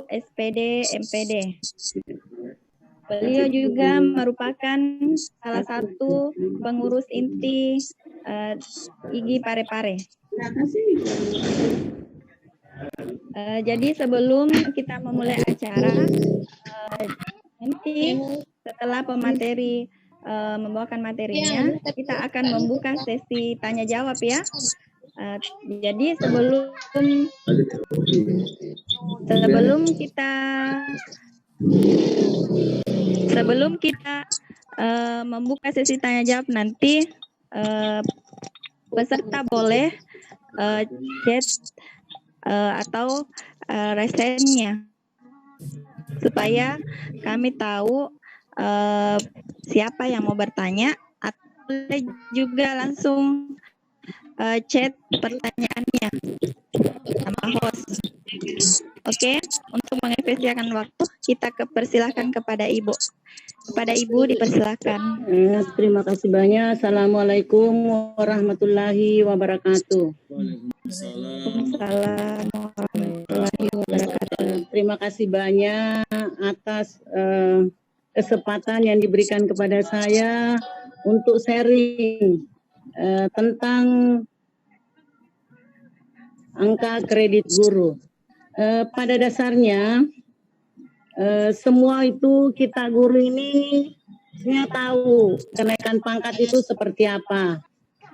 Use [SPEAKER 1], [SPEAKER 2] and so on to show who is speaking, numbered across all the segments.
[SPEAKER 1] SPD MPD. Beliau juga merupakan salah satu pengurus inti IGI Parepare. Jadi sebelum kita memulai acara, nanti setelah pemateri membawakan materinya, kita akan membuka sesi tanya jawab ya. Jadi sebelum kita membuka sesi tanya jawab nanti, peserta boleh chat atau resennya supaya kami tahu siapa yang mau bertanya, atau juga langsung chat pertanyaannya sama host. Oke, untuk mengefisienkan waktu, kita persilahkan kepada Ibu. Kepada Ibu dipersilahkan.
[SPEAKER 2] Terima kasih banyak. Assalamualaikum warahmatullahi wabarakatuh.
[SPEAKER 1] Waalaikumsalam warahmatullahi wabarakatuh.
[SPEAKER 2] Terima kasih banyak atas kesempatan yang diberikan kepada saya untuk sharing tentang angka kredit guru. Pada dasarnya semua itu kita guru ini sebenarnya tahu kenaikan pangkat itu seperti apa.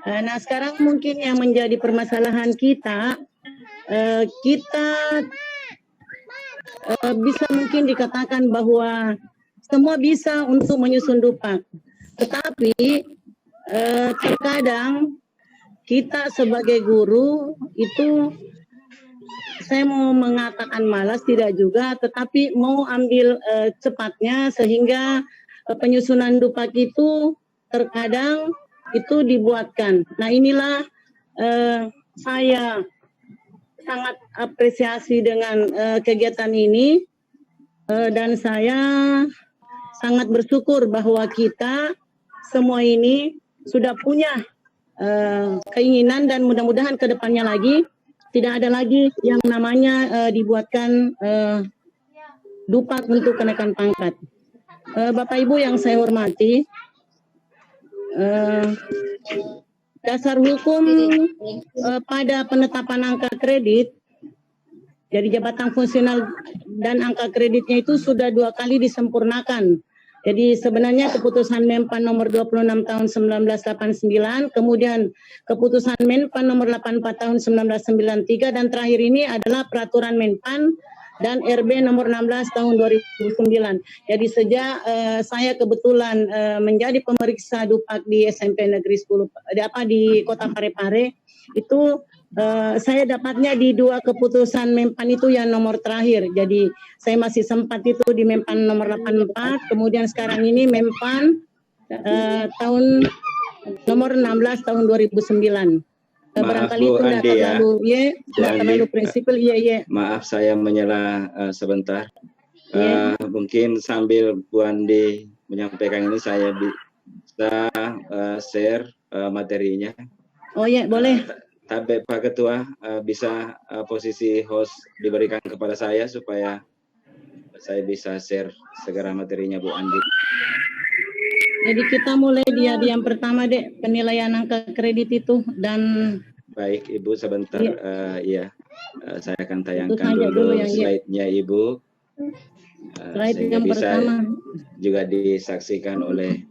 [SPEAKER 2] Nah sekarang mungkin yang menjadi permasalahan kita, kita bisa mungkin dikatakan bahwa semua bisa untuk menyusun dupak, tetapi terkadang kita sebagai guru itu, saya mau mengatakan malas tidak juga, tetapi mau ambil cepatnya sehingga penyusunan dupak itu terkadang itu dibuatkan. Nah inilah saya sangat apresiasi dengan kegiatan ini dan saya sangat bersyukur bahwa kita semua ini sudah punya keinginan dan mudah-mudahan ke depannya lagi tidak ada lagi yang namanya dibuatkan dupak untuk kenaikan pangkat. Bapak Ibu yang saya hormati, dasar hukum pada penetapan angka kredit dari jabatan fungsional dan angka kreditnya itu sudah 2 kali disempurnakan. Jadi sebenarnya keputusan Menpan nomor 26 tahun 1989, kemudian keputusan Menpan nomor 84 tahun 1993, dan terakhir ini adalah peraturan Menpan dan RB nomor 16 tahun 2009. Jadi sejak saya kebetulan menjadi pemeriksa dupak di SMP Negeri 10 di Kota Parepare, itu saya dapatnya di 2 keputusan Menpan itu yang nomor terakhir. Jadi saya masih sempat itu di Menpan nomor 84, kemudian sekarang ini Menpan tahun nomor 16 tahun 2009. Barangkali itu tidak terlalu terlalu prinsipil.
[SPEAKER 3] Maaf saya menyela sebentar. Mungkin sambil Bu Andi menyampaikan ini saya bisa share materinya.
[SPEAKER 2] Oh ya, boleh.
[SPEAKER 3] Tapi Pak Ketua bisa posisi host diberikan kepada saya supaya saya bisa share segera materinya Bu Andi.
[SPEAKER 2] Jadi kita mulai di yang pertama dek, penilaian angka kredit itu dan.
[SPEAKER 3] Baik Ibu sebentar, saya akan tayangkan dulu slide-nya Ibu.
[SPEAKER 2] Slide yang
[SPEAKER 3] bisa
[SPEAKER 2] pertama
[SPEAKER 3] juga disaksikan oleh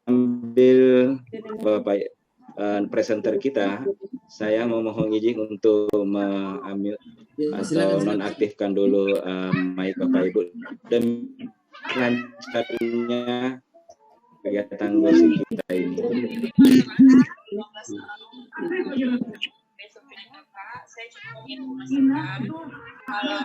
[SPEAKER 3] sambil Bapak presenter kita, saya memohon izin untuk mengambil atau nonaktifkan dulu mic Bapak Ibu dan lancarnya kegiatan gosip kita ini.
[SPEAKER 4] Saya cuma informasikan kalau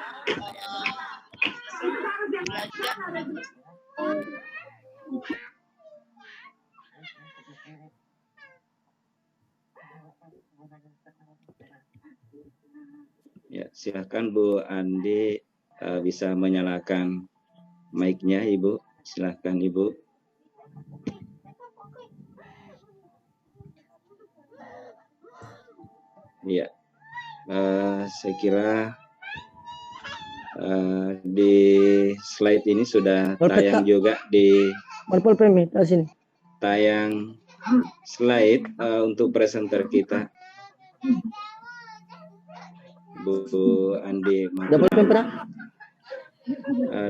[SPEAKER 3] ya, silakan Bu Andi bisa menyalakan mic-nya Ibu. Silakan Ibu. Iya. Saya kira di slide ini sudah tayang juga di tayang slide untuk presenter kita, Bu Andi Maturana.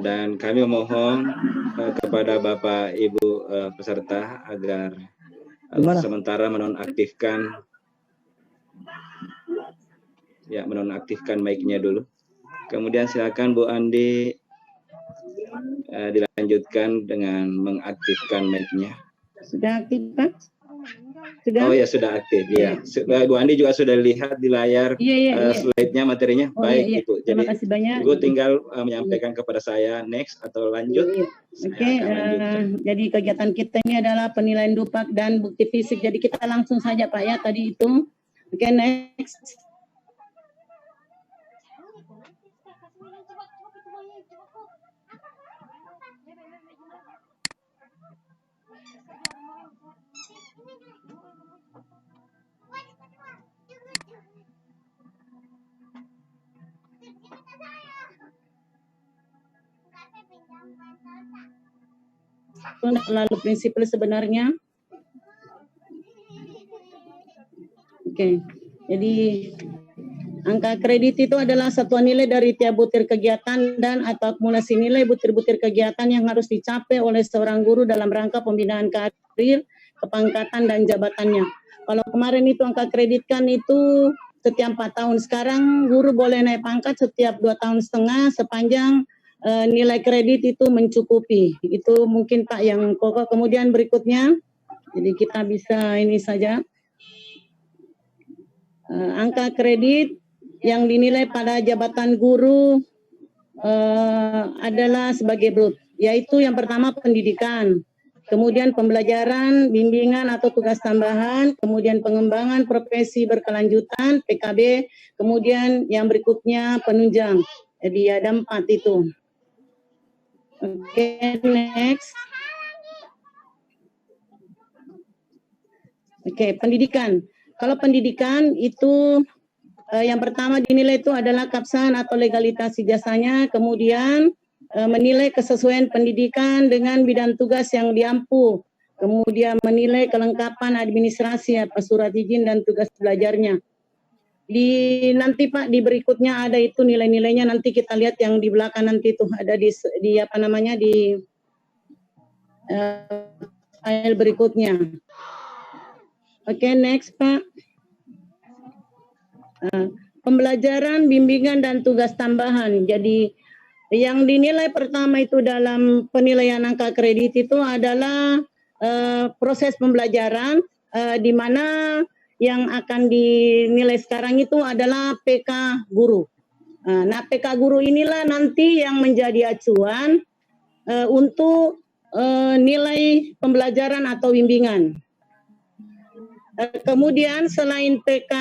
[SPEAKER 3] Dan kami memohon kepada Bapak Ibu peserta agar sementara menonaktifkan mic-nya dulu. Kemudian silakan Bu Andi dilanjutkan dengan mengaktifkan mic-nya.
[SPEAKER 2] Sudah aktif, Pak? Sudah?
[SPEAKER 3] Oh ya, sudah aktif. Ya. Bu Andi juga sudah lihat di layar slide-nya, materinya. Baik, Ibu.
[SPEAKER 2] Terima
[SPEAKER 3] Jadi
[SPEAKER 2] kasih banyak.
[SPEAKER 3] Ibu tinggal menyampaikan kepada saya next atau lanjut.
[SPEAKER 2] Oke, jadi kegiatan kita ini adalah penilaian dupak dan bukti fisik. Jadi kita langsung saja, Pak, ya, tadi itu. Oke, next. Lalu prinsipil sebenarnya. Oke, jadi angka kredit itu adalah satuan nilai dari tiap butir kegiatan dan atau akumulasi nilai butir-butir kegiatan yang harus dicapai oleh seorang guru dalam rangka pembinaan karir, kepangkatan, dan jabatannya. Kalau kemarin itu angka kredit kan itu setiap 4 tahun. Sekarang guru boleh naik pangkat setiap 2,5 tahun sepanjang nilai kredit itu mencukupi. Itu mungkin Pak yang pokok. Kemudian berikutnya, jadi kita bisa ini saja. Angka kredit yang dinilai pada jabatan guru adalah sebagai berikut, yaitu yang pertama pendidikan, kemudian pembelajaran, bimbingan atau tugas tambahan, kemudian pengembangan profesi berkelanjutan, PKB, kemudian yang berikutnya penunjang. Jadi ada 4 itu. Oke, next. Oke, pendidikan. Kalau pendidikan itu yang pertama dinilai itu adalah keabsahan atau legalitas ijazahnya, kemudian menilai kesesuaian pendidikan dengan bidang tugas yang diampu, kemudian menilai kelengkapan administrasi apa surat izin dan tugas belajarnya. Nanti Pak di berikutnya ada itu nilai-nilainya, nanti kita lihat yang di belakang nanti itu ada di apa namanya di file berikutnya. Oke, next Pak. Pembelajaran, bimbingan, dan tugas tambahan. Jadi yang dinilai pertama itu dalam penilaian angka kredit itu adalah proses pembelajaran, di mana yang akan dinilai sekarang itu adalah PK guru. Nah, PK guru inilah nanti yang menjadi acuan untuk nilai pembelajaran atau bimbingan. Kemudian selain PK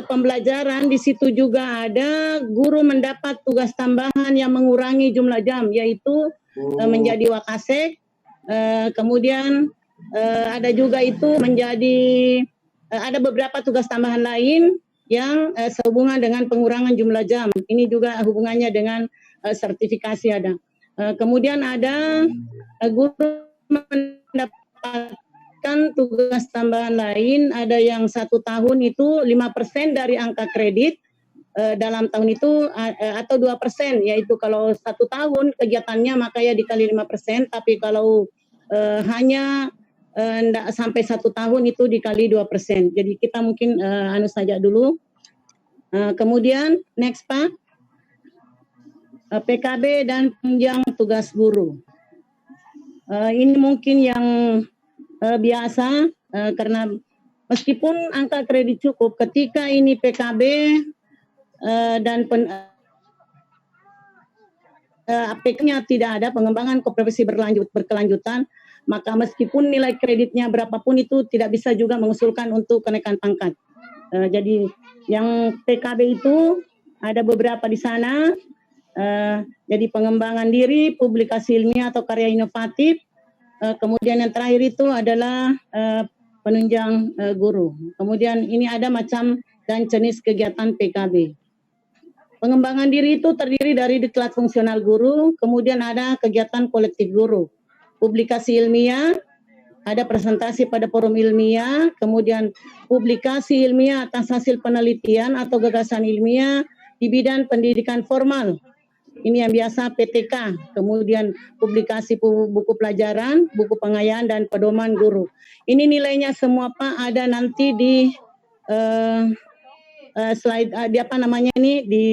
[SPEAKER 2] pembelajaran, di situ juga ada guru mendapat tugas tambahan yang mengurangi jumlah jam, yaitu menjadi wakasek. Kemudian ada juga itu menjadi ada beberapa tugas tambahan lain yang sehubungan dengan pengurangan jumlah jam. Ini juga hubungannya dengan sertifikasi ada. Kemudian ada guru mendapat tugas tambahan lain, ada yang 1 tahun itu 5% dari angka kredit dalam tahun itu atau 2%, yaitu kalau 1 tahun kegiatannya maka ya dikali 5%, tapi kalau hanya enggak sampai 1 tahun itu dikali 2%. Jadi kita mungkin anu saja dulu. Kemudian next Pak, PKB dan penunjang tugas guru. Ini mungkin yang biasa karena meskipun angka kredit cukup, ketika ini PKB dan APK-nya tidak ada pengembangan profesi berkelanjutan, maka meskipun nilai kreditnya berapapun itu tidak bisa juga mengusulkan untuk kenaikan pangkat. Jadi yang PKB itu ada beberapa di sana, jadi pengembangan diri, publikasi ilmiah atau karya inovatif. Kemudian yang terakhir itu adalah penunjang guru. Kemudian ini ada macam dan jenis kegiatan PKB. Pengembangan diri itu terdiri dari diklat fungsional guru, kemudian ada kegiatan kolektif guru, publikasi ilmiah, ada presentasi pada forum ilmiah, kemudian publikasi ilmiah atas hasil penelitian atau gagasan ilmiah di bidang pendidikan formal. Ini yang biasa PTK, kemudian publikasi buku pelajaran, buku pengayaan, dan pedoman guru. Ini nilainya semua Pak ada nanti di slide di apa namanya ini di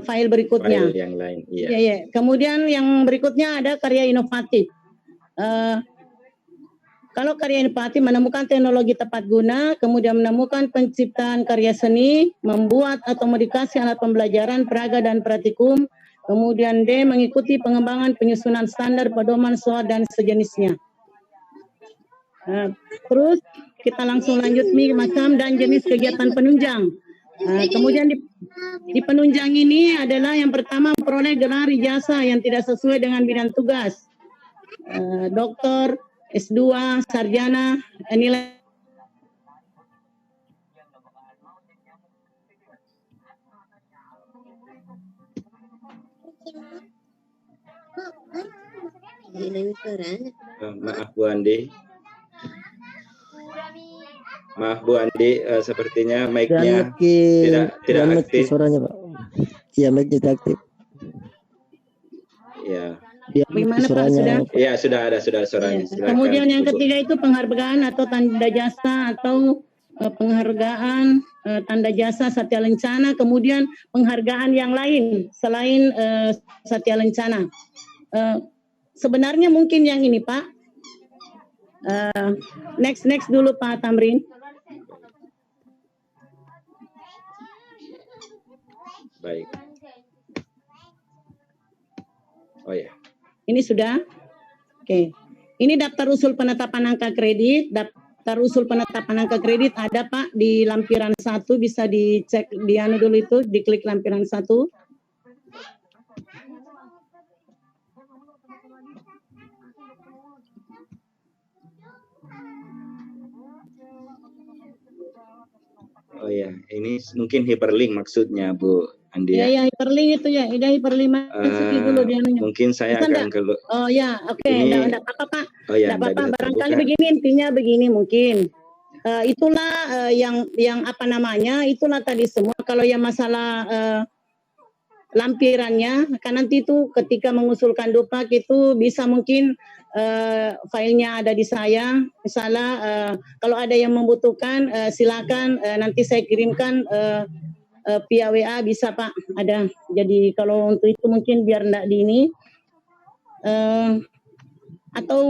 [SPEAKER 2] file berikutnya.
[SPEAKER 3] File yang lain, iya.
[SPEAKER 2] Ya. Kemudian yang berikutnya ada karya inovatif. Kalau karya inovatif menemukan teknologi tepat guna, kemudian menemukan penciptaan karya seni, membuat atau modifikasi alat pembelajaran, peraga dan praktikum, kemudian D, mengikuti pengembangan penyusunan standar, pedoman, SOA dan sejenisnya. Terus kita langsung lanjut nih macam dan jenis kegiatan penunjang. Kemudian di penunjang ini adalah yang pertama memperoleh gelar ijazah yang tidak sesuai dengan bidang tugas. Doktor, S2, sarjana, nilai
[SPEAKER 3] maaf Bu Andi. Maaf Bu Andi, sepertinya mic-nya tidak aktif.
[SPEAKER 5] Suaranya Pak. Iya, mic-nya tidak aktif.
[SPEAKER 3] Ya.
[SPEAKER 2] bagaimana Pak sudah?
[SPEAKER 3] Iya, sudah ada suaranya.
[SPEAKER 2] Ya. Kemudian yang ketiga itu penghargaan atau tanda jasa atau penghargaan tanda jasa Satya Lencana, kemudian penghargaan yang lain selain Satya Lencana. Sebenarnya mungkin yang ini Pak. Next dulu Pak Tamrin.
[SPEAKER 3] Baik. Oh ya.
[SPEAKER 2] Ini sudah? Oke. Ini daftar usul penetapan angka kredit. Daftar usul penetapan angka kredit ada Pak di lampiran 1, bisa dicek di anu dulu itu, diklik lampiran 1.
[SPEAKER 3] Oh ya, ini mungkin hyperlink maksudnya Bu Andi.
[SPEAKER 2] Ya, hyperlink itu ya, udah hyperlink masukin dulu dia.
[SPEAKER 3] Mungkin saya akan ke.
[SPEAKER 2] Oh ya, oke, enggak apa-apa Pak.
[SPEAKER 3] Oh ya,
[SPEAKER 2] enggak apa-apa, barangkali begini intinya begini mungkin. Itulah yang apa namanya, itulah tadi semua. Kalau yang masalah lampirannya, kan nanti itu ketika mengusulkan dupak itu bisa mungkin filenya ada di saya. Misalnya kalau ada yang membutuhkan silakan nanti saya kirimkan via WA bisa Pak, ada. Jadi kalau untuk itu mungkin biar enggak di ini. Atau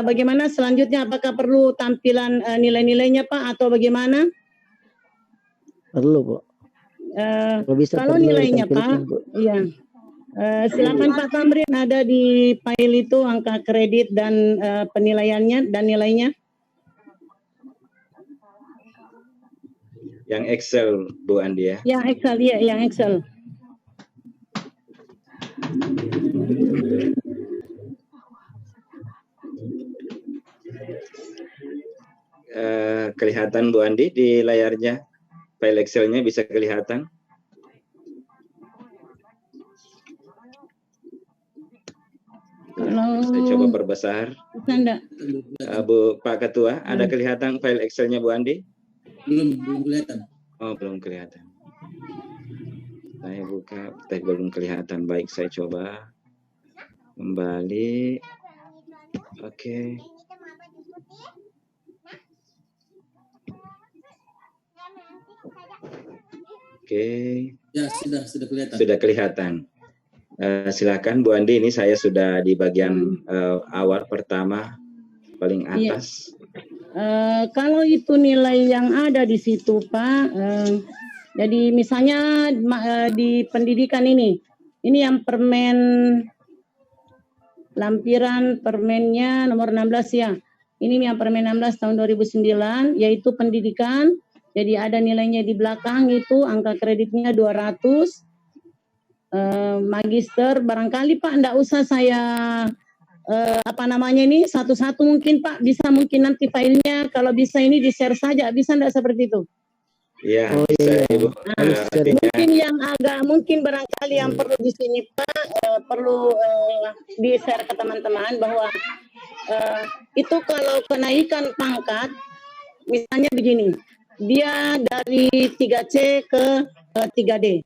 [SPEAKER 2] bagaimana selanjutnya, apakah perlu tampilan nilai-nilainya Pak atau bagaimana?
[SPEAKER 5] Perlu Pak.
[SPEAKER 2] Kalau nilainya Pak, iya. Silakan Pak Tamrin, ada di file itu angka kredit dan penilaiannya dan nilainya.
[SPEAKER 3] Yang Excel Bu Andi ya?
[SPEAKER 2] Yang Excel, ya, yang Excel.
[SPEAKER 3] Kelihatan Bu Andi di layarnya, file Excel-nya bisa kelihatan. Saya coba perbesar. Bu Pak Ketua, ada kelihatan file Excel-nya Bu Andi?
[SPEAKER 6] Belum kelihatan.
[SPEAKER 3] Oh, belum kelihatan. Saya buka, tapi belum kelihatan. Baik, saya coba kembali. Oke. Oke.
[SPEAKER 6] Ya, sudah kelihatan.
[SPEAKER 3] Sudah kelihatan. Silakan Bu Andi, ini saya sudah di bagian awal pertama paling atas.
[SPEAKER 2] Kalau itu nilai yang ada di situ Pak, jadi misalnya di pendidikan ini yang permen lampiran permennya nomor 16 ya. Ini yang permen 16 tahun 2009 yaitu pendidikan. Jadi ada nilainya di belakang itu angka kreditnya 200. Magister barangkali Pak enggak usah saya apa namanya ini satu-satu mungkin Pak, bisa mungkin nanti filenya kalau bisa ini di-share saja, bisa enggak seperti itu?
[SPEAKER 3] Iya,
[SPEAKER 5] Oh,
[SPEAKER 3] bisa
[SPEAKER 5] iya.
[SPEAKER 3] Ibu. Artinya,
[SPEAKER 2] Mungkin yang agak mungkin barangkali yang perlu di sini Pak, perlu di-share ke teman-teman bahwa itu kalau kenaikan pangkat, misalnya begini, dia dari 3C ke 3D.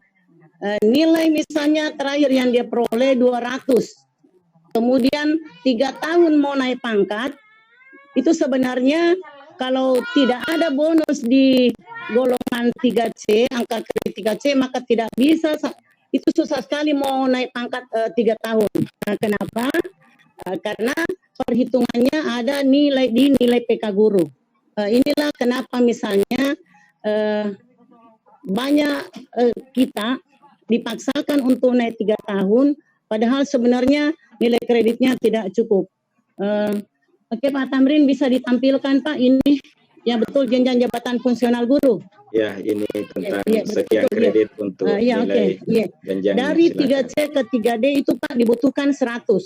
[SPEAKER 2] Nilai misalnya terakhir yang dia peroleh 200. Kemudian 3 tahun mau naik pangkat, itu sebenarnya kalau tidak ada bonus di golongan 3C, angka kredit 3C, maka tidak bisa, itu susah sekali mau naik pangkat 3 tahun. Nah, kenapa? Karena perhitungannya ada nilai di nilai PK guru. Inilah kenapa misalnya banyak kita dipaksakan untuk naik 3 tahun, padahal sebenarnya nilai kreditnya tidak cukup. Oke Pak Tamrin, bisa ditampilkan Pak ini ya betul jenjang jabatan fungsional guru.
[SPEAKER 3] ya ini tentang
[SPEAKER 2] Ya,
[SPEAKER 3] sekian
[SPEAKER 2] betul,
[SPEAKER 3] kredit untuk
[SPEAKER 2] ya,
[SPEAKER 3] nilai jenjang.
[SPEAKER 2] Dari
[SPEAKER 3] Silakan.
[SPEAKER 2] 3C ke 3D itu Pak dibutuhkan 100.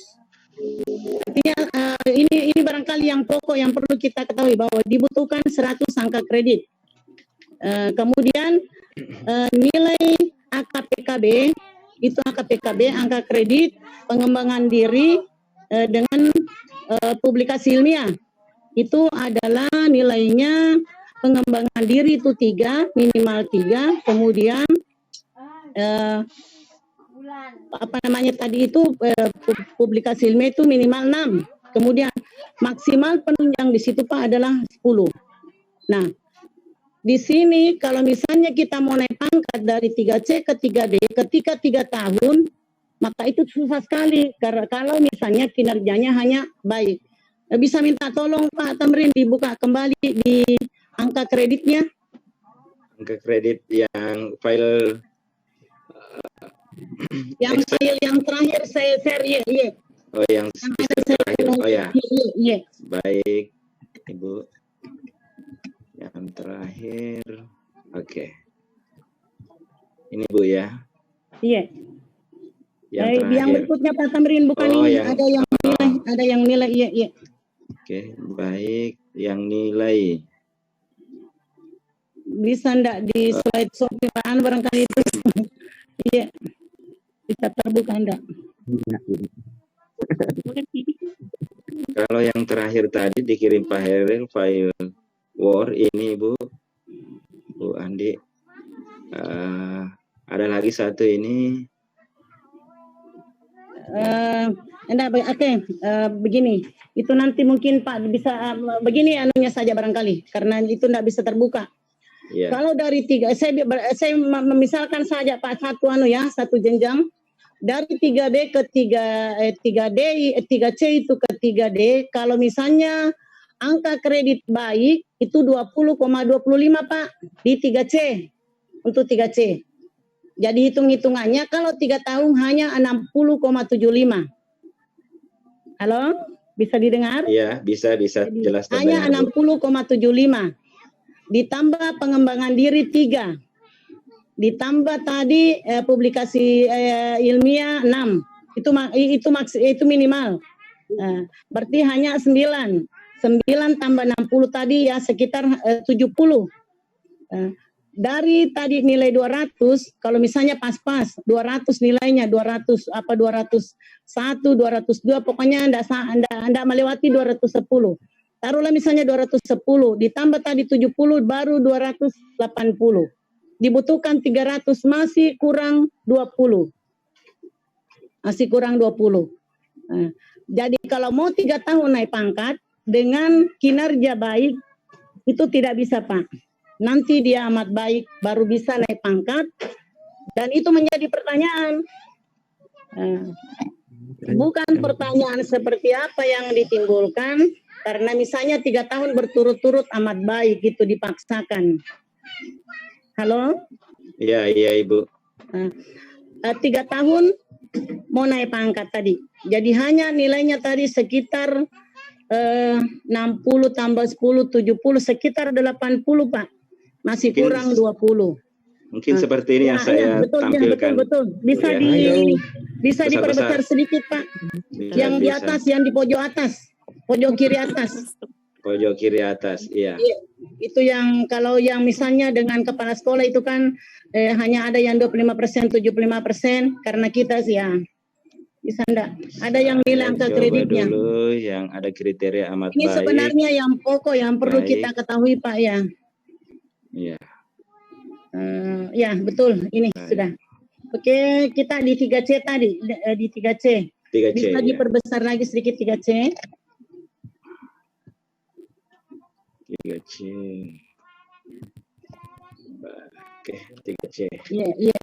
[SPEAKER 2] Artinya ini barangkali yang pokok yang perlu kita ketahui bahwa dibutuhkan 100 angka kredit. Kemudian nilai AKPKB itu angka kredit pengembangan diri dengan publikasi ilmiah itu adalah nilainya pengembangan diri itu 3, minimal 3, kemudian apa namanya tadi itu publikasi ilmiah itu minimal 6, kemudian maksimal penunjang di situ Pak adalah 10. Nah, di sini kalau misalnya kita mau naik pangkat dari 3C ke 3D ketika 3 tahun, maka itu susah sekali karena kalau misalnya kinerjanya hanya baik. Bisa minta tolong Pak Tamrin dibuka kembali di angka kreditnya.
[SPEAKER 3] Angka kredit yang file
[SPEAKER 2] File yang terakhir saya share ya.
[SPEAKER 3] oh yang bisa terakhir. Oh ya.
[SPEAKER 2] Iya.
[SPEAKER 3] Baik, Ibu. Yang terakhir. Oke. Ini Bu ya.
[SPEAKER 2] Iya.
[SPEAKER 3] Yang
[SPEAKER 2] Yang
[SPEAKER 3] terakhir.
[SPEAKER 2] berikutnya Pak Tamrin bukan
[SPEAKER 3] Oh,
[SPEAKER 2] ini,
[SPEAKER 3] yang-
[SPEAKER 2] ada yang nilai, iya.
[SPEAKER 3] Oke, baik. Yang nilai.
[SPEAKER 2] Bisa enggak di slide sortiran barangkali itu? Iya. Bisa terbuka enggak?
[SPEAKER 3] Kalau yang terakhir tadi dikirim Pak Heril file Word ini Bu Andi. Ada lagi satu ini.
[SPEAKER 2] Begini, itu nanti mungkin Pak bisa begini anunya saja barangkali karena itu tidak bisa terbuka.
[SPEAKER 3] Ya.
[SPEAKER 2] Kalau dari 3, saya memisalkan saja Pak satu jenjang dari 3D ke 3C itu ke 3D. Kalau misalnya angka kredit baik itu 20,25 Pak di 3C untuk 3C. Jadi hitung-hitungannya kalau 3 tahun hanya 60,75. Halo, bisa didengar?
[SPEAKER 3] Iya, bisa jelas
[SPEAKER 2] Hanya
[SPEAKER 3] terdengar, Bu.
[SPEAKER 2] 60,75. Ditambah pengembangan diri 3. Ditambah tadi publikasi ilmiah 6. Itu minimal. Berarti hanya 9. 9 tambah 60 tadi ya sekitar 70. Dari tadi nilai 200, kalau misalnya pas-pas 200 nilainya 201, 202, pokoknya Anda melewati 210. Taruhlah misalnya 210 ditambah tadi 70 baru 280. Dibutuhkan 300 masih kurang 20. Masih kurang 20. Jadi kalau mau 3 tahun naik pangkat dengan kinerja baik itu tidak bisa Pak. Nanti dia amat baik baru bisa naik pangkat dan itu menjadi pertanyaan. Bukan pertanyaan seperti apa yang ditimbulkan karena misalnya 3 tahun berturut-turut amat baik itu dipaksakan. Halo?
[SPEAKER 3] Iya Ibu.
[SPEAKER 2] 3 tahun mau naik pangkat tadi. Jadi hanya nilainya tadi sekitar 60 tambah 10, 70, sekitar 80 Pak. Masih
[SPEAKER 3] Mungkin
[SPEAKER 2] kurang 20.
[SPEAKER 3] Mungkin seperti ini yang saya tampilkan.
[SPEAKER 2] Betul. Bisa
[SPEAKER 3] Bu, ya.
[SPEAKER 2] Bisa diperbesar sedikit, Pak.
[SPEAKER 3] Bisa,
[SPEAKER 2] Yang di
[SPEAKER 3] bisa.
[SPEAKER 2] atas, yang di pojok atas. Pojok kiri atas.
[SPEAKER 3] Pojok kiri atas, iya.
[SPEAKER 2] Iya, itu yang kalau yang misalnya dengan kepala sekolah itu kan hanya ada yang 25%, 75% karena kita sih ya. Bisa enggak? Ada yang nilai angka
[SPEAKER 3] Coba
[SPEAKER 2] kreditnya.
[SPEAKER 3] dulu yang ada kriteria amat
[SPEAKER 2] Ini
[SPEAKER 3] baik.
[SPEAKER 2] sebenarnya yang pokok yang perlu
[SPEAKER 3] Baik.
[SPEAKER 2] kita ketahui, Pak ya.
[SPEAKER 3] Iya.
[SPEAKER 2] Ya, betul. Ini
[SPEAKER 3] Baik.
[SPEAKER 2] sudah. Oke, kita di 3C tadi, di 3C.
[SPEAKER 3] 3C.
[SPEAKER 2] Bisa
[SPEAKER 3] Ya.
[SPEAKER 2] diperbesar lagi sedikit 3C.
[SPEAKER 3] 3C. Oke, 3C.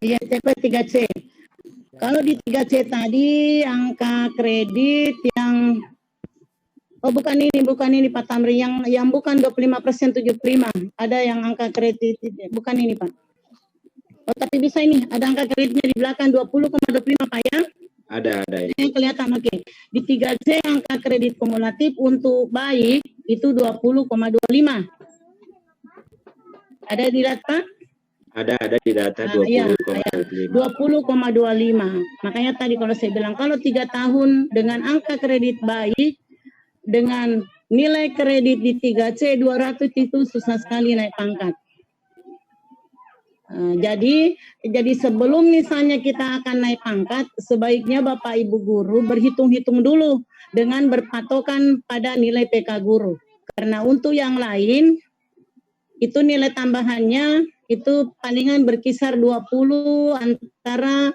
[SPEAKER 2] Iya, cepat 3C. Kalau di 3C tadi angka kredit yang bukan ini Pak Tamri, yang bukan 25% 75. Ada yang angka kredit bukan ini, Pak. Oh, tapi bisa ini, ada angka kreditnya di belakang 20,25, Pak ya.
[SPEAKER 3] Ada ini.
[SPEAKER 2] Ini kelihatan, oke. Di 3C angka kredit kumulatif untuk baik itu 20,25. Ada dilihat, Pak?
[SPEAKER 3] Ada di data
[SPEAKER 2] Iya,
[SPEAKER 3] 20,25.
[SPEAKER 2] 20,25. Makanya tadi kalau saya bilang kalau 3 tahun dengan angka kredit baik dengan nilai kredit di 3C 200 itu susah sekali naik pangkat. Jadi sebelum misalnya kita akan naik pangkat, sebaiknya Bapak Ibu guru berhitung-hitung dulu dengan berpatokan pada nilai PK guru. Karena untuk yang lain itu nilai tambahannya itu palingan berkisar 20 antara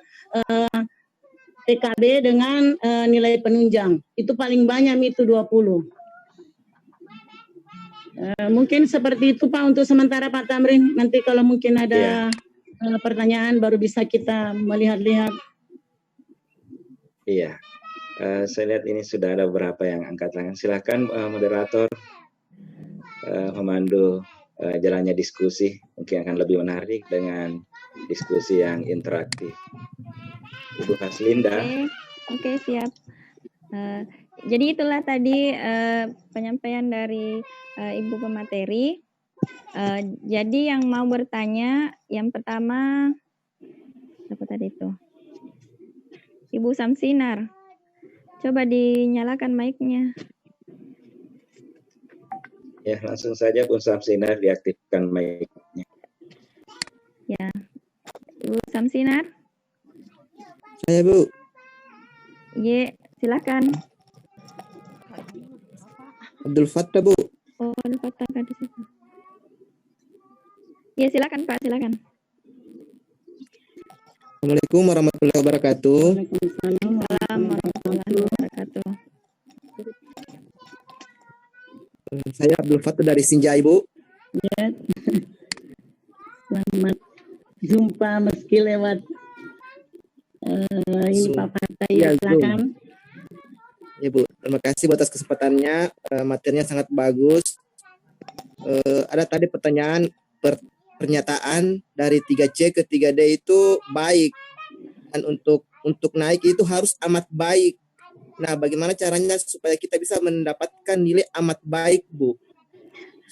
[SPEAKER 2] PKB dengan nilai penunjang. Itu paling banyak itu 20. Mungkin seperti itu Pak untuk sementara Pak Tamrin. Nanti kalau mungkin ada pertanyaan baru bisa kita melihat-lihat.
[SPEAKER 3] Iya. Saya lihat ini sudah ada beberapa yang angkat tangan. Silakan moderator memandu jalannya diskusi. Mungkin akan lebih menarik dengan diskusi yang interaktif. Ibu Haslinda.
[SPEAKER 1] Oke, siap. Jadi itulah tadi penyampaian dari Ibu pemateri. Jadi yang mau bertanya, yang pertama, apa tadi itu? Ibu Samsinar. Coba dinyalakan mic-nya.
[SPEAKER 3] Ya, langsung saja Bu Samsinar diaktifkan mic-nya.
[SPEAKER 1] Ya, Ibu Samsinar.
[SPEAKER 5] Saya Bu.
[SPEAKER 1] Ye, silakan.
[SPEAKER 5] Abdul Fattah Bu.
[SPEAKER 1] Oh, lupa tangga di situ. Ya, silakan Pak, silakan.
[SPEAKER 5] Assalamualaikum warahmatullahi wabarakatuh.
[SPEAKER 1] Waalaikumsalam warahmatullahi wabarakatuh.
[SPEAKER 5] Saya Abdul Fattah dari Sinjai Bu.
[SPEAKER 2] Ya. Selamat jumpa meski lewat ini Pak Fatah ya, silakan.
[SPEAKER 5] Ya Bu, terima kasih atas kesempatannya. Materinya sangat bagus. Ada tadi pertanyaan pernyataan dari 3C ke 3D itu baik, dan untuk naik itu harus amat baik. Nah, bagaimana caranya supaya kita bisa mendapatkan nilai amat baik, Bu?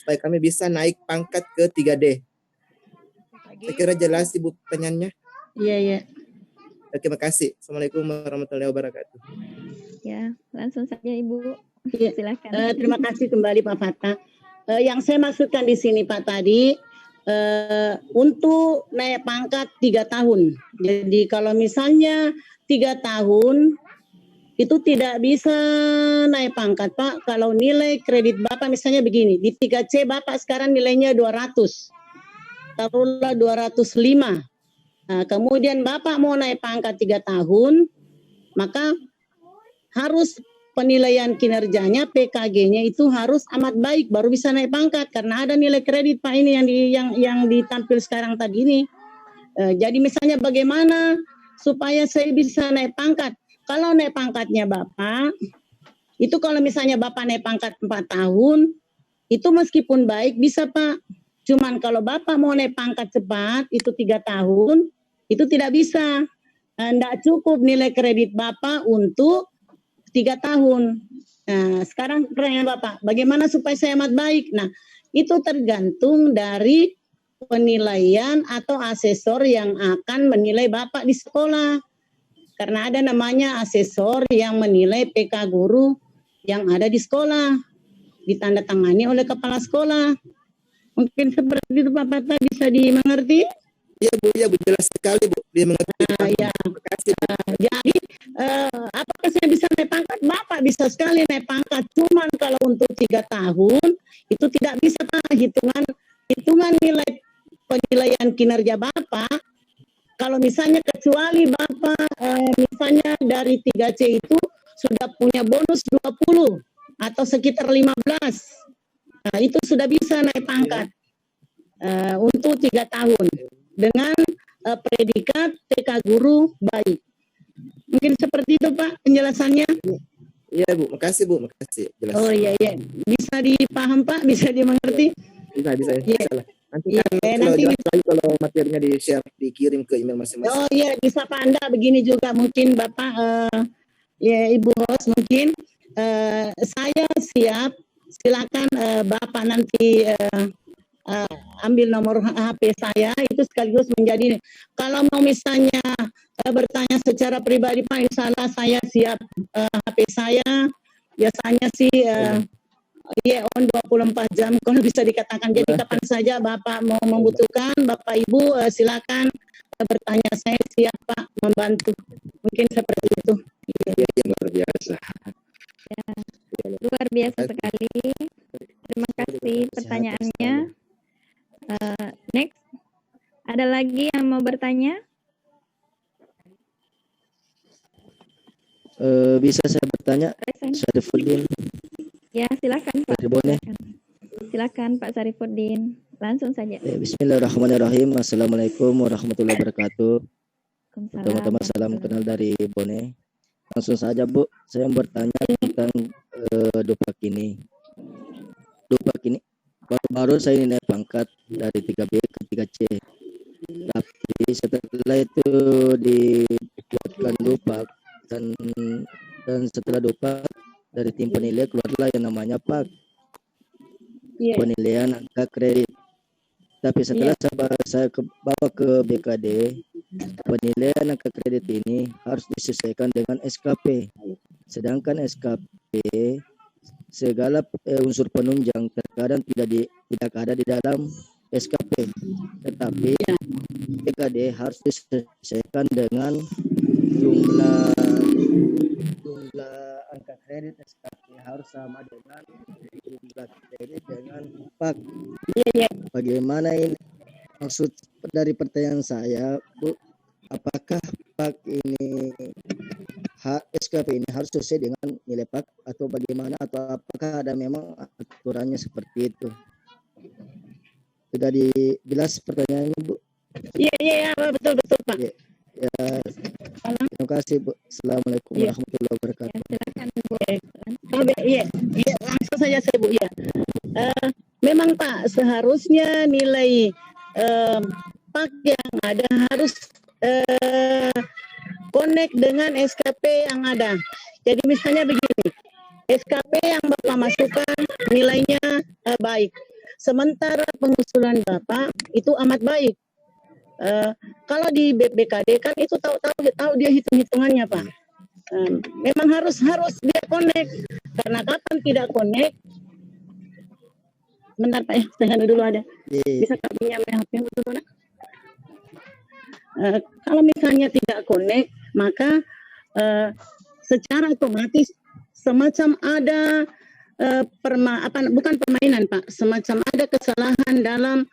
[SPEAKER 5] Supaya kami bisa naik pangkat ke 3D. Saya kira jelas Ibu pertanyaannya.
[SPEAKER 2] Iya.
[SPEAKER 5] Terima kasih. Assalamualaikum warahmatullahi wabarakatuh.
[SPEAKER 1] Ya, langsung saja Ibu.
[SPEAKER 2] Iya.
[SPEAKER 1] Silakan.
[SPEAKER 2] Terima kasih kembali Pak Fatah. Yang saya maksudkan di sini Pak tadi, untuk naik pangkat 3 tahun. Jadi kalau misalnya 3 tahun itu tidak bisa naik pangkat Pak. Kalau nilai kredit Bapak misalnya begini, di 3C Bapak sekarang nilainya 200. Taruhlah 205. Nah, kemudian Bapak mau naik pangkat 3 tahun, maka harus penilaian kinerjanya PKG-nya itu harus amat baik baru bisa naik pangkat karena ada nilai kredit Pak ini yang ditampil sekarang tadi ini. Jadi misalnya bagaimana supaya saya bisa naik pangkat? Kalau naik pangkatnya Bapak, itu kalau misalnya Bapak naik pangkat 4 tahun, itu meskipun baik bisa Pak. Cuman kalau Bapak mau naik pangkat cepat, itu 3 tahun, itu tidak bisa. Tidak cukup nilai kredit Bapak untuk 3 tahun. Nah, sekarang pertanyaan Bapak, bagaimana supaya saya amat baik? Nah, itu tergantung dari penilaian atau asesor yang akan menilai Bapak di sekolah. Karena ada namanya asesor yang menilai PK guru yang ada di sekolah, ditandatangani oleh kepala sekolah. Mungkin seperti itu Pak Pata, bisa dimengerti?
[SPEAKER 5] Iya Bu, jelas sekali Bu, dia mengerti.
[SPEAKER 2] Ya.
[SPEAKER 5] Terima kasih Bu.
[SPEAKER 2] Jadi apakah saya bisa naik pangkat? Bapak bisa sekali naik pangkat. Cuman kalau untuk 3 tahun itu tidak bisa Pak. Hitungan nilai penilaian kinerja Bapak. Kalau misalnya kecuali Bapak misalnya dari 3C itu sudah punya bonus 20 atau sekitar 15. Nah, itu sudah bisa naik pangkat untuk 3 tahun dengan predikat TK guru baik. Mungkin seperti itu Pak penjelasannya.
[SPEAKER 5] Iya Bu, makasih Bu, makasih. Jelas.
[SPEAKER 2] Oh iya. Bisa dipaham Pak, bisa dimengerti.
[SPEAKER 5] Bisa
[SPEAKER 2] Iya.
[SPEAKER 5] lah. Nanti
[SPEAKER 2] Iya,
[SPEAKER 5] kalau
[SPEAKER 2] nanti
[SPEAKER 5] jelas lagi kalau materinya di-share, dikirim ke email masing-masing.
[SPEAKER 2] Oh iya, bisa Pak Anda begini juga mungkin Bapak ya Ibu host mungkin saya siap, silakan Bapak nanti ambil nomor HP saya itu sekaligus menjadi, kalau mau misalnya bertanya secara pribadi Pak, insya Allah saya siap. HP saya biasanya sih on 24 jam kalau bisa dikatakan. Jadi kapan saja Bapak mau membutuhkan, Bapak Ibu silakan bertanya, saya siap Pak membantu. Mungkin seperti itu.
[SPEAKER 3] Iya, luar biasa.
[SPEAKER 1] Luar biasa sekali. Terima kasih pertanyaannya. Next, ada lagi yang mau bertanya?
[SPEAKER 7] Bisa saya bertanya, Syarifuddin
[SPEAKER 1] Ya, silakan Pak.
[SPEAKER 7] dari Bone.
[SPEAKER 1] Silakan Pak Syarifuddin. Langsung saja.
[SPEAKER 7] Bismillahirrahmanirrahim. Assalamualaikum warahmatullahi wabarakatuh.
[SPEAKER 1] Waalaikumsalam.
[SPEAKER 7] Teman-teman, salam kenal dari Bone. Langsung saja Bu, saya mau bertanya tentang Dupak ini. Dupak ini baru saya naik pangkat dari 3B ke 3C. Tapi setelah itu dibuatkan Dupak dan setelah Dupak dari tim penilai keluarlah yang namanya PAK, penilaian angka kredit. Tapi setelah saya bawa ke BKD, penilaian angka kredit ini harus disesuaikan dengan SKP. Sedangkan SKP segala unsur penunjang terkadang tidak ada di dalam SKP, tetapi BKD harus disesuaikan dengan jumlah angka kredit SKP harus sama dengan jumlah kredit dengan PAK. Bagaimana ini? Maksud dari pertanyaan saya, Bu, apakah PAK ini SKP ini harus sesuai dengan nilai PAK atau bagaimana, atau apakah ada memang aturannya seperti itu? Sudah jelas pertanyaannya Bu?
[SPEAKER 2] Iya, betul Pak.
[SPEAKER 7] Ya, terima kasih Bu. Assalamualaikum warahmatullahi wabarakatuh.
[SPEAKER 1] Silakan Bu.
[SPEAKER 2] Iya, langsung saja saya Bu. Ya, memang Pak seharusnya nilai PAK yang ada harus connect dengan SKP yang ada. Jadi misalnya begini, SKP yang Bapak masukkan nilainya baik, sementara pengusulan Bapak itu amat baik. Kalau di BKD kan itu tahu dia hitung-hitungannya Pak. Memang harus dia connect, karena kapan tidak connect. Bentar Pak ya, saya dulu ada. Bisa tak pinjam HP dulu nak? Kalau misalnya tidak connect, maka secara otomatis semacam ada bukan permainan Pak, semacam ada kesalahan dalam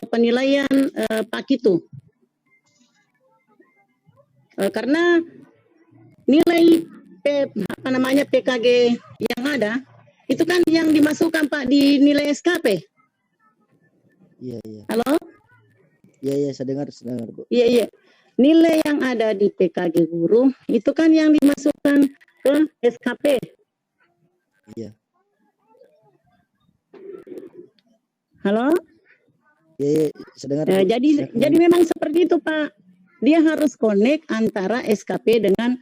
[SPEAKER 2] penilaian PAK itu. Karena nilai PKG yang ada itu kan yang dimasukkan Pak di nilai SKP.
[SPEAKER 7] Iya.
[SPEAKER 2] Halo?
[SPEAKER 7] Iya, saya dengar Bu.
[SPEAKER 2] Iya. Nilai yang ada di PKG guru itu kan yang dimasukkan ke SKP.
[SPEAKER 7] Iya.
[SPEAKER 2] Halo?
[SPEAKER 7] Iya, saya dengar.
[SPEAKER 2] Jadi memang seperti itu Pak. Dia harus connect antara SKP dengan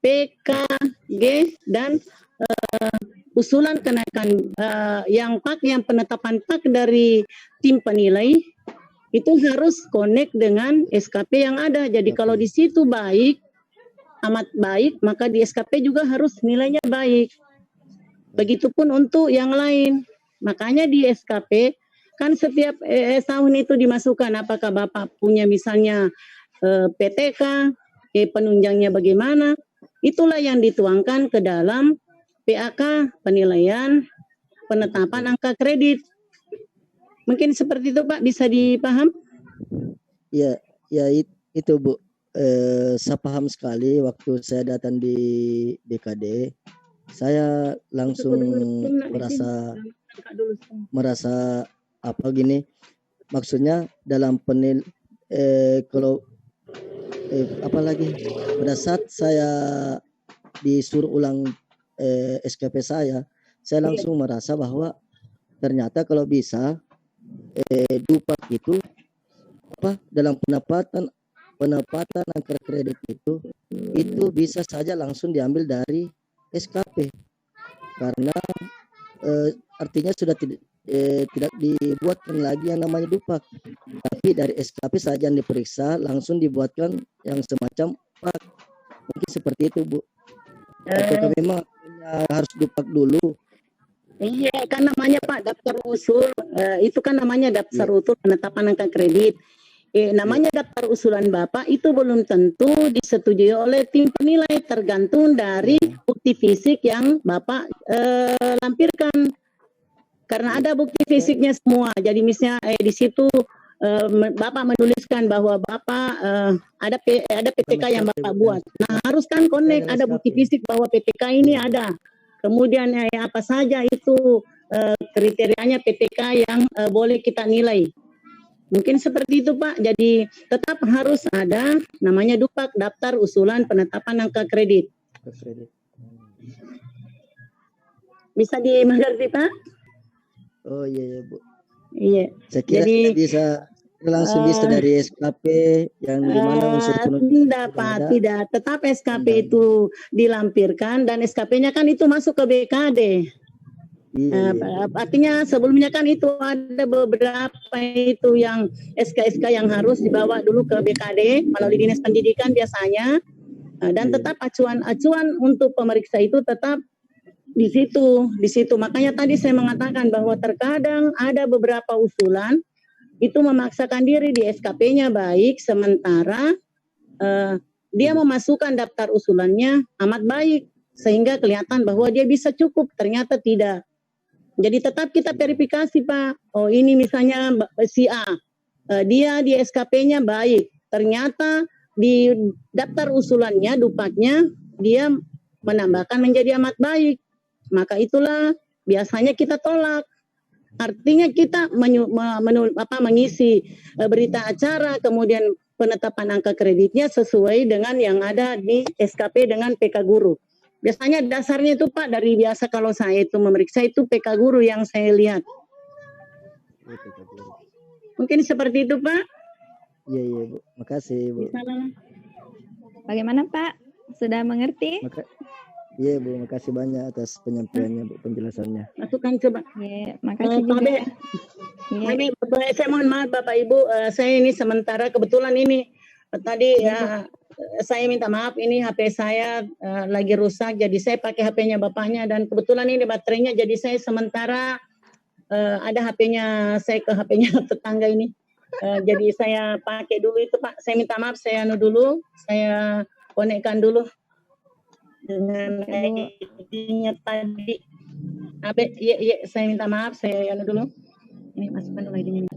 [SPEAKER 2] PKG dan usulan kenaikan yang PAK, yang penetapan PAK dari tim penilai itu harus connect dengan SKP yang ada. Jadi kalau di situ baik, amat baik, maka di SKP juga harus nilainya baik. Begitupun untuk yang lain. Makanya di SKP kan setiap tahun itu dimasukkan apakah Bapak punya misalnya PTK, penunjangnya bagaimana. Itulah yang dituangkan ke dalam PAK, penilaian penetapan angka kredit. Mungkin seperti itu Pak, bisa dipaham?
[SPEAKER 7] Ya, itu Bu. Saya paham sekali waktu saya datang di BKD, saya langsung merasa apa gini, maksudnya dalam kalau apalagi pada saat saya disuruh ulang SKP saya langsung merasa bahwa ternyata kalau bisa Dupak itu apa dalam penempatan angka kredit itu bisa saja langsung diambil dari SKP karena artinya sudah tidak dibuatkan lagi yang namanya Dupak, tapi dari SKP saja yang diperiksa langsung dibuatkan yang semacam PAK. Mungkin seperti itu Bu. Apakah memang harus Dupak dulu?
[SPEAKER 2] Iya, kan namanya Pak daftar usul, itu kan namanya daftar usul penetapan angka kredit. Namanya daftar usulan Bapak itu belum tentu disetujui oleh tim penilai, tergantung dari bukti fisik yang Bapak lampirkan. Karena ada bukti fisiknya semua. Jadi misalnya di situ Bapak menuliskan bahwa Bapak ada PTK yang Bapak buat. Nah, harus kan connect ada bukti fisik bahwa PTK ini ada. Kemudian apa saja itu kriterianya PTK yang boleh kita nilai. Mungkin seperti itu Pak. Jadi tetap harus ada namanya Dupak, daftar usulan penetapan angka kredit. Bisa dimengerti Pak?
[SPEAKER 7] Oh iya Bu.
[SPEAKER 2] Iya.
[SPEAKER 7] Saya kira
[SPEAKER 2] jadi
[SPEAKER 7] bisa langsung bisa dari SKP yang dimana unsur
[SPEAKER 2] tidak. Tetap SKP itu dilampirkan dan SKP-nya kan itu masuk ke BKD. Artinya sebelumnya kan itu ada beberapa itu yang SK-SK yang harus dibawa dulu ke BKD melalui Dinas Pendidikan biasanya, dan tetap acuan untuk pemeriksa itu tetap di situ. Makanya tadi saya mengatakan bahwa terkadang ada beberapa usulan itu memaksakan diri di SKP-nya baik, sementara dia memasukkan daftar usulannya amat baik sehingga kelihatan bahwa dia bisa cukup, ternyata tidak. Jadi tetap kita verifikasi Pak. Oh ini misalnya si A, dia di SKP-nya baik, ternyata di daftar usulannya, Dupaknya dia menambahkan menjadi amat baik. Maka itulah biasanya kita tolak. Artinya kita mengisi berita acara, kemudian penetapan angka kreditnya sesuai dengan yang ada di SKP dengan PK Guru. Biasanya dasarnya itu Pak, dari biasa kalau saya itu memeriksa itu PK Guru yang saya lihat. Mungkin seperti itu Pak.
[SPEAKER 7] Iya Bu, makasih Bu.
[SPEAKER 1] Bagaimana Pak? Sudah mengerti?
[SPEAKER 7] Iya Bu, makasih banyak atas penyampaiannya Bu, penjelasannya.
[SPEAKER 2] Masukkan coba.
[SPEAKER 1] Iya, makasih juga.
[SPEAKER 2] Ini saya mohon maaf Bapak Ibu, saya ini sementara kebetulan ini tadi saya minta maaf, ini HP saya lagi rusak, jadi saya pakai HP-nya Bapaknya dan kebetulan ini baterainya, jadi saya sementara ada HP-nya saya ke HP-nya tetangga ini. Jadi saya pakai dulu itu Pak. Saya minta maaf, saya dulu, saya konekkan dulu dengan ID-nya tadi. Iya, saya minta maaf, saya dulu. Ini masukkan dulu ID-nya.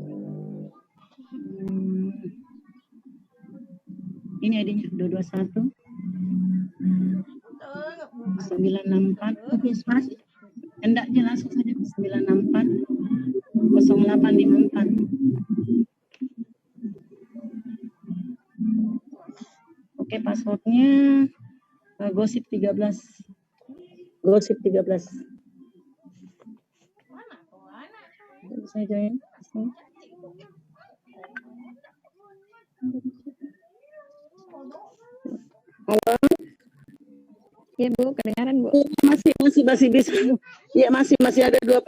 [SPEAKER 2] Ini ID-nya 221 964. Mas, hendak langsung saja 964 0854. Oke, passwordnya Gosip 13. Gosip 13. Saya join. Halo.
[SPEAKER 1] Ya Bu, kedengaran Bu.
[SPEAKER 2] Masih bisa. Ya masih ada 2%.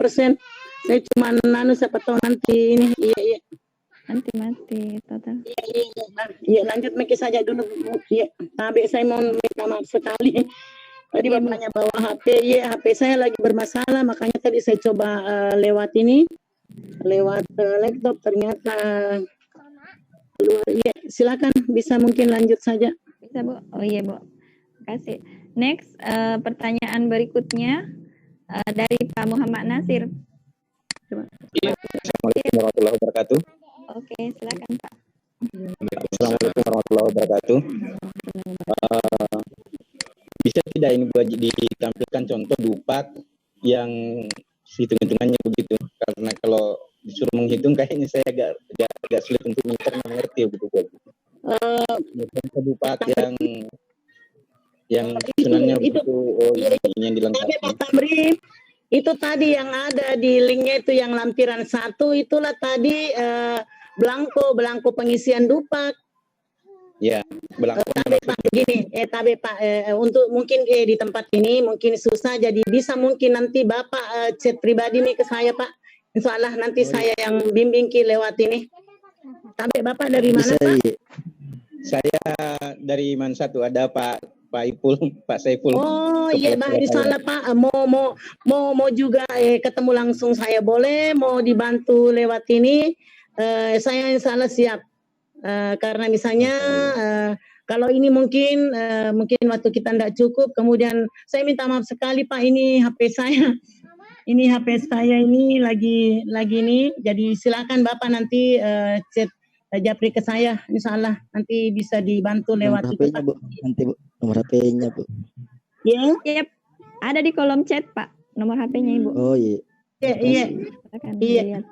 [SPEAKER 2] Saya cuma siapa tahu nanti ini. Iya.
[SPEAKER 1] Nanti mati total.
[SPEAKER 2] Iya, lanjut Meki saja dulu. Iya, tapi saya mau minta maaf sekali. Tadi bapaknya bawa HP, ya HP saya lagi bermasalah, makanya tadi saya coba lewat laptop, ternyata keluar. Iya, silakan bisa mungkin lanjut saja.
[SPEAKER 1] Bisa Bu? Oh iya Bu. Kasih. Next, pertanyaan berikutnya dari Pak Muhammad Nasir.
[SPEAKER 3] Assalamualaikum warahmatullahi wabarakatuh.
[SPEAKER 1] Oke, silakan Pak.
[SPEAKER 3] Assalamualaikum warahmatullahi wabarakatuh. Bisa tidak ini buat ditampilkan contoh dupat yang hitung-hitungannya begitu? Karena kalau disuruh menghitung kayaknya saya agak sulit untuk mengerti begitu. Dupat yang susunannya begitu, yang dilengkapi.
[SPEAKER 2] Pak Tamri, itu tadi yang ada di linknya itu yang lampiran 1, itulah tadi belangko pengisian dupat.
[SPEAKER 3] Ya, belangko.
[SPEAKER 2] Tabe Pak, begini, Pak, untuk mungkin di tempat ini mungkin susah, jadi bisa mungkin nanti Bapak chat pribadi nih ke saya Pak. Insya Allah nanti saya yang bimbing lewat ini. Tabe Bapak dari mana Pak?
[SPEAKER 3] Saya dari Mansatu, ada Pak Ipul, Pak Saiful.
[SPEAKER 2] Oh iya Bang, insya Allah Pak, mau juga ketemu langsung saya boleh, mau dibantu lewat ini, saya insya Allah siap. Karena misalnya kalau ini mungkin waktu kita tidak cukup, kemudian saya minta maaf sekali Pak, ini HP saya ini lagi nih, jadi silakan Bapak nanti chat japri ke saya, insya Allah nanti bisa dibantu lewat
[SPEAKER 7] nomor HP-nya Bu, nanti Bu, nomor HP-nya Bu.
[SPEAKER 2] Ya,
[SPEAKER 1] Yep. Ada di kolom chat Pak, nomor HP-nya Ibu.
[SPEAKER 7] Oh iya.
[SPEAKER 2] iya.
[SPEAKER 1] Silakan
[SPEAKER 2] Iya.
[SPEAKER 1] dilihat.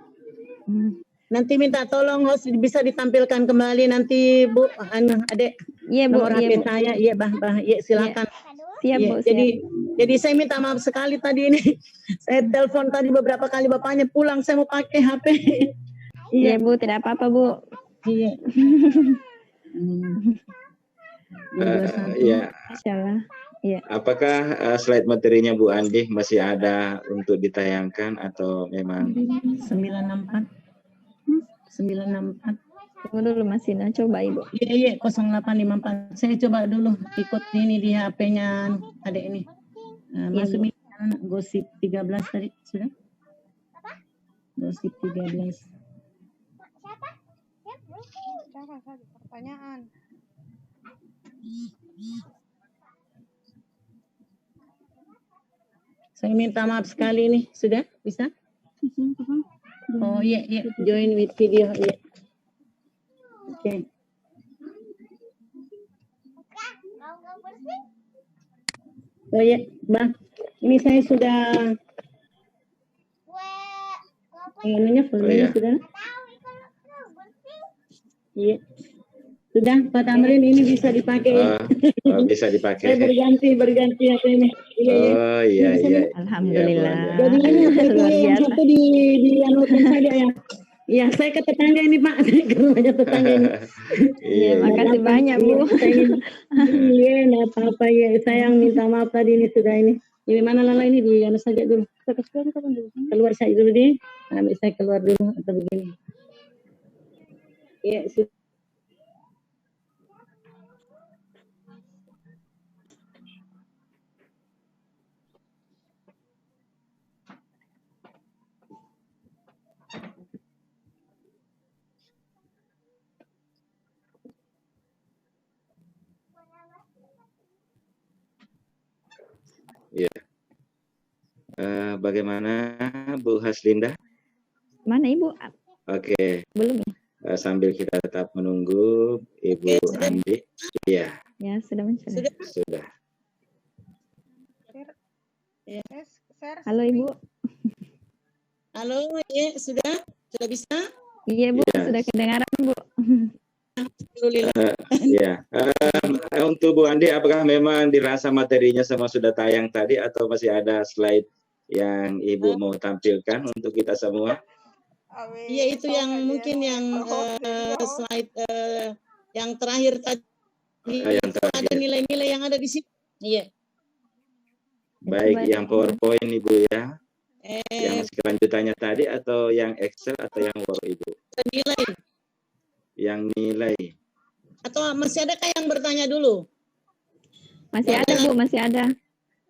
[SPEAKER 2] Nanti minta tolong host bisa ditampilkan kembali nanti Bu, Adek.
[SPEAKER 1] Iya Bu,
[SPEAKER 2] Nomor
[SPEAKER 1] iya
[SPEAKER 2] HP
[SPEAKER 1] Bu.
[SPEAKER 2] saya, iya Bah, iya silakan.
[SPEAKER 1] Siap
[SPEAKER 2] Iya,
[SPEAKER 1] Bu, siap.
[SPEAKER 2] jadi saya minta maaf sekali tadi ini. Saya telepon tadi beberapa kali bapaknya pulang, saya mau pakai HP.
[SPEAKER 1] Iya Bu, tidak apa-apa Bu.
[SPEAKER 2] Iya.
[SPEAKER 3] Ya,
[SPEAKER 1] Insyaallah. Iya.
[SPEAKER 3] apakah slide materinya Bu Andi masih ada untuk ditayangkan atau memang
[SPEAKER 2] 964.
[SPEAKER 1] Tunggu dulu masih coba Ibu.
[SPEAKER 2] Iya, 0854. Saya coba dulu ikut ini di HP-nya adek ini. Masuk anak gosip 13 tadi sudah? Gosip 13.
[SPEAKER 4] Pertanyaan.
[SPEAKER 2] Saya minta maaf sekali nih, sudah bisa? Oh iya, join with video, iya. Oke. Oh iya, Bang, ini saya sudah ininya foldernya sudah. Iya. Sudah, Pak Tamrin, ini bisa dipakai.
[SPEAKER 3] bisa dipakai?
[SPEAKER 2] Saya berganti apa ini.
[SPEAKER 3] Oh iya.
[SPEAKER 1] Alhamdulillah.
[SPEAKER 2] Jadi ini
[SPEAKER 1] Luar
[SPEAKER 2] yang
[SPEAKER 1] biasa.
[SPEAKER 2] satu di anutin saja ya. Iya, saya ke tetangga ini Pak, ke rumahnya tetangga ini.
[SPEAKER 1] Iya, makasih banyak Bu.
[SPEAKER 2] Iya, nggak apa-apa ya. Saya yang minta maaf tadi ini sudah ini. Ini mana Lala ini di anu saja dulu. Keluar saja dulu deh. Ambil saya keluar dulu atau begini. Iya, sudah.
[SPEAKER 3] Iya. Bagaimana Bu Haslinda?
[SPEAKER 1] Mana Ibu?
[SPEAKER 3] Oke.
[SPEAKER 1] Belum ya?
[SPEAKER 3] Sambil kita tetap menunggu Ibu Andi. Iya.
[SPEAKER 1] Ya, sudah mencoba.
[SPEAKER 3] Sudah.
[SPEAKER 1] Halo Ibu.
[SPEAKER 2] Halo, iya, sudah bisa?
[SPEAKER 1] Iya Bu,
[SPEAKER 3] Iya.
[SPEAKER 1] sudah kedengaran Bu.
[SPEAKER 3] Ya, untuk Bu Andi, apakah memang dirasa materinya semua sudah tayang tadi atau masih ada slide yang Ibu mau tampilkan untuk kita semua?
[SPEAKER 2] Iya, itu yang mungkin yang slide yang terakhir tadi.
[SPEAKER 3] Yang terakhir.
[SPEAKER 2] Ada nilai-nilai yang ada di sini. Iya.
[SPEAKER 3] Baik, yang PowerPoint Ibu ya. Yang kelanjutannya tadi atau yang Excel atau yang Word Ibu?
[SPEAKER 2] Nilai.
[SPEAKER 3] Yang nilai.
[SPEAKER 2] Atau masih ada yang bertanya dulu?
[SPEAKER 1] Masih ada Bu, masih ada.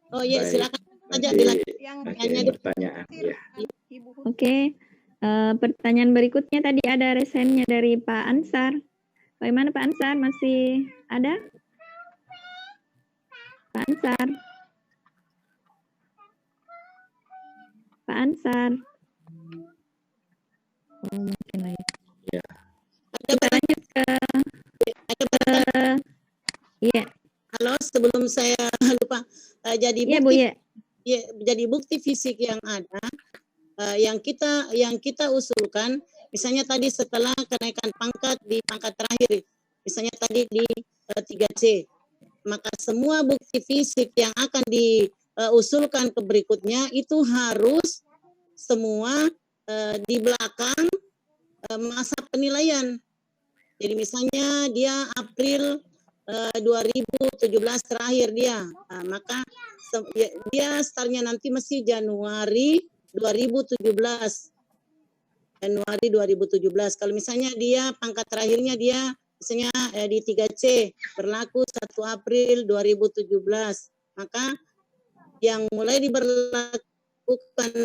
[SPEAKER 2] Oh iya,
[SPEAKER 3] Baik.
[SPEAKER 2] silakan saja
[SPEAKER 3] Nanti
[SPEAKER 2] dilanjutkan.
[SPEAKER 3] akhirnya pertanyaan. Ya.
[SPEAKER 1] Oke, pertanyaan berikutnya tadi ada resennya dari Pak Ansar. Bagaimana Pak Ansar, masih ada? Pak Ansar. Pak Ansar. Oh, mungkin lagi.
[SPEAKER 3] Ya.
[SPEAKER 1] Kita lanjut ke iya.
[SPEAKER 2] Halo, sebelum saya lupa, jadi
[SPEAKER 1] Iya Bu,
[SPEAKER 2] bukti
[SPEAKER 1] ya.
[SPEAKER 2] ya, jadi bukti fisik yang ada yang kita usulkan, misalnya tadi setelah kenaikan pangkat di pangkat terakhir, misalnya tadi di 3C, maka semua bukti fisik yang akan diusulkan ke berikutnya itu harus semua di belakang masa penilaian. Jadi misalnya dia April 2017 terakhir dia, maka dia startnya nanti mesti Januari 2017. Januari 2017. Kalau misalnya dia pangkat terakhirnya dia misalnya di 3C berlaku 1 April 2017, maka yang mulai diberlakukan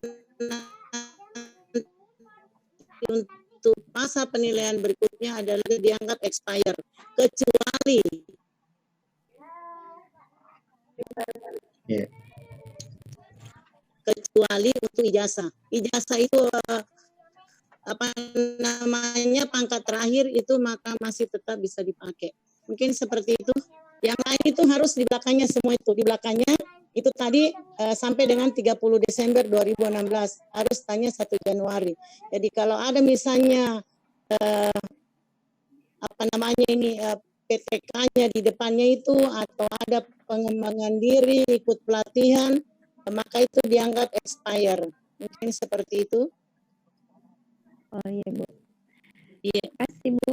[SPEAKER 2] untuk masa penilaian berikutnya adalah dianggap expire, kecuali
[SPEAKER 3] Ya.
[SPEAKER 2] kecuali untuk ijazah. Ijazah itu apa namanya pangkat terakhir itu maka masih tetap bisa dipakai. Mungkin seperti itu. Yang lain itu harus di belakangnya semua itu. Di belakangnya itu tadi sampai dengan 30 Desember 2016 harus tanya 1 Januari. Jadi kalau ada misalnya apa namanya ini PTK-nya di depannya itu atau ada pengembangan diri, ikut pelatihan, maka itu dianggap expire. Mungkin seperti itu.
[SPEAKER 1] Oh iya Bu.
[SPEAKER 2] Iya.
[SPEAKER 1] Terima kasih Bu.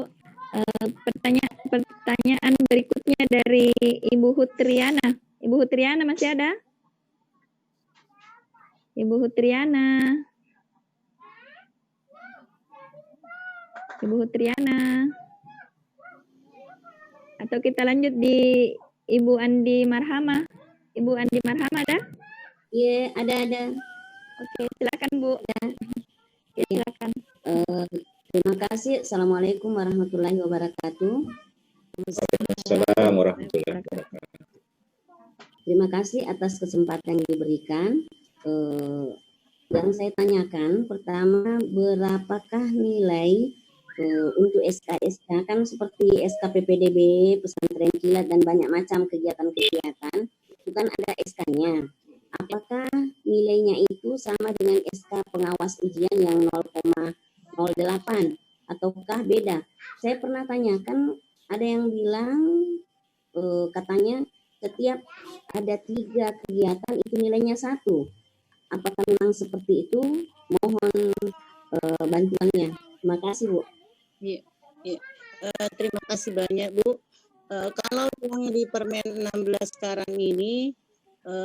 [SPEAKER 1] Pertanyaan berikutnya dari Ibu Hutriana. Ibu Hutriana masih ada? Ibu Hutriana. Ibu Hutriana. Atau kita lanjut di Ibu Andi Marhama. Ibu Andi Marhama ada?
[SPEAKER 8] Iya, ada.
[SPEAKER 1] Oke, silakan Bu. Ya, silakan.
[SPEAKER 8] Terima kasih. Assalamualaikum warahmatullahi wabarakatuh.
[SPEAKER 3] Waalaikumsalam warahmatullahi wabarakatuh.
[SPEAKER 8] Terima kasih atas kesempatan yang diberikan. Yang saya tanyakan pertama, berapakah nilai untuk SK-SK, kan seperti SK PPDB, pesantren kilat, dan banyak macam kegiatan-kegiatan, itu kan ada SK-nya. Apakah nilainya itu sama dengan SK pengawas ujian yang 0,08 ataukah beda? Saya pernah tanyakan, ada yang bilang katanya setiap ada 3 kegiatan itu nilainya 1. Apakah memang seperti itu? Mohon bantuannya. Terima kasih Bu.
[SPEAKER 2] Iya. Terima kasih banyak Bu. Kalau yang di Permen 16 sekarang ini,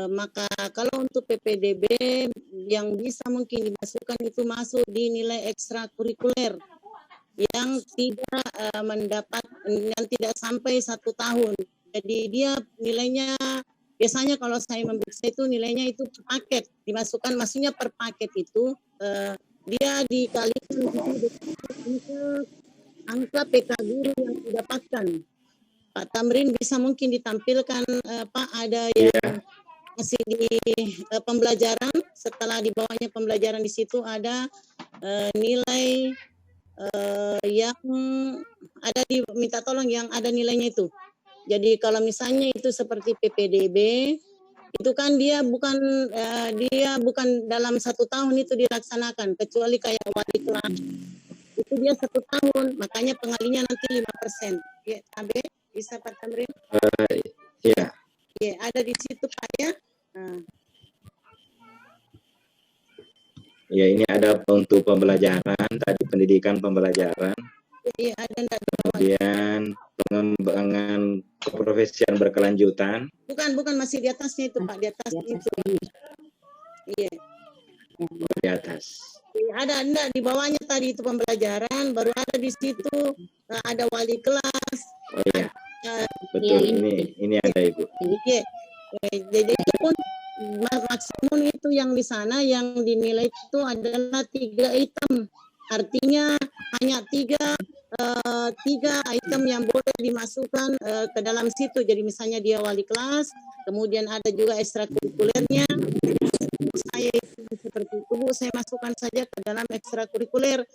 [SPEAKER 2] maka kalau untuk PPDB yang bisa mungkin dimasukkan itu masuk di nilai ekstrakurikuler yang tidak yang tidak sampai 1 tahun. Jadi dia nilainya biasanya kalau saya memeriksa itu nilainya itu per paket dimasukkan, maksudnya per paket itu dia dikalikan untuk angka PK guru yang didapatkan. Pak Tamrin bisa mungkin ditampilkan Pak, ada yang masih di pembelajaran, setelah di bawahnya pembelajaran di situ ada nilai yang ada minta tolong yang ada nilainya itu. Jadi kalau misalnya itu seperti PPDB itu kan dia bukan dalam 1 tahun itu dilaksanakan, kecuali kayak wali kelas itu dia 1 tahun, makanya pengalinya nanti 5%. Ya, Abe, bisa Pak Tamrin?
[SPEAKER 3] Iya.
[SPEAKER 2] Ya, ada di situ Pak ya.
[SPEAKER 3] Ya, ini ada untuk pembelajaran, tadi pendidikan pembelajaran.
[SPEAKER 2] Iya, ada enggak?
[SPEAKER 3] Kemudian pengembangan keprofesian berkelanjutan.
[SPEAKER 2] Bukan masih di atasnya itu Pak, di atas itu. Iya.
[SPEAKER 3] Di atas.
[SPEAKER 2] Ada enggak di bawahnya tadi itu pembelajaran, baru ada di situ ada wali kelas.
[SPEAKER 3] Oh iya. Betul, ini ada Ibu.
[SPEAKER 2] Iya. Jadi itu pun maksimum itu yang di sana yang dinilai itu adalah 3 item. Artinya hanya tiga item yang boleh dimasukkan ke dalam situ. Jadi misalnya dia wali kelas, kemudian ada juga ekstrakurikulernya. Saya seperti itu Bu, saya masukkan saja ke dalam ekstrakurikuler.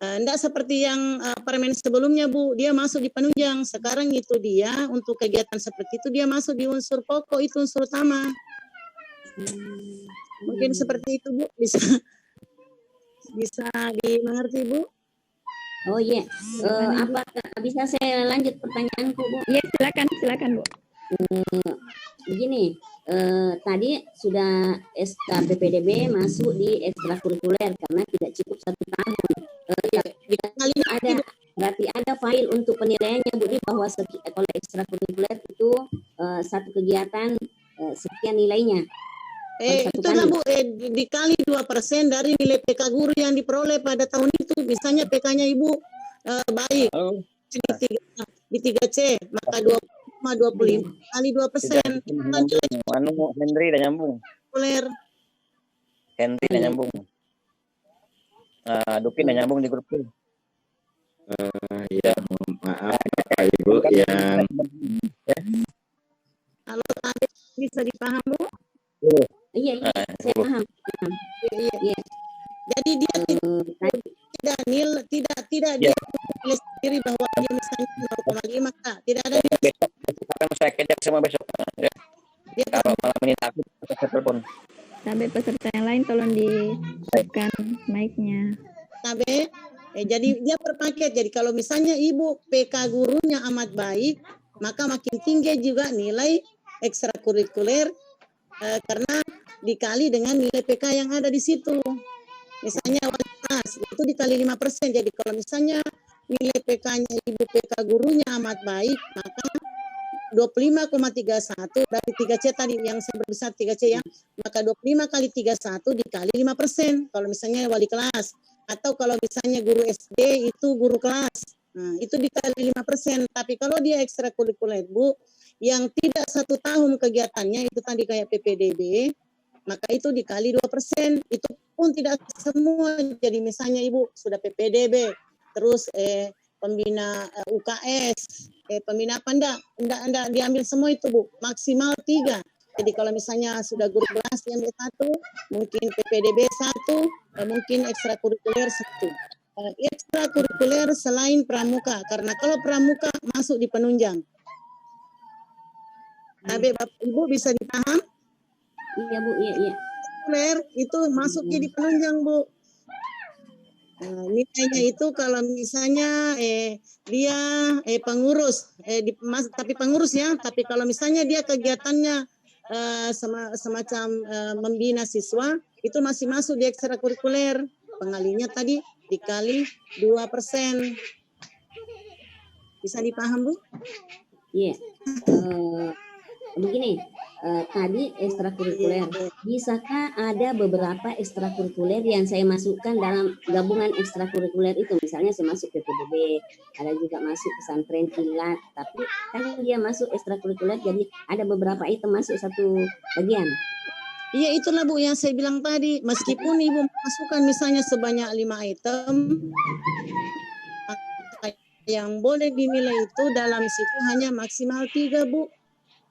[SPEAKER 2] Enggak seperti yang permen sebelumnya Bu, dia masuk di penunjang. Sekarang itu dia untuk kegiatan seperti itu dia masuk di unsur pokok, itu unsur utama. Mungkin seperti itu Bu, bisa dimengerti Bu?
[SPEAKER 8] Oh iya, apakah bisa saya lanjut pertanyaanku Bu?
[SPEAKER 1] Iya, silakan Bu.
[SPEAKER 8] Begini, tadi sudah SK PPDB masuk di ekstrakurikuler karena tidak cukup 1 tahun. Berarti ada file untuk penilaiannya Bu, bahwa kalau ekstrakurikuler itu satu kegiatan sekian nilainya.
[SPEAKER 2] Itulah Bu, dikali 2% dari nilai PK guru yang diperoleh pada tahun itu. Misalnya PK-nya Ibu baik di 3C, maka 2,25 kali 2%.
[SPEAKER 9] Henry udah nyambung. Henry udah nyambung. Duki udah nyambung di grup itu.
[SPEAKER 3] Ya, maaf Bapak Ibu yang
[SPEAKER 2] Kalau tadi bisa dipaham Bu?
[SPEAKER 8] Iya, saya paham.
[SPEAKER 2] Iya. Jadi dia tidak dia nilai sendiri bahwa dia misalnya 0,5 Kak. Tidak ada
[SPEAKER 9] besok akan saya kejar semua besok. Ya. Kalau malam ini takut saya telepon.
[SPEAKER 1] Sampai peserta yang lain tolong ditekan mic-nya.
[SPEAKER 2] Jadi dia berpaket. Jadi kalau misalnya Ibu PK gurunya amat baik, maka makin tinggi juga nilai ekstrakurikuler karena dikali dengan nilai PK yang ada di situ. Misalnya wali kelas itu dikali 5%. Jadi kalau misalnya nilai PK-nya Ibu PK gurunya amat baik, maka 25,31 dari 3C tadi yang saya berbesar 3C ya, maka 25 kali 31 dikali 5%. Kalau misalnya wali kelas, atau kalau misalnya guru SD itu guru kelas, nah itu dikali 5%. Tapi kalau dia ekstrakurikuler Bu, yang tidak 1 tahun kegiatannya itu tadi kayak PPDB, maka itu dikali 2%. Itu pun tidak semua. Jadi misalnya Ibu sudah PPDB, terus pembina UKS, pembina apa enggak diambil semua itu Bu, maksimal 3. Jadi kalau misalnya sudah guru kelas diambil 1, mungkin PPDB 1, mungkin ekstrakurikuler 1. Ekstrakurikuler selain pramuka, karena kalau pramuka masuk di penunjang. Bapak Ibu bisa dipaham?
[SPEAKER 8] Iya Bu, iya.
[SPEAKER 2] Ekstrakurikuler itu masuknya di penunjang Bu. Nilainya itu kalau misalnya dia pengurus, tapi pengurus ya. Tapi kalau misalnya dia kegiatannya semacam membina siswa, itu masih masuk di ekstrakurikuler. Pengalinya tadi dikali 2%. Bisa dipaham Bu?
[SPEAKER 8] Iya. Begini, tadi ekstrakurikuler. Bisakah ada beberapa ekstrakurikuler yang saya masukkan dalam gabungan ekstrakurikuler itu? Misalnya saya masuk PPDB, ada juga masuk pesantren kilat, tapi kan dia masuk ekstrakurikuler, jadi ada beberapa item masuk satu bagian.
[SPEAKER 2] Iya, itulah Bu yang saya bilang tadi. Meskipun Ibu masukkan misalnya sebanyak 5 item, yang boleh dinilai itu dalam situ hanya maksimal 3 Bu.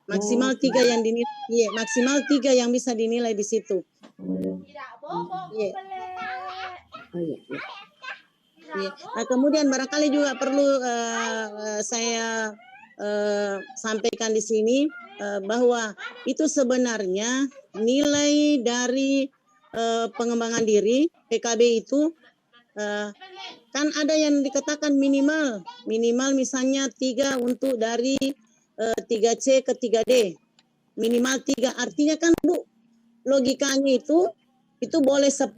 [SPEAKER 2] Maksimal 3 yang dinilai, maksimal 3 yang bisa dinilai di situ. Nah, kemudian barangkali juga perlu saya sampaikan di sini bahwa itu sebenarnya nilai dari pengembangan diri PKB itu kan ada yang dikatakan minimal misalnya 3 untuk dari 3C ke 3D, minimal 3. Artinya kan Bu, logikanya itu boleh 10,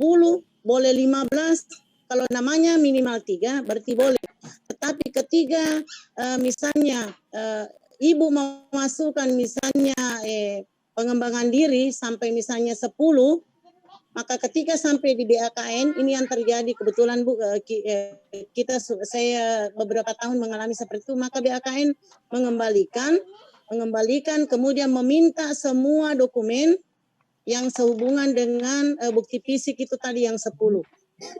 [SPEAKER 2] boleh 15, kalau namanya minimal 3 berarti boleh. Tetapi ketika misalnya Ibu memasukkan misalnya pengembangan diri sampai misalnya 10, Maka ketika sampai di BAKN ini yang terjadi kebetulan Bu, saya beberapa tahun mengalami seperti itu, maka BAKN mengembalikan kemudian meminta semua dokumen yang sehubungan dengan bukti fisik itu tadi yang 10.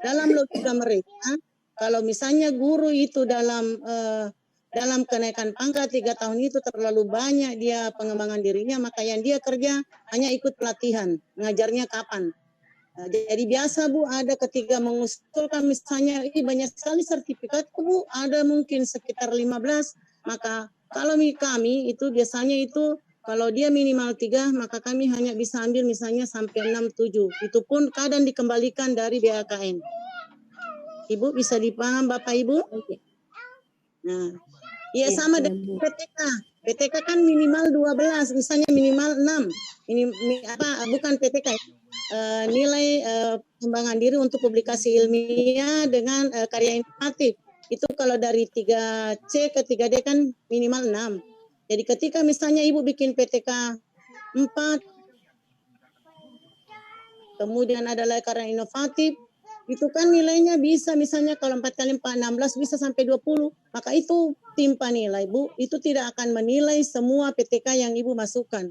[SPEAKER 2] Dalam logika mereka, kalau misalnya guru itu dalam kenaikan pangkat 3 tahun itu terlalu banyak dia pengembangan dirinya, maka yang dia kerja hanya ikut pelatihan, ngajarnya kapan. Nah, jadi biasa Bu, ada ketika mengusulkan misalnya banyak sekali sertifikat Bu, ada mungkin sekitar 15, maka kalau kami itu biasanya itu kalau dia minimal 3, maka kami hanya bisa ambil misalnya sampai 6, 7. Itu pun kadang dikembalikan dari BAKN. Ibu bisa dipaham Bapak Ibu? Nah, ya sama dengan PTK. PTK kan minimal 12, misalnya minimal 6. Ini bukan PTK. Nilai pengembangan diri untuk publikasi ilmiah dengan karya inovatif. Itu kalau dari 3C ke 3D kan minimal 6. Jadi ketika misalnya Ibu bikin PTK 4, kemudian adalah karya inovatif, itu kan nilainya bisa misalnya kalau 4 kali 4, 16 bisa sampai 20. Maka itu timpa nilai Bu, itu tidak akan menilai semua PTK yang Ibu masukkan.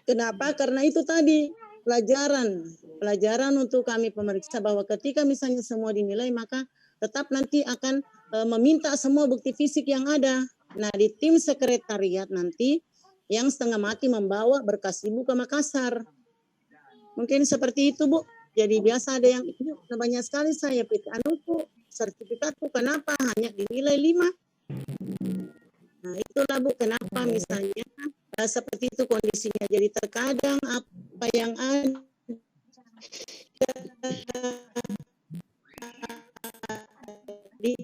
[SPEAKER 2] Kenapa? Karena itu tadi pelajaran untuk kami pemeriksa bahwa ketika misalnya semua dinilai maka tetap nanti akan meminta semua bukti fisik yang ada. Nah, di tim sekretariat nanti yang setengah mati membawa berkas Ibu ke Makassar. Mungkin seperti itu Bu. Jadi biasa ada yang banyak sekali saya sertifikatku kenapa hanya dinilai 5. Nah, itulah Bu kenapa misalnya seperti itu kondisinya. Jadi terkadang apa yang ada di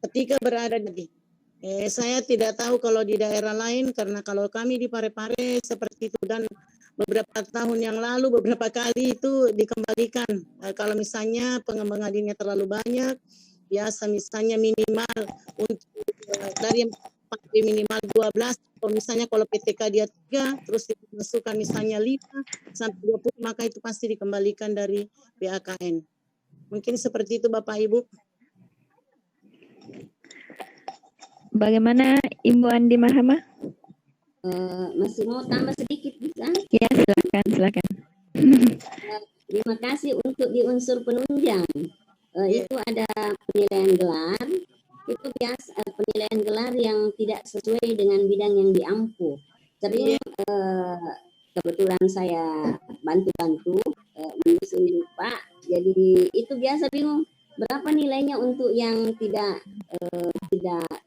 [SPEAKER 2] ketika berada di saya tidak tahu kalau di daerah lain, karena kalau kami di Parepare seperti itu, dan beberapa tahun yang lalu beberapa kali itu dikembalikan. Kalau misalnya pengembangan dirinya terlalu banyak, biasa misalnya minimal untuk dari yang minimal 12, atau misalnya kalau PTK dia 3, terus dimasukkan misalnya 5 sampai 20, maka itu pasti dikembalikan dari BAKN. Mungkin seperti itu Bapak Ibu.
[SPEAKER 1] Bagaimana Ibu Andi Marhamah?
[SPEAKER 8] Masih mau tambah sedikit bisa?
[SPEAKER 1] Ya, silakan.
[SPEAKER 8] Terima kasih untuk di unsur penunjang. Itu ada penilaian gelar. Itu biasa penilaian gelar yang tidak sesuai dengan bidang yang diampu. Sering kebetulan saya bantu-bantu menyusun lupa. Jadi itu biasa bingung berapa nilainya untuk yang tidak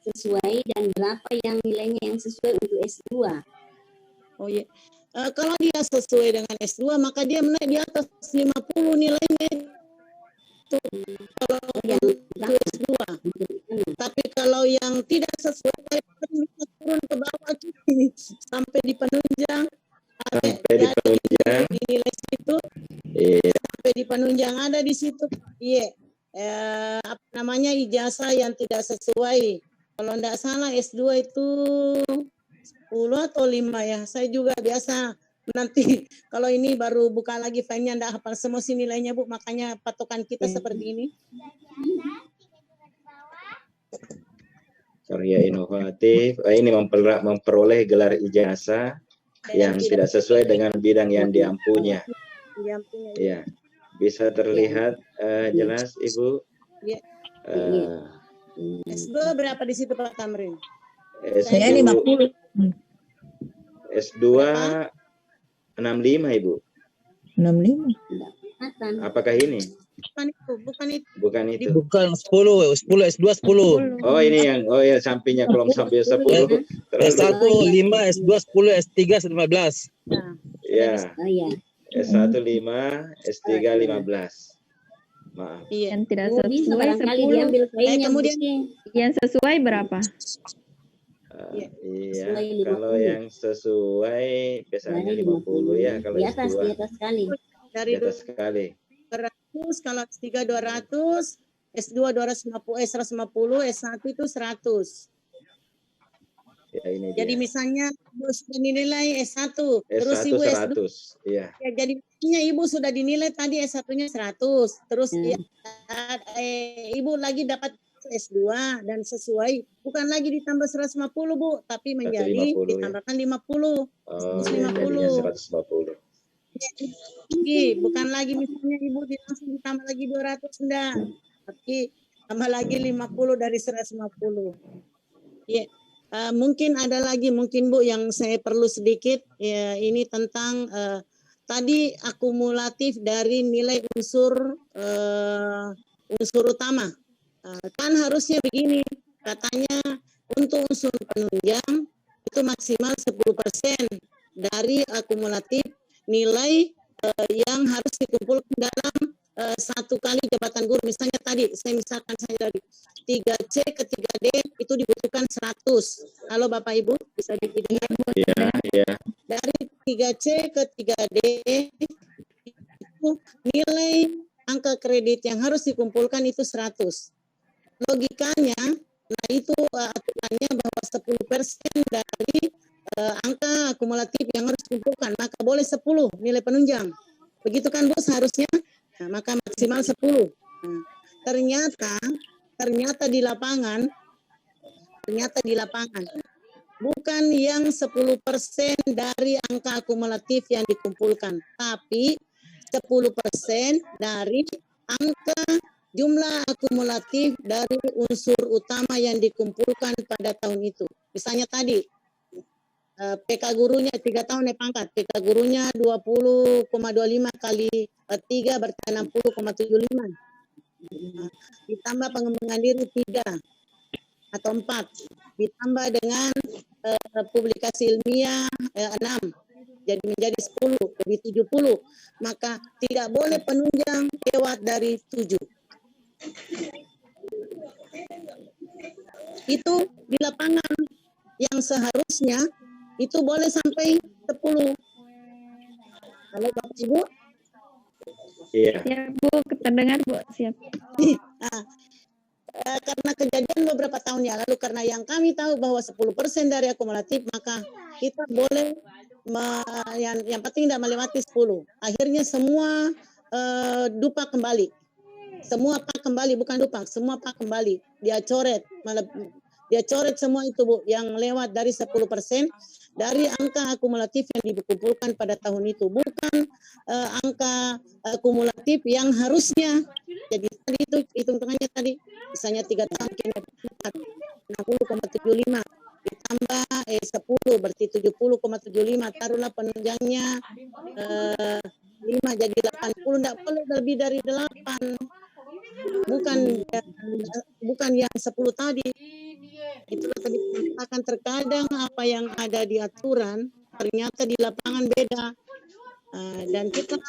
[SPEAKER 8] sesuai dan berapa yang nilainya yang sesuai untuk S2.
[SPEAKER 2] Oh iya. Kalau dia sesuai dengan S2 maka dia menaik di atas 50 nilainya itu kalau yang S2. Tapi kalau yang tidak sesuai bisa turun ke bawah sampai di penunjang. Di nilai situ. Sampai di penunjang ada di situ. Iya. Apa namanya ijazah yang tidak sesuai. Kalau tidak salah S2 itu 10 atau 5 ya. Saya juga biasa nanti kalau ini baru buka lagi filenya enggak hafal semua sih nilainya Bu, makanya patokan kita seperti ini.
[SPEAKER 3] Karya inovatif, ini memperoleh gelar ijazah yang tidak sesuai dengan bidang yang diampunya. Ya, bisa terlihat jelas Ibu.
[SPEAKER 2] S2 berapa di situ Pak Tamrin?
[SPEAKER 3] Saya 50. S2 65 Ibu.
[SPEAKER 10] 65.
[SPEAKER 3] Apakah ini?
[SPEAKER 2] Bukan itu.
[SPEAKER 10] Bukan 10 S2 10.
[SPEAKER 3] Oh ini yang sampingnya kolom samping 10.
[SPEAKER 10] S1 5, S2 10, S3 15.
[SPEAKER 3] Ya. S1 5, S3 15. Maaf.
[SPEAKER 1] Yang tidak sesuai 10.
[SPEAKER 8] Kemudian
[SPEAKER 1] yang sesuai berapa?
[SPEAKER 3] Iya, kalau yang sesuai biasanya 50 ya kalau
[SPEAKER 8] di atas sekali.
[SPEAKER 2] Dari
[SPEAKER 3] di atas sekali.
[SPEAKER 2] 100, kalau S3 200, S2 250, S150, S1 itu 100.
[SPEAKER 3] Ya, ini
[SPEAKER 2] Jadi
[SPEAKER 3] dia.
[SPEAKER 2] misalnya Ibu sudah dinilai S1, terus
[SPEAKER 3] S1
[SPEAKER 2] Ibu S2.
[SPEAKER 3] 100. Iya.
[SPEAKER 2] Ya, jadi misalnya Ibu sudah dinilai tadi S1-nya 100, terus ya, Ibu lagi dapat S2 dan sesuai, bukan lagi ditambah 150 Bu, tapi menjadi
[SPEAKER 3] 150, ya.
[SPEAKER 2] ditambahkan 50.
[SPEAKER 3] Oh,
[SPEAKER 2] 150.
[SPEAKER 3] jadinya 150.
[SPEAKER 2] Bukan lagi misalnya Ibu langsung ditambah lagi 200, enggak. Tapi tambah lagi 50 dari 150. Ya. Mungkin ada lagi mungkin Bu yang saya perlu sedikit ya, ini tentang tadi akumulatif dari nilai unsur utama. Kan harusnya begini, katanya untuk unsur penunjang itu maksimal 10% dari akumulatif nilai yang harus dikumpulkan dalam satu kali jabatan guru. Misalnya tadi misalkan saya dari 3C ke 3D itu dibutuhkan 100. Halo Bapak Ibu, bisa didengar?
[SPEAKER 3] Iya.
[SPEAKER 2] Dari 3C ke 3D itu nilai angka kredit yang harus dikumpulkan itu 100. Logikanya, nah itu aturannya bahwa 10% dari angka akumulatif yang harus dikumpulkan, maka boleh 10 nilai penunjang. Begitu kan Bu seharusnya? Nah, maka maksimal 10. Nah, ternyata di lapangan bukan yang 10% dari angka akumulatif yang dikumpulkan, tapi 10% dari angka jumlah akumulatif dari unsur utama yang dikumpulkan pada tahun itu. Misalnya tadi PK gurunya 3 tahun naik pangkat, PK gurunya 20,25 kali 3 berarti 60,75. Ditambah pengembangan diri 3 atau 4, ditambah dengan publikasi ilmiah 6, jadi menjadi 10, jadi 70. Maka tidak boleh penunjang lewat dari 7. Itu di lapangan yang seharusnya itu boleh sampai 10. Halo Bapak Ibu?
[SPEAKER 3] Iya.
[SPEAKER 1] Ya Bu, terdengar Bu, siap.
[SPEAKER 2] Karena kejadian beberapa tahun yang lalu, karena yang kami tahu bahwa 10% dari akumulatif, maka kita boleh yang penting tidak melewati 10. Akhirnya semua dupa kembali. Semua pak kembali, bukan dupa, semua pak kembali. Dia coret semua itu Bu, yang lewat dari 10% dari angka akumulatif yang dikumpulkan pada tahun itu, bukan angka akumulatif yang harusnya. Jadi tadi itu hitung-hitungannya tadi, misalnya 3 tahun kena 60,75 ditambah 10 berarti 70,75, taruhlah penunjangnya 5 jadi 80, tidak boleh lebih dari 8. Bukan yang 10 tadi. Itulah tadi akan terkadang apa yang ada di aturan ternyata di lapangan beda. Dan kita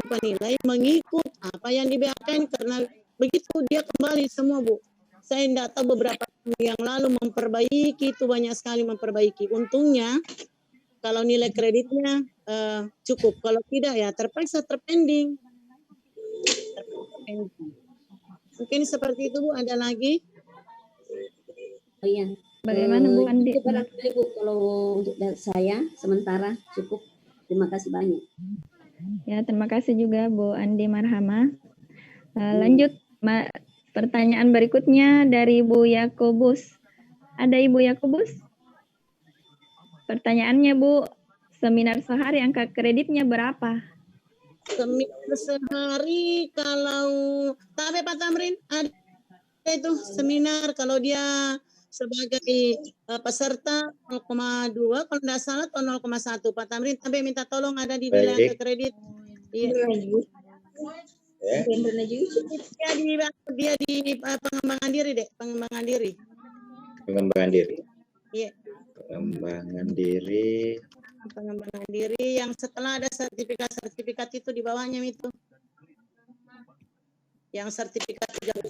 [SPEAKER 2] penilai mengikut apa yang di BAPN, karena begitu dia kembali semua Bu. Saya tidak tahu beberapa tahun yang lalu memperbaiki itu, banyak sekali memperbaiki. Untungnya kalau nilai kreditnya cukup, kalau tidak ya terpaksa terpending. Mungkin seperti itu Bu. Ada lagi?
[SPEAKER 8] Oh iya.
[SPEAKER 1] Bagaimana Bu Andi?
[SPEAKER 8] Barangkali Bu, kalau untuk saya sementara cukup. Terima kasih banyak.
[SPEAKER 1] Ya, terima kasih juga Bu Andi Marhama. Lanjut pertanyaan berikutnya dari Bu Yakobus. Ada Ibu Yakobus? Pertanyaannya Bu, seminar sehari angka kreditnya berapa?
[SPEAKER 2] Seminar sehari kalau tapi Pak Tamrin ada itu seminar kalau dia sebagai peserta 0,2 kalau tidak salah atau 0,1 Pak Tamrin, tapi minta tolong ada di nilai angka kredit. Iya. Dia di pengembangan diri deh, pengembangan diri. Iya. Pengembangan diri yang setelah ada sertifikat itu di bawahnya itu. Yang sertifikat 30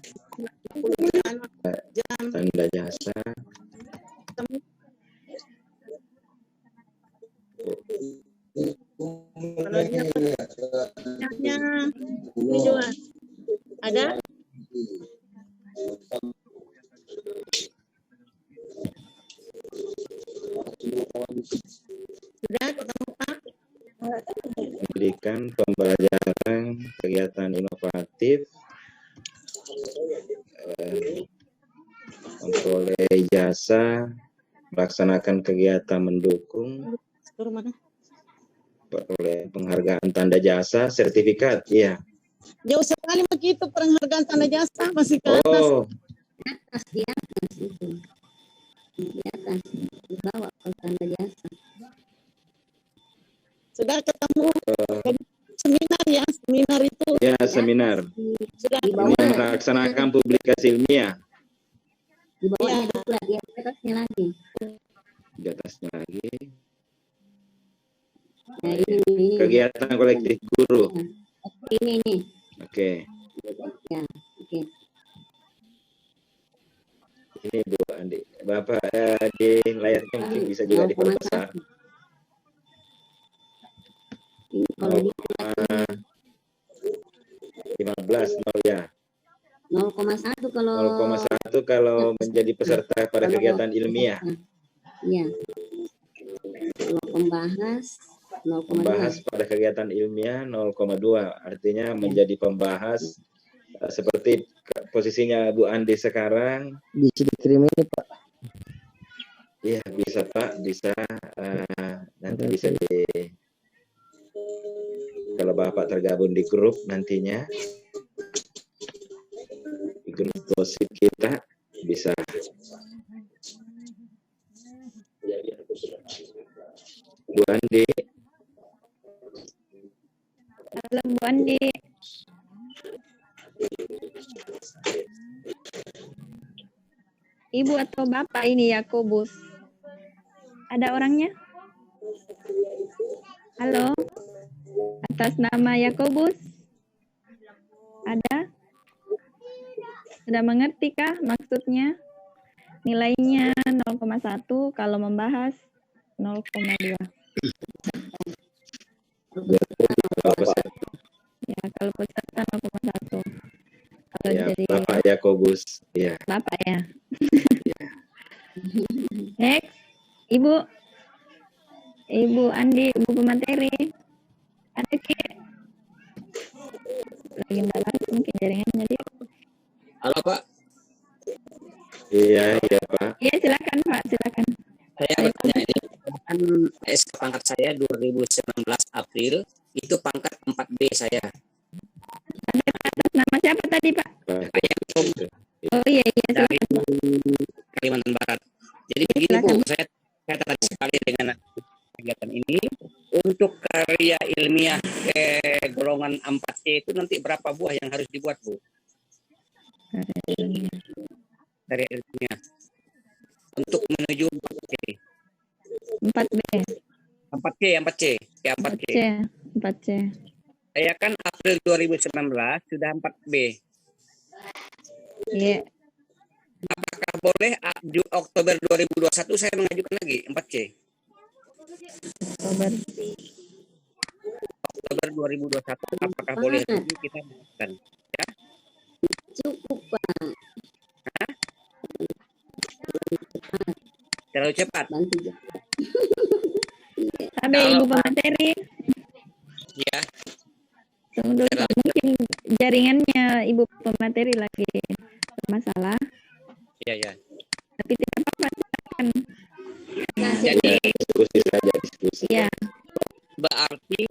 [SPEAKER 2] jam.
[SPEAKER 3] Tanda jasa.
[SPEAKER 2] Kalau dia ini juga ada. Sudah ketemu Pak?
[SPEAKER 3] Pendidikan, pembelajaran, kegiatan inovatif, memperoleh jasa, melaksanakan kegiatan mendukung, peroleh penghargaan tanda jasa, sertifikat, iya.
[SPEAKER 2] Jauh sekali begitu penghargaan tanda jasa masih ke atas.
[SPEAKER 3] Oh,
[SPEAKER 8] Di atas itu. Di atas. Di bawah kalau tanda jasa.
[SPEAKER 2] Sudah ketemu seminar ya, seminar itu.
[SPEAKER 3] ya seminar.
[SPEAKER 2] Sudah
[SPEAKER 8] Di
[SPEAKER 3] Ini
[SPEAKER 8] bawah.
[SPEAKER 3] melaksanakan publikasi ilmiah.
[SPEAKER 8] Di bawahnya dua, di atasnya lagi.
[SPEAKER 3] Di atasnya lagi.
[SPEAKER 8] Nah, ini.
[SPEAKER 3] Kegiatan kolektif guru.
[SPEAKER 8] Ini.
[SPEAKER 3] Oke.
[SPEAKER 8] Ya, oke.
[SPEAKER 3] Ini Bu Andi. Bapak di layarnya mungkin bisa juga diperbesar.
[SPEAKER 8] Ini kalau di
[SPEAKER 3] 15 nol ya.
[SPEAKER 8] 0,1 kalau
[SPEAKER 3] 0,1 kalau menjadi peserta pada kegiatan ilmiah.
[SPEAKER 8] Iya. Kalau pembahas 0,2.
[SPEAKER 3] Pembahas pada kegiatan ilmiah 0,2. Artinya menjadi pembahas seperti posisinya Bu Andi sekarang.
[SPEAKER 7] Bisa dikirim ini Pak.
[SPEAKER 3] Iya bisa Pak, bisa nanti bisa di kalau Bapak tergabung di grup nantinya di grup gosip kita bisa. Bu Andi.
[SPEAKER 1] Halo Bu Andi. Ibu atau Bapak ini Yakobus? Ada orangnya? Halo? Atas nama Yakobus? Ada? Sudah mengertikah maksudnya? Nilainya 0,1, kalau membahas 0,2. Ya, kalau peserta 0,1. Kalau
[SPEAKER 3] Ya,
[SPEAKER 1] jadi
[SPEAKER 3] Bapak Yakobus, ya.
[SPEAKER 1] Bapak ya. Next, Ibu Andi, Ibu pemateri. Ada Ki? Lagi enggak laris mungkin jaringannya dia.
[SPEAKER 9] Halo Pak.
[SPEAKER 3] Iya Pak.
[SPEAKER 1] Iya, silakan Pak, silakan.
[SPEAKER 9] Saya bertanya ini, kan SK pangkat saya 2019 April, itu pangkat 4B saya.
[SPEAKER 1] Atas nama siapa tadi Pak?
[SPEAKER 9] Pak Yakob
[SPEAKER 1] Oh iya,
[SPEAKER 9] dari
[SPEAKER 1] silakan.
[SPEAKER 9] Kalimantan Barat. Jadi begini Bu, saya tertarik sekali dengan kegiatan ini. Untuk karya ilmiah golongan 4C itu nanti berapa buah yang harus dibuat Bu? Karya ilmiah. Untuk menuju 4C.
[SPEAKER 1] 4B.
[SPEAKER 9] 4C. Ya, 4C.
[SPEAKER 1] 4C.
[SPEAKER 9] Saya kan April 2019 sudah 4B.
[SPEAKER 1] Iya.
[SPEAKER 9] Apakah boleh Oktober 2021 saya mengajukan lagi 4C? Oktober 2021 apakah boleh lagi kita lakukan? Ya?
[SPEAKER 8] Cukup Pak.
[SPEAKER 9] Terlalu cepat.
[SPEAKER 8] Bantu
[SPEAKER 1] Sampai Ibu pemateri.
[SPEAKER 9] Ya.
[SPEAKER 1] Tunggu dulu, mungkin jaringannya Ibu pemateri lagi bermasalah.
[SPEAKER 9] Iya.
[SPEAKER 1] Tapi tidak apa-apa, silakan.
[SPEAKER 9] Jadi
[SPEAKER 3] diskusi saja diskusi.
[SPEAKER 1] Iya.
[SPEAKER 9] Berarti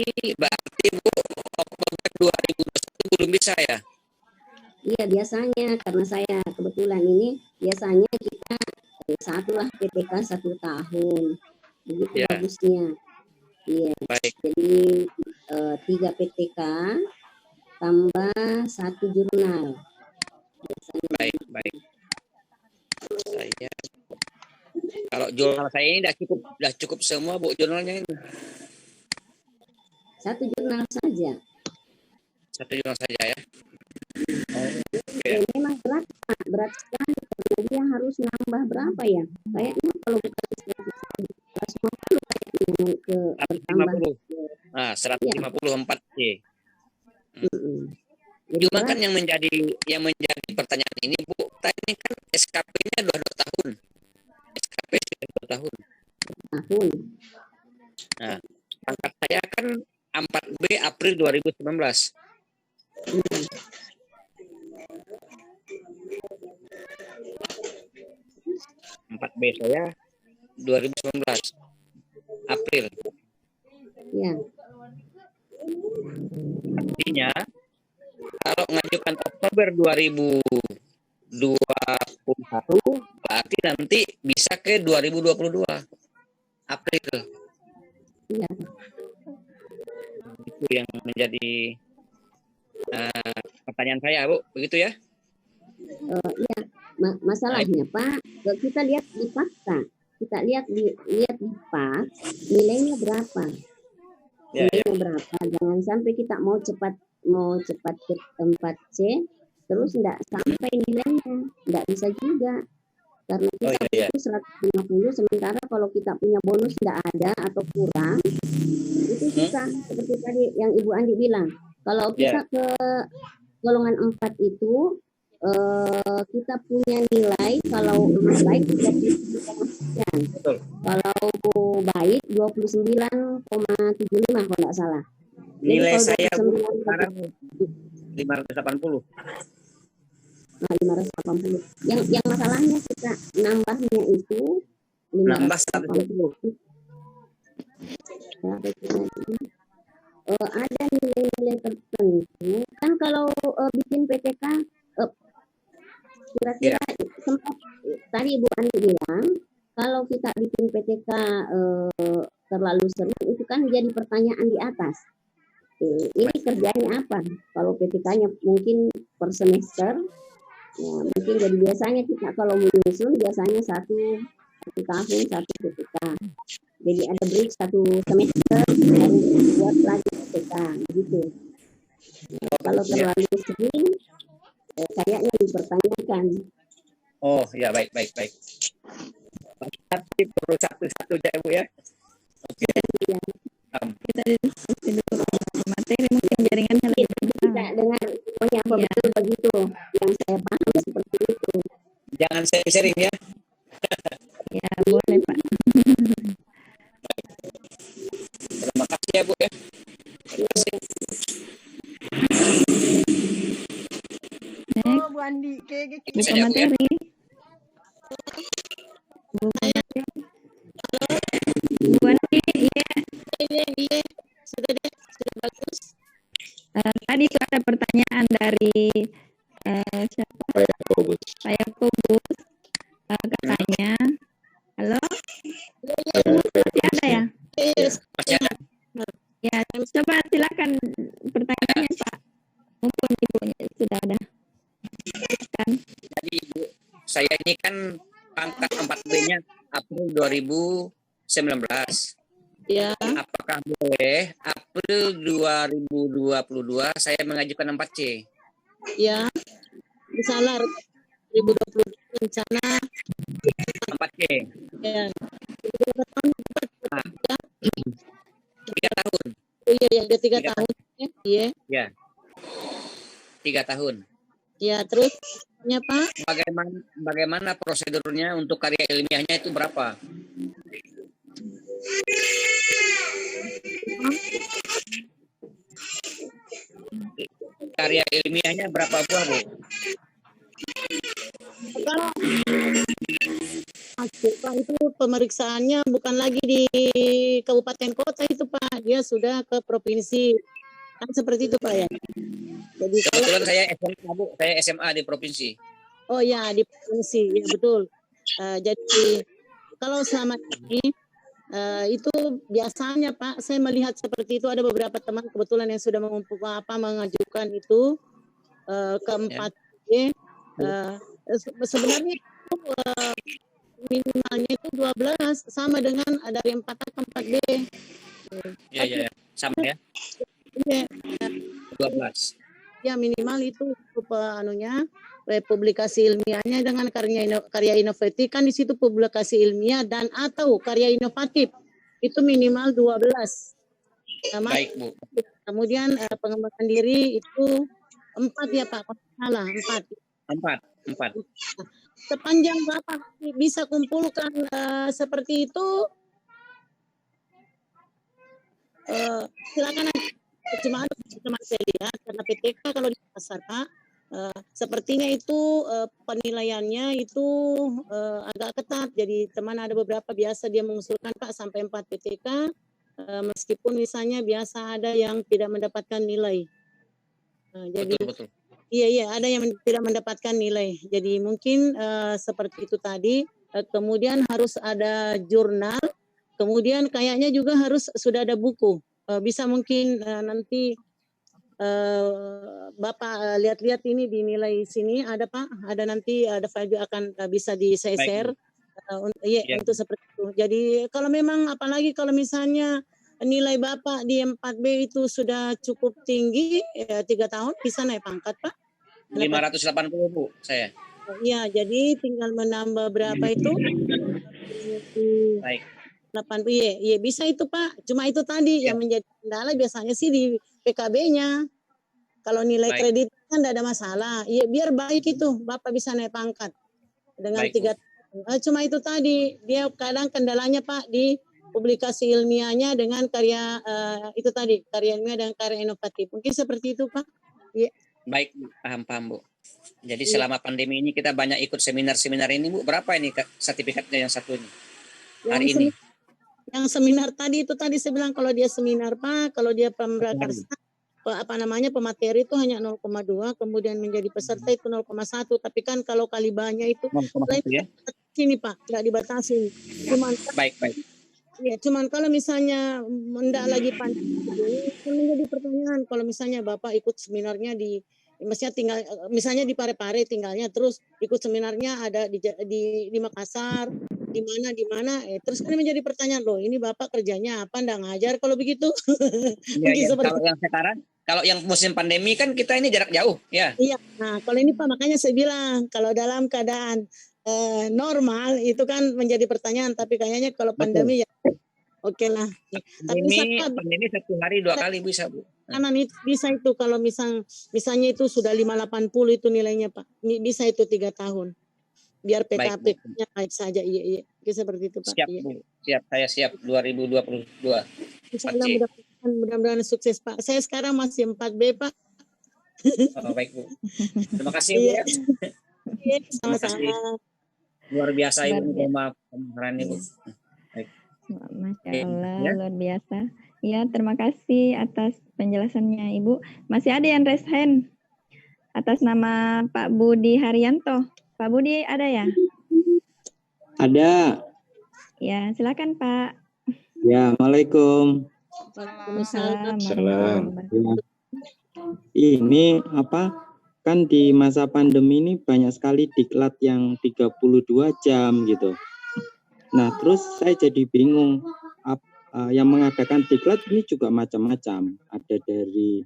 [SPEAKER 9] Bu Oktober 2021 belum bisa ya?
[SPEAKER 8] Iya, biasanya karena saya kebetulan ini biasanya kita satulah PTK 1 tahun. Begitu
[SPEAKER 9] Ya.
[SPEAKER 8] bagusnya. Iya.
[SPEAKER 9] Baik.
[SPEAKER 8] Jadi 3 PTK tambah 1 jurnal. Biasanya.
[SPEAKER 9] Baik. Saya kalau jurnal saya ini udah cukup semua Bu jurnalnya ini.
[SPEAKER 8] 1 jurnal saja.
[SPEAKER 9] 1 jurnal saja ya.
[SPEAKER 8] Ya, memang berat Pak, berat sekali karena dia harus nambah berapa ya? Kayaknya kalau bukan 150 kayaknya ke bertambah.
[SPEAKER 9] 150. Nah, 154C.
[SPEAKER 8] Jadi
[SPEAKER 9] Cuma kan yang menjadi pertanyaan ini Bu, tadi kan SKP-nya 2 tahun. SKP sudah 2 tahun. April 2019. 4B saya 2019 April.
[SPEAKER 8] Ya.
[SPEAKER 9] Artinya kalau mengajukan Oktober 2021 berarti nanti bisa ke 2022 April.
[SPEAKER 8] Iya.
[SPEAKER 9] Itu yang menjadi pertanyaan saya, Bu. Begitu ya?
[SPEAKER 8] Iya. Masalahnya Pak, kita lihat di fakta. Kita lihat di PAK nilainya berapa.
[SPEAKER 9] Ya,
[SPEAKER 8] Nilainya berapa. Jangan sampai kita mau cepat ke tempat C terus enggak sampai nilainya. Enggak bisa juga. Karena kita butuh 150, sementara kalau kita punya bonus enggak ada atau kurang, itu susah. Seperti tadi yang Ibu Andi bilang. Kalau kita ke golongan 4 itu kita punya nilai kalau baik 29,9, kalau baik 29,75 kalau nggak salah.
[SPEAKER 9] Nilai
[SPEAKER 8] jadi
[SPEAKER 9] saya
[SPEAKER 8] kalau
[SPEAKER 9] sekarang 580.
[SPEAKER 8] Nah, 580. Yang masalahnya kita nambahnya itu 580. Ada nilai-nilai tertentu kan kalau bikin PTK kira-kira sempat tadi Ibu Andi bilang kalau kita bikin PTK terlalu sering itu kan jadi pertanyaan di atas. Ini kerjanya apa? Kalau PTK-nya mungkin per semester, ya, mungkin jadi biasanya kita kalau menyusun biasanya satu tahun satu PTK. Jadi ada break 1 semester baru buat lagi PTK gitu. Kalau terlalu sering kayaknya dipertanyakan.
[SPEAKER 9] Oh ya, baik. Tapi perlu satu-satu aja Bu ya. Oke.
[SPEAKER 8] Ya.
[SPEAKER 1] Kita diskusi dulu materi mungkin jaringannya lebih
[SPEAKER 8] tidak dengar pokoknya apa betul begitu yang saya paham seperti itu.
[SPEAKER 9] Jangan sering-sering ya.
[SPEAKER 1] Ya boleh Pak.
[SPEAKER 9] Terima kasih ya Bu ya. Terima kasih.
[SPEAKER 1] Bu
[SPEAKER 11] Andi,
[SPEAKER 1] buka materi. Buka materi. Bu Andi, iya. Sudah bagus. Tadi itu ada pertanyaan dari siapa? Pak Yakobus. Katanya, halo? Masih ada ya?
[SPEAKER 9] Masih ada.
[SPEAKER 1] Ya, coba silakan pertanyaannya Pak. Mumpun ibunya sudah ada.
[SPEAKER 9] Jadi Bu, saya ini kan pangkat 4B-nya April 2019.
[SPEAKER 2] Ya.
[SPEAKER 9] Apakah boleh April 2022 saya mengajukan 4C?
[SPEAKER 2] Ya. Misalnya 2020 rencana
[SPEAKER 9] 4C.
[SPEAKER 2] Ya.
[SPEAKER 9] 3 tahun.
[SPEAKER 2] Iya, udah 3 tahun. Iya.
[SPEAKER 9] Ya. 3 tahun.
[SPEAKER 2] Ya, terus Pak?
[SPEAKER 9] Bagaimana prosedurnya untuk karya ilmiahnya itu berapa? Karya ilmiahnya berapa buah, Bu?
[SPEAKER 2] Pak, itu pemeriksaannya bukan lagi di kabupaten kota itu Pak, dia sudah ke provinsi. Kan seperti itu Pak ya. Jadi
[SPEAKER 9] kebetulan saya SMA, Bu. Saya SMA di provinsi.
[SPEAKER 2] Oh ya, di provinsi, ya betul. Jadi kalau selama ini itu biasanya Pak, saya melihat seperti itu ada beberapa teman kebetulan yang sudah mengajukan itu keempat D. Sebenarnya itu, minimalnya itu 12 sama dengan dari 4A ke 4B.
[SPEAKER 9] Ya, sama ya.
[SPEAKER 2] Iya.
[SPEAKER 9] 12.
[SPEAKER 2] Ya minimal itu publikasi ilmiahnya dengan karya inovatif kan di situ publikasi ilmiah dan atau karya inovatif itu minimal 12.
[SPEAKER 9] Baik Bu.
[SPEAKER 2] Kemudian pengembangan diri itu 4 ya Pak, salah 4.
[SPEAKER 9] 4.
[SPEAKER 2] Sepanjang Bapak bisa kumpulkan seperti itu, silakan cuma saya lihat karena PTK kalau di pasar Pak, sepertinya itu penilaiannya itu agak ketat. Jadi teman ada beberapa biasa dia mengusulkan Pak sampai 4 PTK, meskipun misalnya biasa ada yang tidak mendapatkan nilai. Jadi
[SPEAKER 9] Betul.
[SPEAKER 2] iya ada yang tidak mendapatkan nilai. Jadi mungkin seperti itu tadi. Kemudian harus ada jurnal. Kemudian kayaknya juga harus sudah ada buku. Bisa mungkin nanti Bapak lihat-lihat ini dinilai sini ada Pak, ada nanti ada file juga akan bisa di saya share. Untuk seperti itu. Jadi kalau memang apalagi kalau misalnya nilai Bapak di 4B itu sudah cukup tinggi, 3 tahun bisa naik pangkat Pak.
[SPEAKER 9] 580 Bu saya.
[SPEAKER 2] Iya, jadi tinggal menambah berapa itu?
[SPEAKER 9] Baik.
[SPEAKER 2] 8, iya bisa itu Pak. Cuma itu tadi yang menjadi kendala biasanya sih di PKB-nya. Kalau nilai kredit kan tidak ada masalah. Iya, biar baik itu Bapak bisa naik pangkat dengan 3 tahun. Cuma itu tadi dia kadang kendalanya Pak di publikasi ilmiahnya dengan karya itu tadi karya ilmiah dan karya inovatif. Mungkin seperti itu Pak. Iya.
[SPEAKER 9] Baik, paham Bu. Jadi selama pandemi ini kita banyak ikut seminar-seminar ini Bu. Berapa ini sertifikatnya yang satu ini? Hari ini.
[SPEAKER 2] Yang seminar tadi itu tadi saya bilang kalau dia seminar Pak, kalau dia pemrakarsa pemateri itu hanya 0,2, kemudian menjadi peserta itu 0,1, tapi kan kalau kali banyak itu sini Pak, tidak dibatasi. Cuman
[SPEAKER 9] baik.
[SPEAKER 2] Ya, cuman kalau misalnya mendak lagi pandemi menjadi pertanyaan kalau misalnya Bapak ikut seminarnya misalnya di Parepare tinggalnya terus ikut seminarnya ada di Makassar di mana terus kan menjadi pertanyaan loh ini Bapak kerjanya apa ndak ngajar kalau begitu.
[SPEAKER 9] Kalau yang sekarang kalau yang musim pandemi kan kita ini jarak jauh ya.
[SPEAKER 2] Iya, nah kalau ini Pak makanya saya bilang kalau dalam keadaan normal itu kan menjadi pertanyaan tapi kayaknya kalau pandemi ya oke lah.
[SPEAKER 9] Pandemi 1 hari 2 kali bisa Bu.
[SPEAKER 2] Karena bisa itu kalau misalnya itu sudah 580 itu nilainya Pak. Bisa itu 3 tahun. Biar PKP-nya baik saja. Iya. Seperti itu Pak.
[SPEAKER 9] Siap Bu. Siap, saya siap 2022.
[SPEAKER 2] Insyaallah mudah-mudahan sukses Pak. Saya sekarang masih 4B Pak.
[SPEAKER 9] Baik Bu. Terima kasih Bu ya.
[SPEAKER 2] Iya, sama-sama.
[SPEAKER 9] Luar biasa Ibu pemahaman Ibu. Baik.
[SPEAKER 1] Masya Allah, luar biasa. Ya, terima kasih atas penjelasannya Ibu. Masih ada yang raise hand atas nama Pak Budi Haryanto. Pak Budi ada ya?
[SPEAKER 11] Ada.
[SPEAKER 1] Ya, silakan Pak.
[SPEAKER 11] Ya, Assalamualaikum.
[SPEAKER 1] Waalaikumsalam.
[SPEAKER 11] Ini kan di masa pandemi ini banyak sekali diklat yang 32 jam gitu. Nah, terus saya jadi bingung, yang mengadakan diklat ini juga macam-macam. Ada dari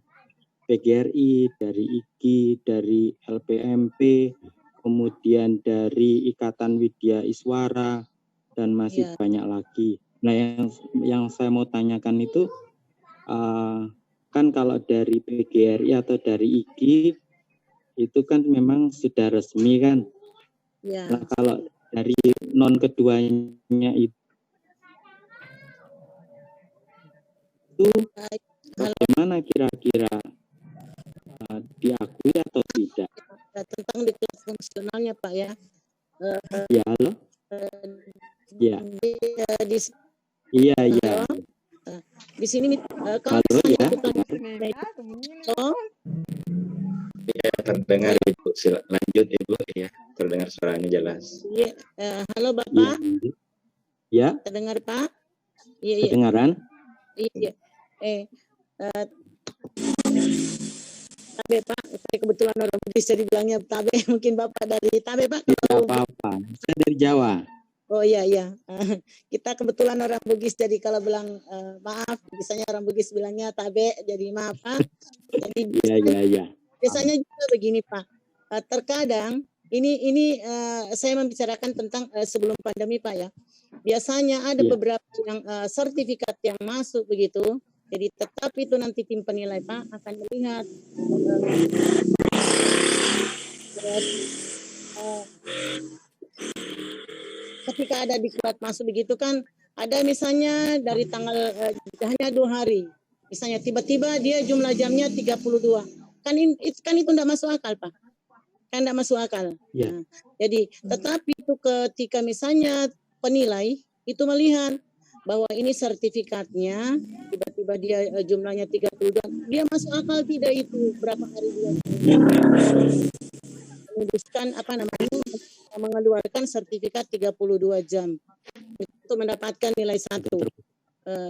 [SPEAKER 11] PGRI, dari IGI, dari LPMP, kemudian dari Ikatan Widya Iswara, dan masih banyak lagi. Nah, yang saya mau tanyakan itu, kan kalau dari PGRI atau dari IGI, itu kan memang sudah resmi kan. Nah, kalau dari non keduanya itu bagaimana kira-kira diakui atau tidak?
[SPEAKER 2] Tentang diklat fungsionalnya Pak ya.
[SPEAKER 11] Ya halo. Ya. Iya.
[SPEAKER 2] Di sini
[SPEAKER 11] halo ya.
[SPEAKER 3] Ya, terdengar Ibu. Lanjut Ibu ya. Terdengar suaranya jelas.
[SPEAKER 2] Iya, halo Bapak.
[SPEAKER 11] Ya.
[SPEAKER 2] Terdengar Pak? Iya.
[SPEAKER 11] Kedengaran?
[SPEAKER 2] Iya. Tabe Pak, saya kebetulan orang Bugis jadi bilangnya Tabe. Mungkin Bapak dari Tabe Pak?
[SPEAKER 11] Tidak apa-apa. Saya dari Jawa.
[SPEAKER 2] Oh iya. Kita kebetulan orang Bugis jadi kalau bilang maaf, biasanya orang Bugis bilangnya Tabe, jadi maaf Pak. Jadi
[SPEAKER 11] Iya.
[SPEAKER 2] Biasanya juga begini Pak. Terkadang ini saya membicarakan tentang sebelum pandemi Pak ya. Biasanya ada beberapa yang sertifikat yang masuk begitu. Jadi tetap itu nanti tim penilai Pak akan melihat ketika ada diklat masuk begitu kan ada misalnya dari tanggal hanya 2 hari Misalnya tiba-tiba dia jumlah jamnya 32. Kan itu enggak masuk akal, Pak. Kan enggak masuk akal.
[SPEAKER 11] Ya.
[SPEAKER 2] Nah, jadi tetapi itu ketika misalnya penilai itu melihat bahwa ini sertifikatnya tiba-tiba dia jumlahnya 32, dia masuk akal tidak itu berapa hari dia menuliskan mengeluarkan sertifikat 32 jam untuk mendapatkan nilai 1.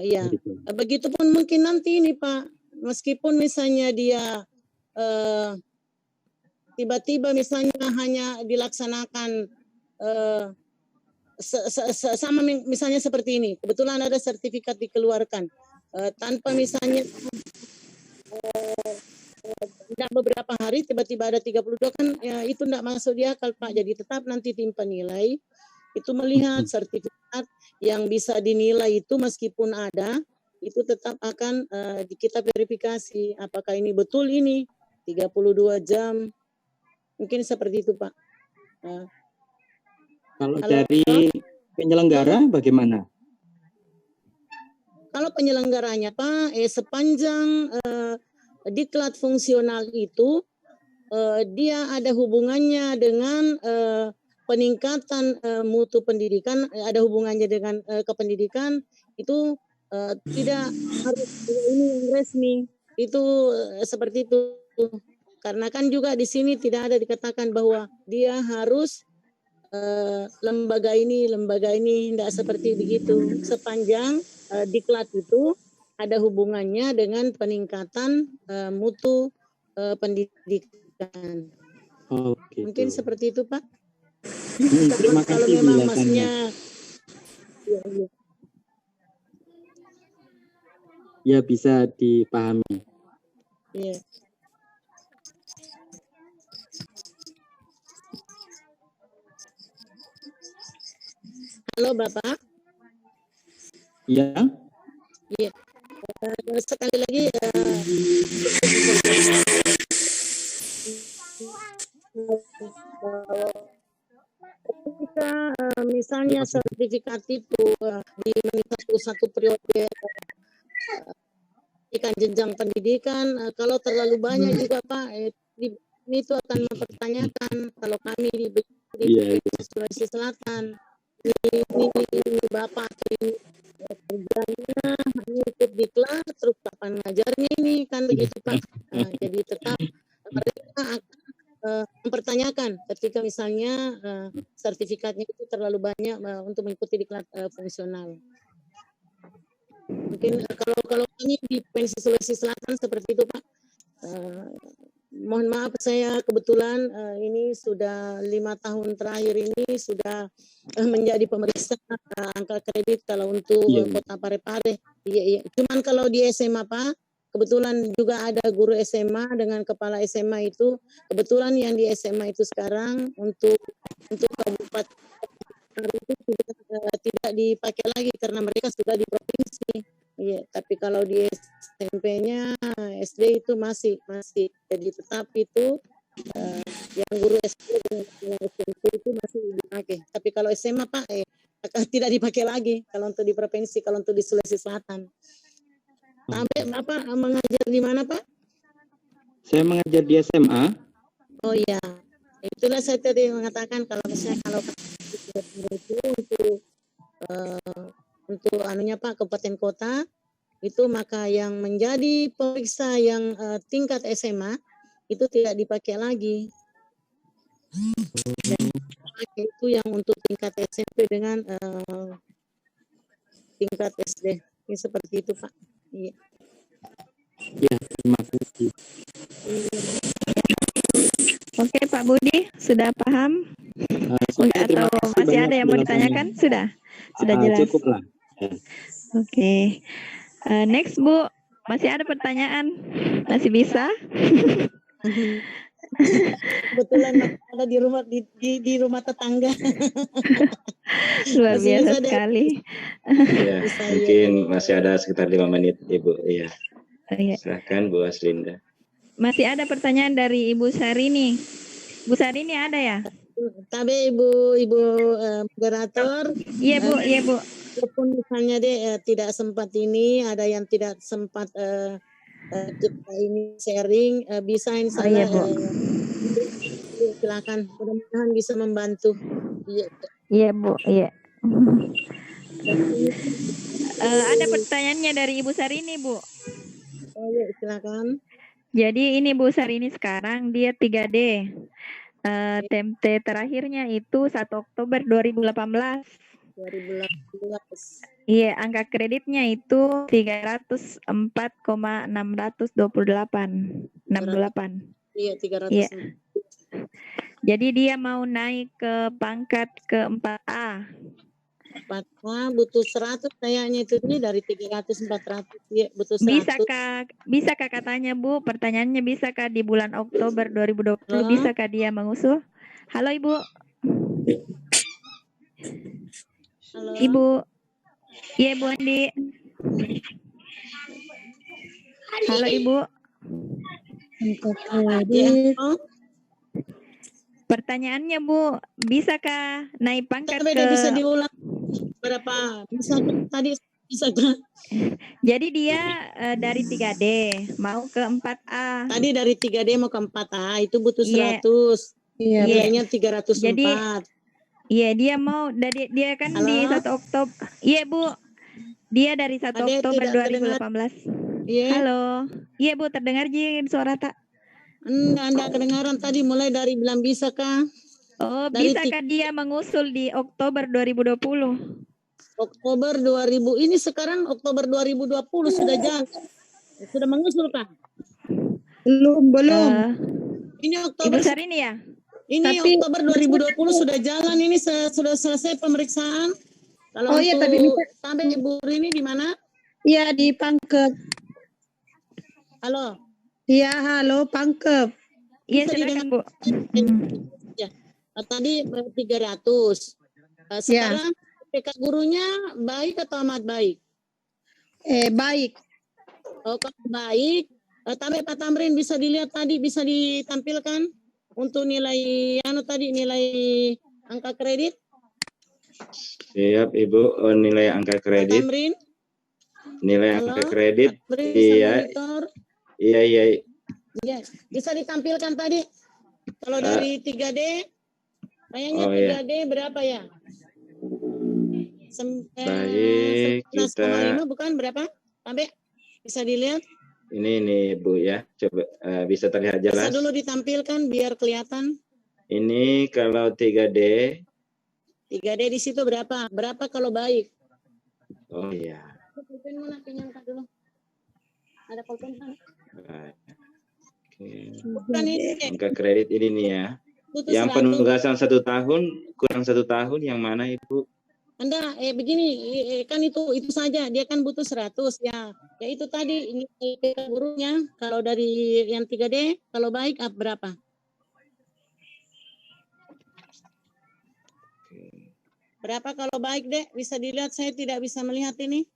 [SPEAKER 2] Ya, begitupun mungkin nanti ini Pak, meskipun misalnya dia tiba-tiba misalnya hanya dilaksanakan sama misalnya seperti ini, kebetulan ada sertifikat dikeluarkan tanpa misalnya tidak beberapa hari tiba-tiba ada 32 kan ya, itu tidak masuk di akal Pak. Jadi tetap nanti tim penilai itu melihat sertifikat yang bisa dinilai itu meskipun ada itu tetap akan kita verifikasi apakah ini betul ini 32 jam, mungkin seperti itu Pak.
[SPEAKER 11] Kalau dari penyelenggara bagaimana?
[SPEAKER 2] Kalau penyelenggaranya Pak, sepanjang diklat fungsional itu dia ada hubungannya dengan peningkatan mutu pendidikan, ada hubungannya dengan kependidikan itu tidak harus ini yang resmi itu seperti itu. Karena kan juga di sini tidak ada dikatakan bahwa dia harus lembaga ini tidak seperti begitu. Sepanjang diklat itu ada hubungannya dengan peningkatan mutu pendidikan.
[SPEAKER 11] Oke.
[SPEAKER 2] Mungkin seperti itu Pak.
[SPEAKER 11] Terima
[SPEAKER 2] Kalau
[SPEAKER 11] kasih
[SPEAKER 2] memang
[SPEAKER 11] penjelasannya.
[SPEAKER 2] masnya
[SPEAKER 11] Ya bisa dipahami.
[SPEAKER 2] ya. Halo Bapak.
[SPEAKER 11] Ya.
[SPEAKER 2] Iya. Sekali lagi ketika misalnya sertifikat itu di satu periode pendidikan jenjang pendidikan kalau terlalu banyak juga Pak ini itu akan mempertanyakan kalau kami di Sulawesi Selatan ini Bapak ini kerjanya hanya ikut diklat terus kapan ngajarnya ini kan begitu Pak. Jadi tetap mereka akan mempertanyakan ketika misalnya sertifikatnya itu terlalu banyak untuk mengikuti diklat fungsional. Mungkin kalau kami di Provinsi Sulawesi Selatan seperti itu Pak. Mohon maaf saya kebetulan ini sudah 5 tahun terakhir ini sudah menjadi pemeriksa angka kredit kalau untuk Kota Parepare. Iya. Cuman kalau di SMA Pak, kebetulan juga ada guru SMA dengan kepala SMA itu. Kebetulan yang di SMA itu sekarang untuk kabupaten itu tidak dipakai lagi karena mereka sudah di provinsi. Iya, tapi kalau di SMP-nya SD itu masih jadi tetap itu yang guru SD dan SMP itu masih dipakai. Tapi kalau SMA Pak tidak dipakai lagi kalau untuk di provinsi, kalau untuk di Sulawesi Selatan. Sampai Bapak mengajar di mana Pak?
[SPEAKER 11] Saya mengajar di SMA.
[SPEAKER 2] Oh iya, itulah saya tadi mengatakan kalau misalnya kalau itu untuk anunya Pak kabupaten kota itu maka yang menjadi pemeriksa yang tingkat SMA itu tidak dipakai lagi. Dan itu yang untuk tingkat SMP dengan tingkat SD. Ini seperti itu Pak. Iya.
[SPEAKER 11] Ya, terima kasih.
[SPEAKER 1] Oke Pak Budi, sudah paham? Atau masih ada yang mau ditanyakan? Sudah jelas.
[SPEAKER 11] Cukuplah.
[SPEAKER 1] Oke. Next Bu, masih ada pertanyaan? Masih bisa?
[SPEAKER 2] Kebetulan ada di rumah tetangga.
[SPEAKER 1] Luar biasa sekali.
[SPEAKER 12] Ya, mungkin masih ada sekitar 5 menit Ibu. Iya. Silakan Bu Aslinda.
[SPEAKER 1] Masih ada pertanyaan dari Ibu Sarini. Bu Sarini ada ya?
[SPEAKER 2] Tapi Ibu moderator.
[SPEAKER 1] Iya Bu.
[SPEAKER 2] walaupun misalnya tidak sempat ini, ada yang tidak sempat kita ini sharing, bisa insya
[SPEAKER 1] Oh iya,
[SPEAKER 2] Allah
[SPEAKER 1] Bu.
[SPEAKER 2] silakan, mudah-mudahan bisa membantu.
[SPEAKER 1] Iya, Bu. Iya. Ada pertanyaannya dari Ibu Sarini, Bu.
[SPEAKER 2] Oh iya, silakan.
[SPEAKER 1] Jadi ini Bu Sarini sekarang dia 3D. TMT terakhirnya itu 1 Oktober 2018.
[SPEAKER 2] 2018.
[SPEAKER 1] Iya, angka kreditnya itu 304,628.
[SPEAKER 2] Iya, 300.
[SPEAKER 1] Iya. Jadi dia mau naik ke pangkat ke 4A.
[SPEAKER 2] 4A butuh 100 kayaknya itu ini dari 300 400 ya, butuh 100.
[SPEAKER 1] Bisakah katanya Bu, pertanyaannya bisakah di bulan Oktober 2020 bisakah dia mengusul? Halo Ibu.
[SPEAKER 2] Halo.
[SPEAKER 1] Ibu. Iya Bu Andi. Halo Ibu. Pertanyaannya Bu, bisakah naik pangkat ke...
[SPEAKER 2] Bisa diulang berapa? Bisa tadi bisa.
[SPEAKER 1] Jadi dia dari 3D mau ke 4A.
[SPEAKER 2] Tadi dari 3D mau ke 4A itu butuh 100.
[SPEAKER 1] Iya.
[SPEAKER 2] Nilainya 304.
[SPEAKER 1] Jadi iya dia mau dia kan di 1 Oktober. Iya Bu. Dia dari 1 Oktober 2018.
[SPEAKER 2] Iya.
[SPEAKER 1] Halo. Iya Bu, terdengar suara tak?
[SPEAKER 2] Enggak kedengaran tadi mulai dari bilang bisa kah?
[SPEAKER 1] Oh, bisakah dia mengusul di Oktober 2020?
[SPEAKER 2] Oktober 2000 ini sekarang Oktober 2020 sudah jalan. Sudah mengusul kah?
[SPEAKER 13] Belum.
[SPEAKER 2] Ini Oktober.
[SPEAKER 1] Ibu Sarini ya?
[SPEAKER 2] Ini Oktober 2020 sudah jalan, ini sudah selesai pemeriksaan. Kalau
[SPEAKER 13] iya, tapi
[SPEAKER 2] sampai Ibu Rini di mana?
[SPEAKER 13] Iya, di Pangkep.
[SPEAKER 2] Halo.
[SPEAKER 13] Iya, halo Pangkep.
[SPEAKER 1] Iya, silakan Bu.
[SPEAKER 2] Ya. Tadi 300. Sekarang PK gurunya baik atau amat baik?
[SPEAKER 13] Baik.
[SPEAKER 2] Oh, kalau baik. Tapi Pak Tamrin bisa dilihat tadi, bisa ditampilkan untuk nilai nilai angka kredit.
[SPEAKER 12] Siap Ibu, nilai angka kredit.
[SPEAKER 2] Pak Tamrin.
[SPEAKER 12] Nilai angka kredit.
[SPEAKER 2] Iya.
[SPEAKER 12] Iya.
[SPEAKER 2] Iya, bisa ditampilkan tadi. Kalau dari 3D, kayaknya 3D berapa ya?
[SPEAKER 12] Baik, kita
[SPEAKER 2] 11,5 bukan berapa? Sampai bisa dilihat?
[SPEAKER 12] Ini Bu ya, coba bisa terlihat jelas.
[SPEAKER 2] Bisa dulu ditampilkan biar kelihatan.
[SPEAKER 12] Ini kalau 3D.
[SPEAKER 2] 3D di situ berapa? Berapa kalau baik?
[SPEAKER 12] Oh iya.
[SPEAKER 2] Pulpen mana pinjamkan dulu. Ada pulpen kan?
[SPEAKER 12] Bukan ini. Angka kredit ini nih ya.
[SPEAKER 2] Butuh
[SPEAKER 12] yang
[SPEAKER 2] 100.
[SPEAKER 12] penugasan 1 tahun kurang 1 tahun yang mana Ibu?
[SPEAKER 2] Anda begini kan itu saja dia kan butuh 100 ya. Ya itu tadi ini PK gurunya kalau dari yang 3D kalau baik berapa? Berapa kalau baik Dek? Bisa dilihat, saya tidak bisa melihat ini.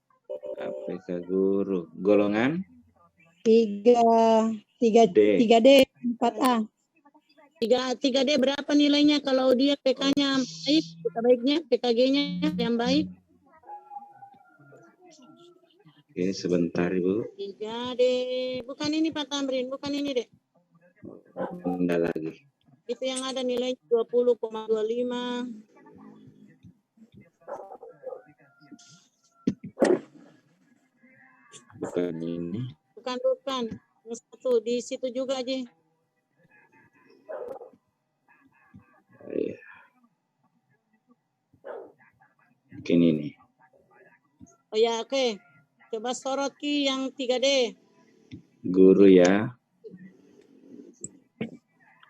[SPEAKER 12] PK guru golongan
[SPEAKER 13] 3D 4A.
[SPEAKER 2] 3D berapa nilainya kalau dia PK-nya baik, baiknya PKG-nya yang baik?
[SPEAKER 12] Oke, sebentar Ibu.
[SPEAKER 2] 3D, bukan ini Pak Tamrin, bukan ini Dek.
[SPEAKER 12] Enggak lagi.
[SPEAKER 2] Itu yang ada nilai 20,25.
[SPEAKER 12] Bukan ini.
[SPEAKER 2] Bukan. Yang satu di situ juga aja.
[SPEAKER 12] Iya. Mungkin ini.
[SPEAKER 2] Oh ya, oke. Coba sorot Ki yang 3D.
[SPEAKER 12] Guru ya.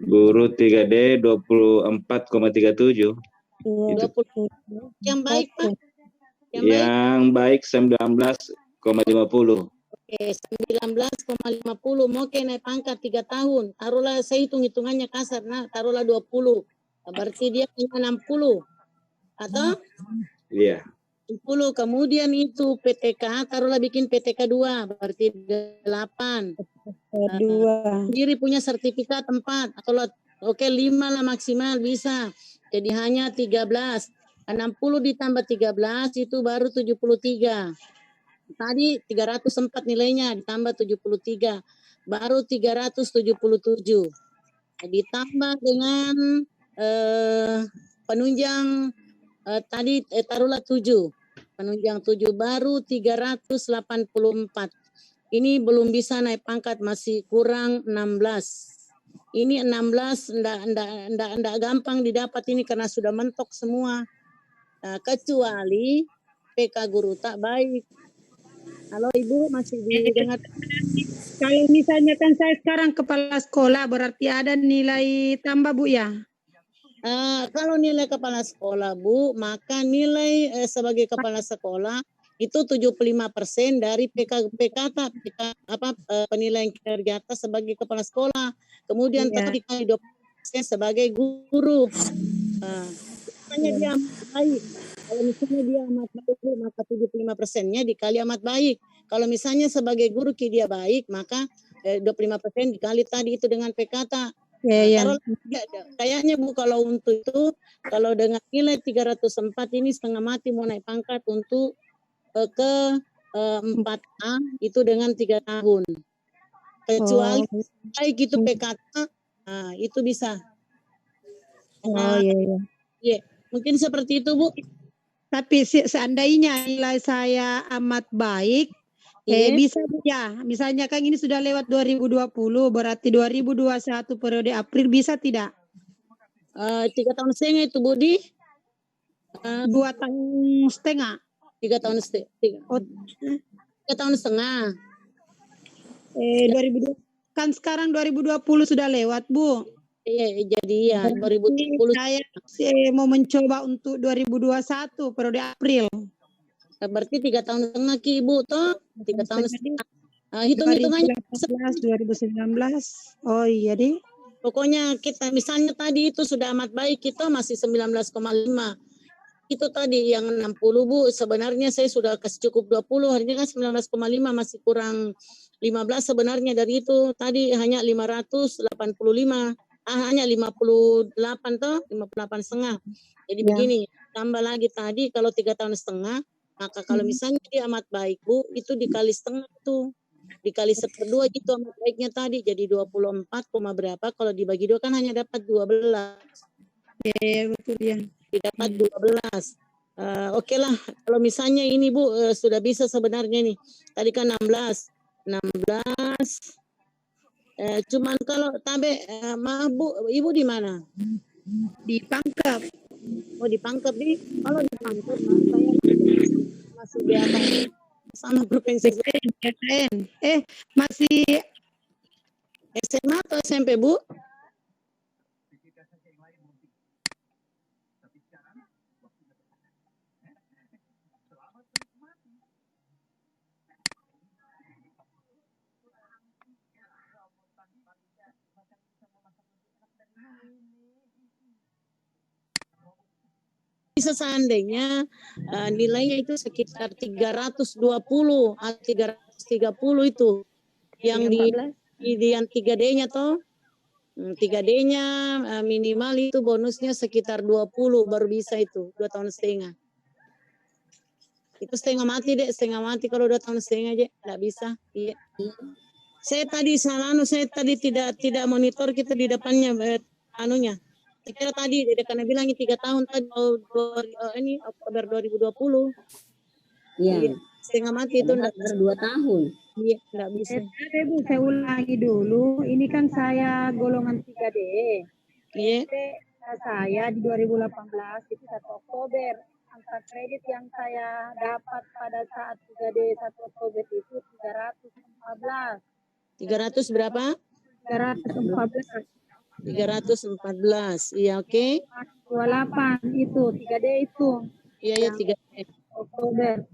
[SPEAKER 12] Guru 3D 24,37.
[SPEAKER 2] 20. Yang baik Pak.
[SPEAKER 12] Yang baik 19,50.
[SPEAKER 2] Oke, 19,50. Mau naik pangkat 3 tahun. Taruhlah saya hitung-hitungannya kasar. Nah, taruhlah 20. Berarti dia punya 60. Atau?
[SPEAKER 12] Iya.
[SPEAKER 2] 10. Kemudian itu PTK, taruhlah bikin PTK 2. Berarti 8. Sendiri punya sertifikat 4. Atau oke 5 lah maksimal bisa. Jadi hanya 13. 60 ditambah 13 itu baru 73. Tadi 304 nilainya ditambah 73, baru 377. Ditambah dengan penunjang tadi taruhlah 7. Penunjang 7 baru 384. Ini belum bisa naik pangkat, masih kurang 16. Ini 16 enggak gampang didapat ini karena sudah mentok semua. Kecuali PK guru tak baik. Halo Ibu, masih didengar?
[SPEAKER 13] Kalau misalnya kan saya sekarang kepala sekolah, berarti ada nilai tambah Bu ya?
[SPEAKER 2] Kalau nilai kepala sekolah Bu, maka nilai sebagai kepala sekolah itu 75% dari penilaian kinerja atas sebagai kepala sekolah. Kemudian tetap dikali 20% sebagai guru. Misalnya dia amat baik. Kalau misalnya dia amat baik, maka 75%-nya dikali amat baik. Kalau misalnya sebagai guru dia baik, maka 25% dikali tadi itu dengan PKT. Kayaknya Bu, kalau untuk itu, kalau dengan nilai 304 ini setengah mati mau naik pangkat untuk ke 4A itu dengan 3 tahun. Kecuali baik itu PKT, itu bisa. Iya, mungkin seperti itu Bu.
[SPEAKER 13] Tapi seandainya nilai saya amat baik, bisa Bu ya. Misalnya kan ini sudah lewat 2020, berarti 2021 periode April bisa tidak?
[SPEAKER 2] 3 tahun setengah itu Budi.
[SPEAKER 13] 2 tahun setengah.
[SPEAKER 2] 3 tahun setengah. 3 tahun setengah.
[SPEAKER 13] 2020 kan sekarang 2020 sudah lewat Bu.
[SPEAKER 2] Iya, jadi ya 2020
[SPEAKER 13] saya mau mencoba untuk 2021 periode April.
[SPEAKER 2] Berarti 3 tahun setengah Ki Ibu toh? 3 tahun setengah. Hitung-hitungannya
[SPEAKER 13] 2019. Oh iya deh.
[SPEAKER 2] Pokoknya kita misalnya tadi itu sudah amat baik, kita masih 19,5. Itu tadi yang 60 Bu, sebenarnya saya sudah kasih cukup 20, harinya kan 19,5 masih kurang 15 sebenarnya dari itu. Tadi hanya 585. Hanya 58 toh, 58,5. Jadi begini, tambah lagi tadi kalau 3 tahun setengah, maka kalau misalnya dia amat baik Bu, itu dikali setengah tuh. Dikali 1/2 gitu amat baiknya tadi, jadi 24, berapa, kalau dibagi 2 kan hanya dapat 12.
[SPEAKER 13] Betul ya.
[SPEAKER 2] Dapat 12. Oke lah, kalau misalnya ini Bu sudah bisa sebenarnya nih. Tadi kan 16. Cuman kalau tabe maaf Bu, Ibu di mana?
[SPEAKER 13] Di Pangkep.
[SPEAKER 2] Oh di Pangkep di. Kalau di Pangkep saya masih di apa? Sama provinsi.
[SPEAKER 13] Masih
[SPEAKER 2] SMA atau SMP Bu? Bisa seandainya nilainya itu sekitar 320 atau 330 itu yang di yang 3D-nya toh. 3D-nya minimal itu bonusnya sekitar 20 baru bisa itu 2 tahun setengah. Itu setengah mati deh, setengah mati kalau 2 tahun setengah aja enggak bisa. Iya. Saya tadi saya tadi tidak monitor kita di depannya anunya. Saya kira tadi karena bilang 3 tahun tadi ini Oktober 2020.
[SPEAKER 8] Iya.
[SPEAKER 2] Setengah mati itu enggak
[SPEAKER 8] 2 tahun.
[SPEAKER 2] Iya, enggak bisa.
[SPEAKER 13] Bu, saya ulangi dulu. Ini kan saya golongan 3D.
[SPEAKER 2] Iya.
[SPEAKER 13] Saya di 2018 itu 1 Oktober. Angka kredit yang saya dapat pada saat 3D 1 Oktober itu 314.
[SPEAKER 2] 300 berapa?
[SPEAKER 13] 314.
[SPEAKER 2] 314. Iya, oke.
[SPEAKER 13] 28 itu 3D itu.
[SPEAKER 2] Iya, ya 3D.
[SPEAKER 13] Oktober.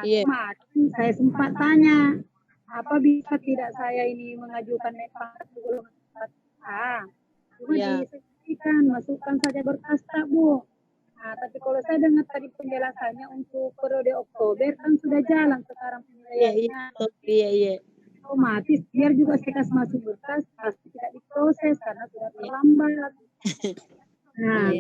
[SPEAKER 2] Iya.
[SPEAKER 13] Kemarin saya sempat tanya, apa bisa tidak saya ini mengajukan naik pangkat ke golongan 4A? Cuma disampaikan, masukkan saja berkas tak Bu. Tapi kalau saya dengar tadi penjelasannya untuk periode Oktober kan sudah jalan sekarang penilaiannya.
[SPEAKER 2] Iya.
[SPEAKER 13] Otomatis biar juga saya kasih masuk berkas pasti tidak diproses karena sudah terlambat. Nah,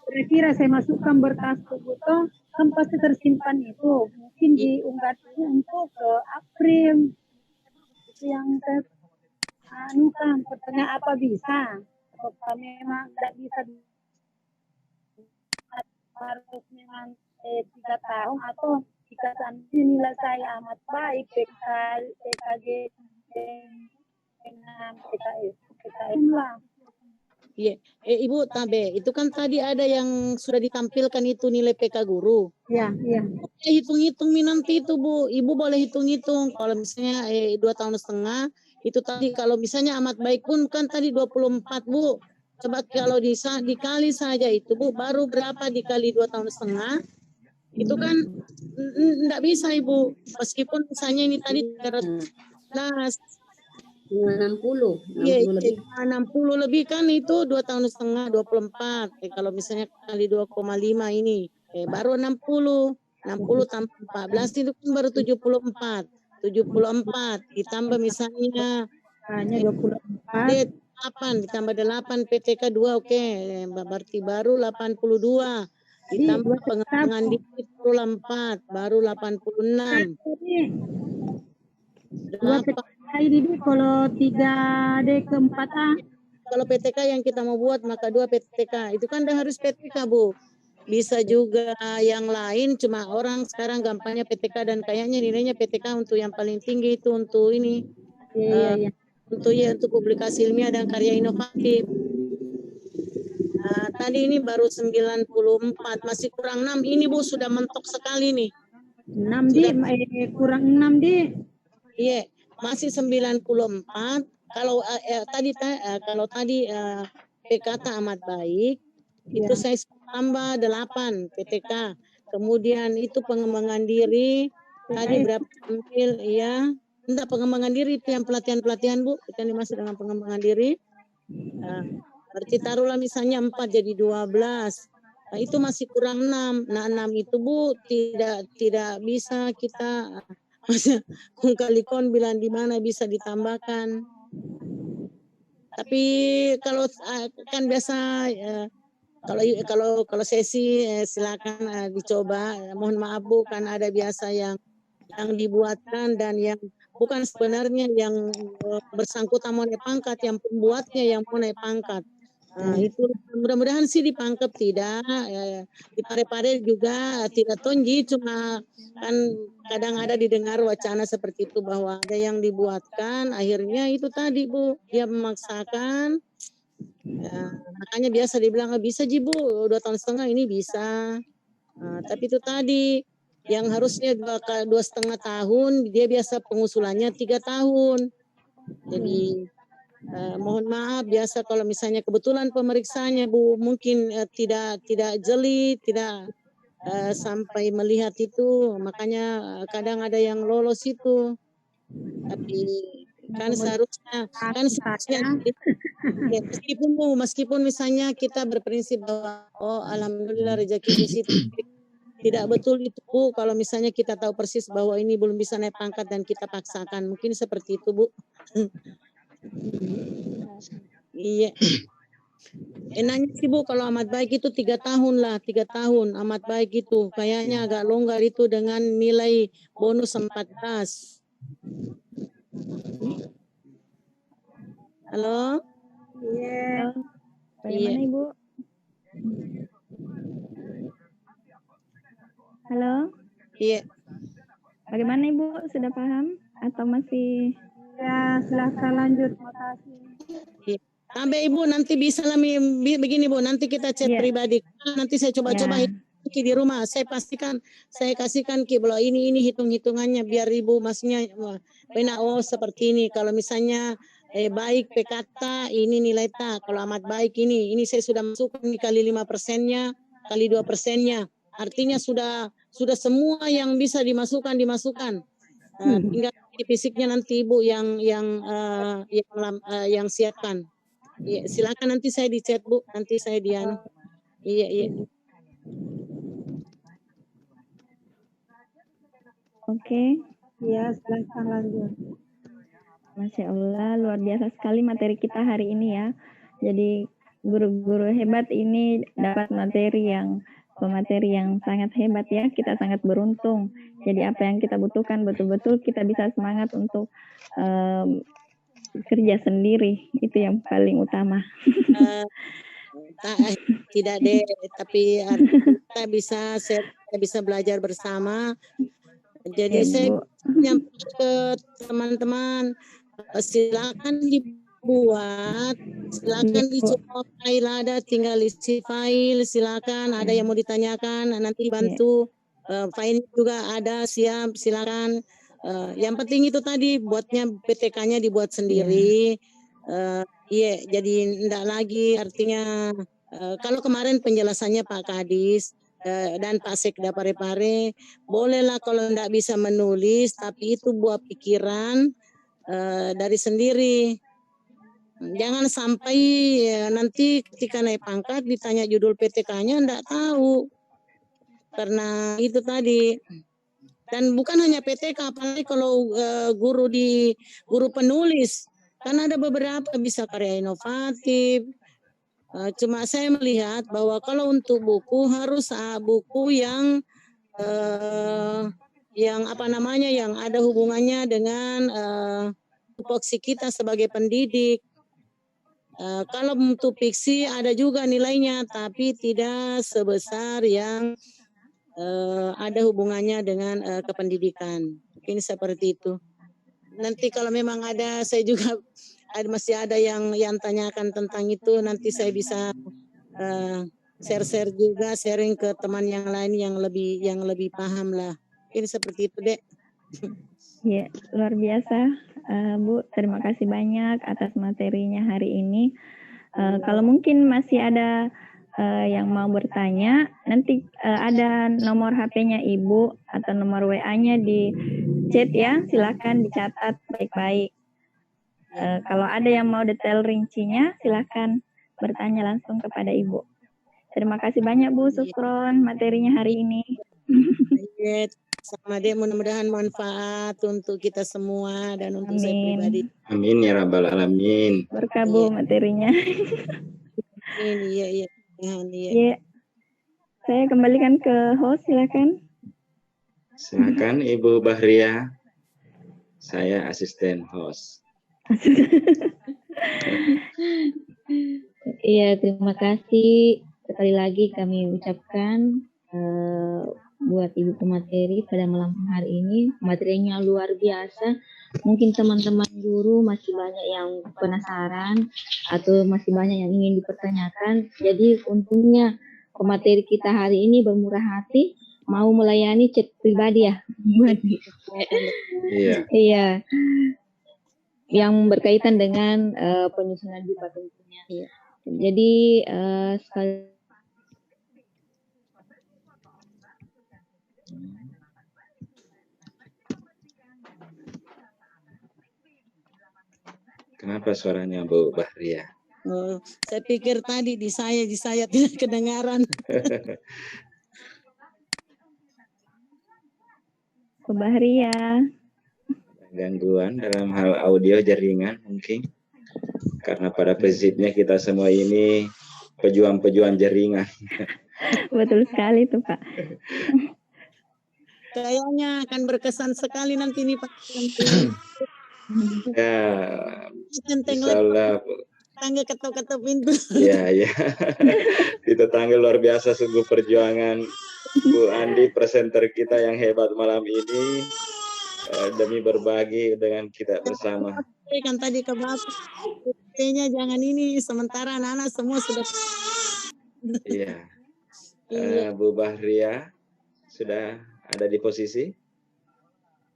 [SPEAKER 13] kira-kira saya masukkan berkas tubuh kan pasti tersimpan itu. Mungkin diunggah dulu untuk ke April. Itu yang saya anukan. Pertanyaan apa bisa? Apakah memang tidak bisa harus memang 3 tahun atau jika seandainya nilai saya amat baik PKG dengan PKS lah.
[SPEAKER 2] Iya, Ibu Tabe, itu kan tadi ada yang sudah ditampilkan itu nilai PK guru.
[SPEAKER 13] Iya, iya.
[SPEAKER 2] Hitung-hitung nanti itu Bu, Ibu boleh hitung-hitung. Kalau misalnya 2,5 tahun, itu tadi kalau misalnya amat baik pun kan tadi 24 Bu. Coba kalau dikali saja itu Bu, baru berapa dikali 2,5 tahun? Itu kan enggak bisa Ibu. Meskipun misalnya ini tadi 300.
[SPEAKER 8] 60
[SPEAKER 2] lebih. 60 lebih kan itu 2,5 tahun, 24. Kalau misalnya kali 2,5 ini, baru 60 tambah 14 itu kan baru 74. 74 ditambah misalnya
[SPEAKER 13] hanya 24.
[SPEAKER 2] 8 ditambah 8 PTK 2 oke. Berarti baru 82. Ditambah pengembangan diri baru 4 baru 86.
[SPEAKER 13] Ini kalau 3D ke 4A.
[SPEAKER 2] Kalau PTK yang kita mau buat maka 2 PTK. Itu kan udah harus PTK Bu. Bisa juga yang lain, cuma orang sekarang gampangnya PTK dan kayaknya nilainya PTK untuk yang paling tinggi itu untuk ini.
[SPEAKER 13] Iya.
[SPEAKER 2] Untuk publikasi ilmiah dan karya inovatif. Tadi ini baru 94, masih kurang 6. Ini Bu sudah mentok sekali nih.
[SPEAKER 13] 6 di kurang 6 di.
[SPEAKER 2] Iya. Masih 94. Kalau tadi PKT amat baik, itu saya tambah 8 PTK. Kemudian itu pengembangan diri tadi berapa ambil ya? Enggak, pengembangan diri itu yang pelatihan Bu. Kita ini masih dengan pengembangan diri. Berarti taruhlah misalnya 4 jadi 12. Nah, itu masih kurang 6. Nah, 6 itu Bu tidak bisa kita kung kali kon bilang di mana bisa ditambahkan. Tapi kalau kan biasa kalau sesi silakan dicoba. Mohon maaf Bu, kan ada biasa yang dibuatkan dan yang bukan sebenarnya yang bersangkutan mau naik pangkat, yang pembuatnya yang mau naik pangkat. Itu mudah-mudahan sih dipangkep tidak, di pare-pare juga tidak tonji, cuma kan kadang ada didengar wacana seperti itu bahwa ada yang dibuatkan, akhirnya itu tadi Bu, dia memaksakan, makanya biasa dibilang bisa ji Bu, 2,5 tahun ini bisa, tapi itu tadi yang harusnya 2,5 tahun, dia biasa pengusulannya 3 tahun, jadi mohon maaf biasa kalau misalnya kebetulan pemeriksaannya Bu mungkin tidak jeli, tidak sampai melihat itu, makanya kadang ada yang lolos itu. Tapi kan seharusnya ya, meskipun misalnya kita berprinsip bahwa alhamdulillah rezeki di situ, tidak betul itu Bu kalau misalnya kita tahu persis bahwa ini belum bisa naik pangkat dan kita paksakan, mungkin seperti itu Bu. Iya. Enaknya sih Bu kalau amat baik itu 3 tahun lah, 3 tahun amat baik itu. Kayaknya agak longgar itu dengan nilai bonus 14. Halo?
[SPEAKER 1] Iya. Bagaimana Ibu? Halo?
[SPEAKER 2] Iya.
[SPEAKER 1] Bagaimana Ibu? Sudah paham atau masih?
[SPEAKER 13] Ya, silahkan lanjut. Terima kasih.
[SPEAKER 2] Iya. Sampai Ibu nanti bisa lah begini Bu, nanti kita chat pribadi. Nanti saya coba-coba Ki di rumah. Saya pastikan, saya kasihkan Ki bahwa ini hitung-hitungannya biar Ibu maksudnya benar seperti ini. Kalau misalnya baik PKT ini nilai tak. Kalau amat baik ini saya sudah masukkan kali 5%-nya, kali 2%-nya. Artinya sudah semua yang bisa dimasukkan. Tinggal di fisiknya nanti Ibu yang siapkan. Ya, silakan nanti saya di chat Bu, nanti saya Iya.
[SPEAKER 1] Oke.
[SPEAKER 13] Ya, silakan lanjut.
[SPEAKER 1] Masya Allah, luar biasa sekali materi kita hari ini ya. Jadi guru-guru hebat ini dapat pemateri yang sangat hebat ya. Kita sangat beruntung. Jadi apa yang kita butuhkan betul-betul kita bisa semangat untuk kerja sendiri. Itu yang paling utama.
[SPEAKER 2] Tidak deh, tapi kita bisa belajar bersama. Jadi saya menyampaikan ke teman-teman, silakan dibuat, silakan dicoba file ada, tinggal isi file, silakan ada yang mau ditanyakan, nanti bantu. File juga ada, siap, silakan. Yang penting itu tadi buatnya PTK-nya dibuat sendiri. Iya, jadi enggak lagi artinya kalau kemarin penjelasannya Pak Kadis dan Pak Sekda Parepare, bolehlah kalau enggak bisa menulis, tapi itu buat pikiran dari sendiri. Jangan sampai nanti ketika naik pangkat ditanya judul PTK-nya enggak tahu. Karena itu tadi. Dan bukan hanya PTK, apalagi kalau guru penulis. Kan ada beberapa bisa karya inovatif. Cuma saya melihat bahwa kalau untuk buku harus buku yang yang ada hubungannya dengan tupoksi kita sebagai pendidik. Kalau untuk fiksi ada juga nilainya, tapi tidak sebesar yang ada hubungannya dengan kependidikan. Mungkin seperti itu. Nanti kalau memang ada, saya juga masih ada yang tanyakan tentang itu, nanti saya bisa share juga, sharing ke teman yang lain yang lebih paham lah. Ini seperti itu, Dek.
[SPEAKER 1] Ya, luar biasa, Bu. Terima kasih banyak atas materinya hari ini. Kalau mungkin masih ada yang mau bertanya, nanti ada nomor HP-nya Ibu atau nomor WA-nya di chat ya, silakan dicatat baik-baik. Kalau ada yang mau detail rincinya, silakan bertanya langsung kepada Ibu. Terima kasih banyak Bu Sukron materinya hari ini.
[SPEAKER 2] Sama deh, mudah-mudahan manfaat untuk kita semua dan untuk saya pribadi.
[SPEAKER 12] Amin ya rabbal alamin.
[SPEAKER 1] Berkah Bu materinya.
[SPEAKER 2] Iya.
[SPEAKER 1] Ya. Saya kembalikan ke host, silakan.
[SPEAKER 12] Silakan Ibu Bahria. Saya asisten host.
[SPEAKER 14] Iya, terima kasih. Sekali lagi kami ucapkan buat Ibu pemateri pada malam hari ini. Materinya luar biasa. Mungkin teman-teman guru masih banyak yang penasaran atau masih banyak yang ingin dipertanyakan. Jadi untungnya pemateri kita hari ini bermurah hati, mau melayani chat pribadi ya. Iya. Yang berkaitan dengan penyusunan JIPA tentunya. Jadi sekali
[SPEAKER 12] Kenapa suaranya Bu Bahria?
[SPEAKER 2] Saya pikir tadi di saya tidak kedengaran.
[SPEAKER 1] Bu Bahria.
[SPEAKER 12] Gangguan dalam hal audio jaringan mungkin. Karena pada prinsipnya kita semua ini pejuang-pejuang jaringan.
[SPEAKER 1] Betul sekali tuh Pak.
[SPEAKER 2] Kayaknya akan berkesan sekali nanti nih Pak.
[SPEAKER 12] Ya, insyaallah.
[SPEAKER 2] Tangga ketok-ketok pintu.
[SPEAKER 12] Ya. Di tetangga luar biasa sungguh perjuangan Bu Andi, presenter kita yang hebat malam ini, demi berbagi dengan kita bersama.
[SPEAKER 2] Kan tadi ke Bapak, kayaknya jangan ini, sementara anak-anak semua sudah.
[SPEAKER 12] Iya. Bu Bahria sudah ada di posisi?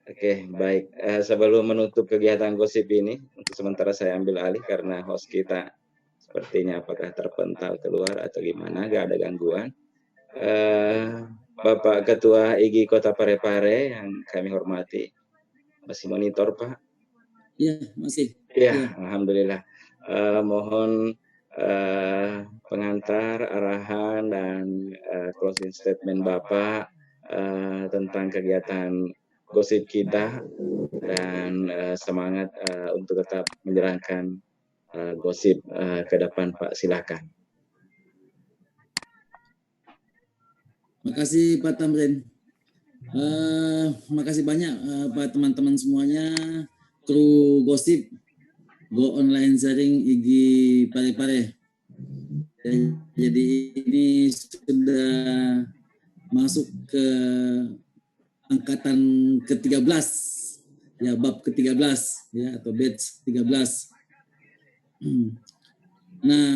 [SPEAKER 12] Oke, baik. Sebelum menutup kegiatan gosip ini, untuk sementara saya ambil alih karena host kita sepertinya apakah terpental keluar atau gimana, gak ada gangguan. Bapak Ketua IGI Kota Parepare yang kami hormati, masih monitor Pak?
[SPEAKER 6] Iya, masih.
[SPEAKER 12] Iya, alhamdulillah. Mohon pengantar, arahan, dan closing statement Bapak tentang kegiatan gosip kita dan semangat untuk tetap menjalankan gosip ke depan, Pak. Silakan.
[SPEAKER 6] Makasih Pak Tamrin. Makasih banyak Pak teman-teman semuanya, kru gosip, Go Online Sharing IGI Pare-Pare. Jadi ini sudah masuk ke angkatan ke-13, ya bab ke-13 ya atau batch 13. Nah,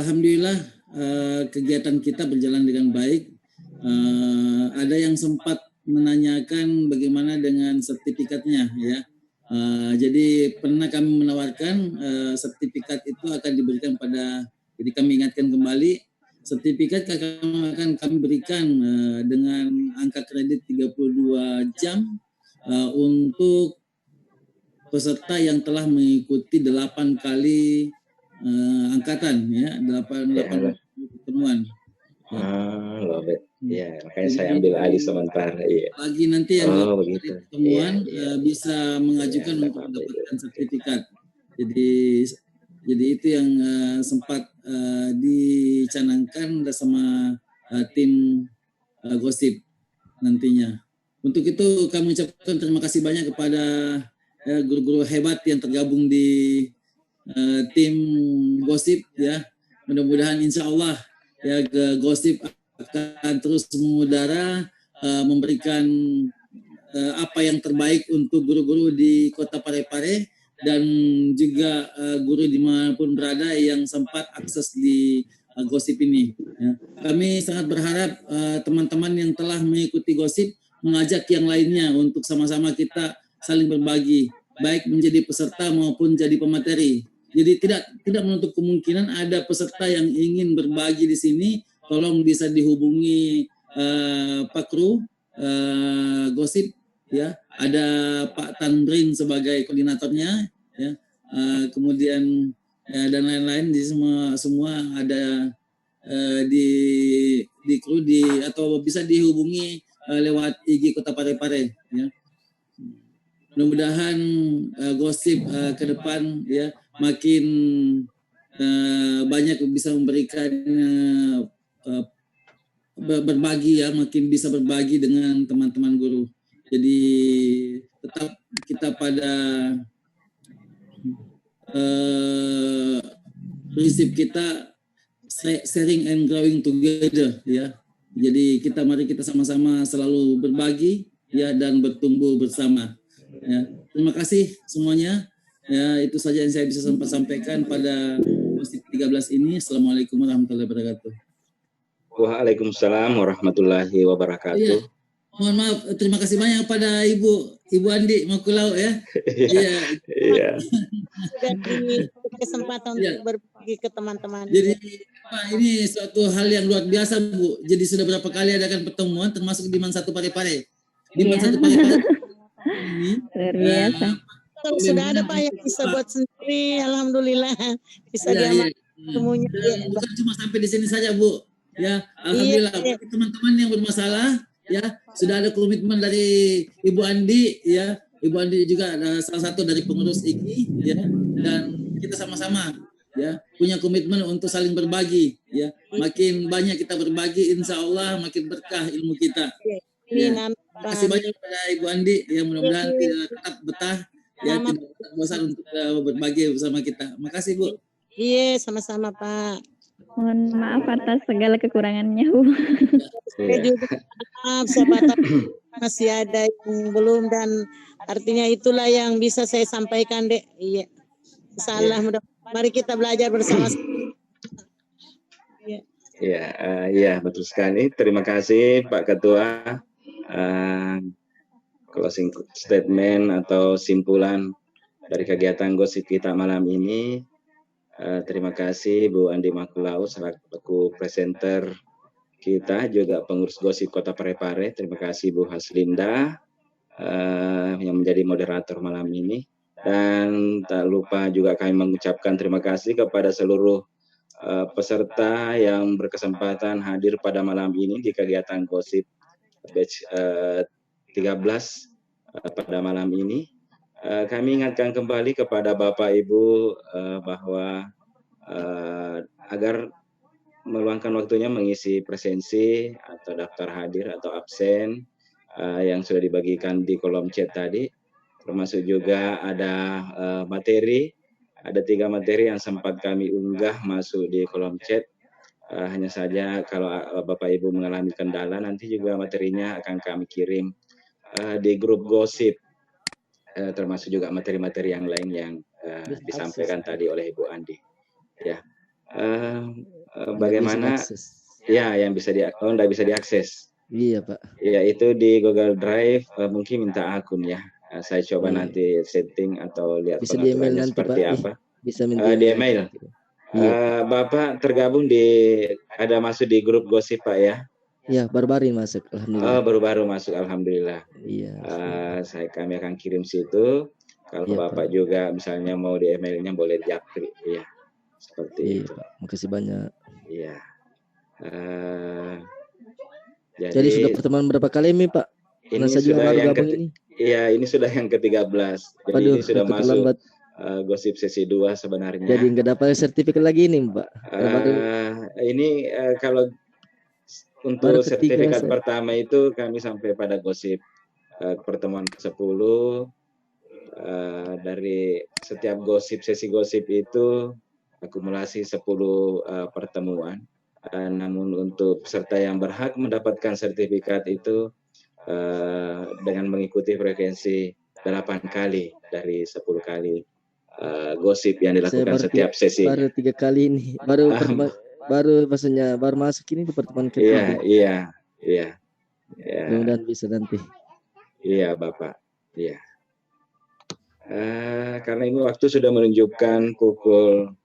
[SPEAKER 6] alhamdulillah kegiatan kita berjalan dengan baik. Ada yang sempat menanyakan bagaimana dengan sertifikatnya ya. Jadi pernah kami menawarkan sertifikat itu akan diberikan pada, jadi kami ingatkan kembali, sertifikat akan kami berikan dengan angka kredit 32 jam untuk peserta yang telah mengikuti 8 kali angkatan ya, 8 pertemuan.
[SPEAKER 12] Ya, makanya saya ambil alih sementara. Iya.
[SPEAKER 6] Lagi nanti yang
[SPEAKER 12] begitu.
[SPEAKER 6] Pertemuan bisa mengajukan untuk mendapatkan sertifikat. Jadi itu yang sempat dicanangkan bersama tim gosip nantinya. Untuk itu kami ucapkan terima kasih banyak kepada guru-guru hebat yang tergabung di tim gosip ya. Mudah-mudahan insya Allah ya gosip akan terus mengudara, memberikan apa yang terbaik untuk guru-guru di Kota Pare-Pare dan juga guru dimanapun berada yang sempat akses di gosip ini. Ya. Kami sangat berharap teman-teman yang telah mengikuti gosip mengajak yang lainnya untuk sama-sama kita saling berbagi, baik menjadi peserta maupun jadi pemateri. Jadi tidak menutup kemungkinan ada peserta yang ingin berbagi di sini. Tolong bisa dihubungi Pak Kru gosip ya, ada Pak Tamrin sebagai koordinatornya ya, kemudian dan lain-lain di semua ada di Kru atau bisa dihubungi lewat IG Kota Pare-Pare ya. Mudah-mudahan gosip ke depan ya makin banyak bisa memberikan berbagi ya, makin bisa berbagi dengan teman-teman guru. Jadi tetap kita pada prinsip kita sharing and growing together ya. Jadi mari kita sama-sama selalu berbagi ya dan bertumbuh bersama. Ya. Terima kasih semuanya. Ya, itu saja yang saya bisa sampaikan pada Gosip 13 ini. Assalamualaikum warahmatullahi wabarakatuh.
[SPEAKER 12] Waalaikumsalam warahmatullahi wabarakatuh.
[SPEAKER 6] Ya, mohon maaf, terima kasih banyak pada Ibu Andi Makulau ya.
[SPEAKER 12] Iya.
[SPEAKER 2] Sudah diberi kesempatan untuk berbagi ke teman-teman.
[SPEAKER 6] Jadi Pak, ini suatu hal yang luar biasa Bu. Jadi sudah berapa kali adakan pertemuan termasuk di Man 1 Pare-Pare. Di Man 1 Pare-Pare ini
[SPEAKER 1] luar biasa.
[SPEAKER 2] Sudah ada Pak yang bisa buat sendiri, alhamdulillah bisa diamankan semuanya.
[SPEAKER 6] Bukan cuma sampai di sini saja Bu. Ya, alhamdulillah bagi teman-teman yang bermasalah ya sudah ada komitmen dari Ibu Andi ya. Ibu Andi juga ada salah satu dari pengurus IGI ya, dan kita sama-sama ya punya komitmen untuk saling berbagi ya. Makin banyak kita berbagi, insya Allah makin berkah ilmu kita. Ya. Terima kasih banyak pada Ibu Andi ya, mudah-mudahan tetap betah ya, tidak bosan untuk berbagi bersama kita. Makasih Bu.
[SPEAKER 2] Iya, sama-sama Pak.
[SPEAKER 1] Mohon maaf atas segala kekurangannya Bu.
[SPEAKER 2] Saya juga maaf, siapa tahu masih ada yang belum, dan artinya itulah yang bisa saya sampaikan dek. Iya, salah. Mari kita belajar bersama-sama.
[SPEAKER 12] Iya, betul sekali. Terima kasih Pak Ketua. Closing statement atau simpulan dari kegiatan gosip kita malam ini. Terima kasih Bu Andi Makulau selaku presenter kita, juga pengurus gosip Kota Pare-Pare. Terima kasih Bu Haslinda yang menjadi moderator malam ini. Dan tak lupa juga kami mengucapkan terima kasih kepada seluruh peserta yang berkesempatan hadir pada malam ini di kegiatan gosip batch 13 pada malam ini. kami ingatkan kembali kepada Bapak Ibu bahwa agar meluangkan waktunya mengisi presensi atau daftar hadir atau absen yang sudah dibagikan di kolom chat tadi, termasuk juga ada materi, ada 3 materi yang sempat kami unggah masuk di kolom chat. Hanya saja kalau Bapak Ibu mengalami kendala, nanti juga materinya akan kami kirim di grup gosip, termasuk juga materi-materi yang lain yang disampaikan tadi oleh Ibu Andi. Ya, bagaimana? Ya, yang bisa nggak bisa diakses.
[SPEAKER 7] Iya Pak.
[SPEAKER 12] Ya, itu di Google Drive, mungkin minta akun ya. Saya coba nanti setting atau lihat
[SPEAKER 7] bisa di email nanti,
[SPEAKER 12] seperti
[SPEAKER 7] Pak.
[SPEAKER 12] apa.
[SPEAKER 7] Bisa minta
[SPEAKER 12] di email. Bapak tergabung ada masuk di grup gosip Pak ya?
[SPEAKER 7] Iya, baru-baru masuk, alhamdulillah.
[SPEAKER 12] Baru-baru masuk, alhamdulillah.
[SPEAKER 7] Iya.
[SPEAKER 12] Kami akan kirim situ. Kalau
[SPEAKER 7] iya,
[SPEAKER 12] Bapak
[SPEAKER 7] Pak.
[SPEAKER 12] juga misalnya mau di emailnya boleh japri, ya. Seperti itu.
[SPEAKER 7] Pak. Makasih banyak.
[SPEAKER 12] Iya.
[SPEAKER 7] Jadi sudah pertemuan berapa kali ini Pak?
[SPEAKER 12] Ini sudah yang Iya, ini sudah yang ke-13. Jadi ini sudah masuk gosip sesi 2 sebenarnya.
[SPEAKER 7] Jadi nggak dapat sertifikat lagi nih Pak?
[SPEAKER 12] Ini kalau untuk sertifikat pertama itu kami sampai pada gosip pertemuan ke-10. Dari setiap sesi gosip itu akumulasi 10 pertemuan. Namun untuk peserta yang berhak mendapatkan sertifikat itu dengan mengikuti frekuensi 8 kali dari 10 kali gosip yang dilakukan setiap sesi.
[SPEAKER 7] Baru 3 kali ini, baru maksudnya baru masuk ini di pertemuan ketiga.
[SPEAKER 12] Iya.
[SPEAKER 7] Mudah-mudahan bisa nanti.
[SPEAKER 12] Iya Bapak. Iya. Karena ini waktu sudah menunjukkan pukul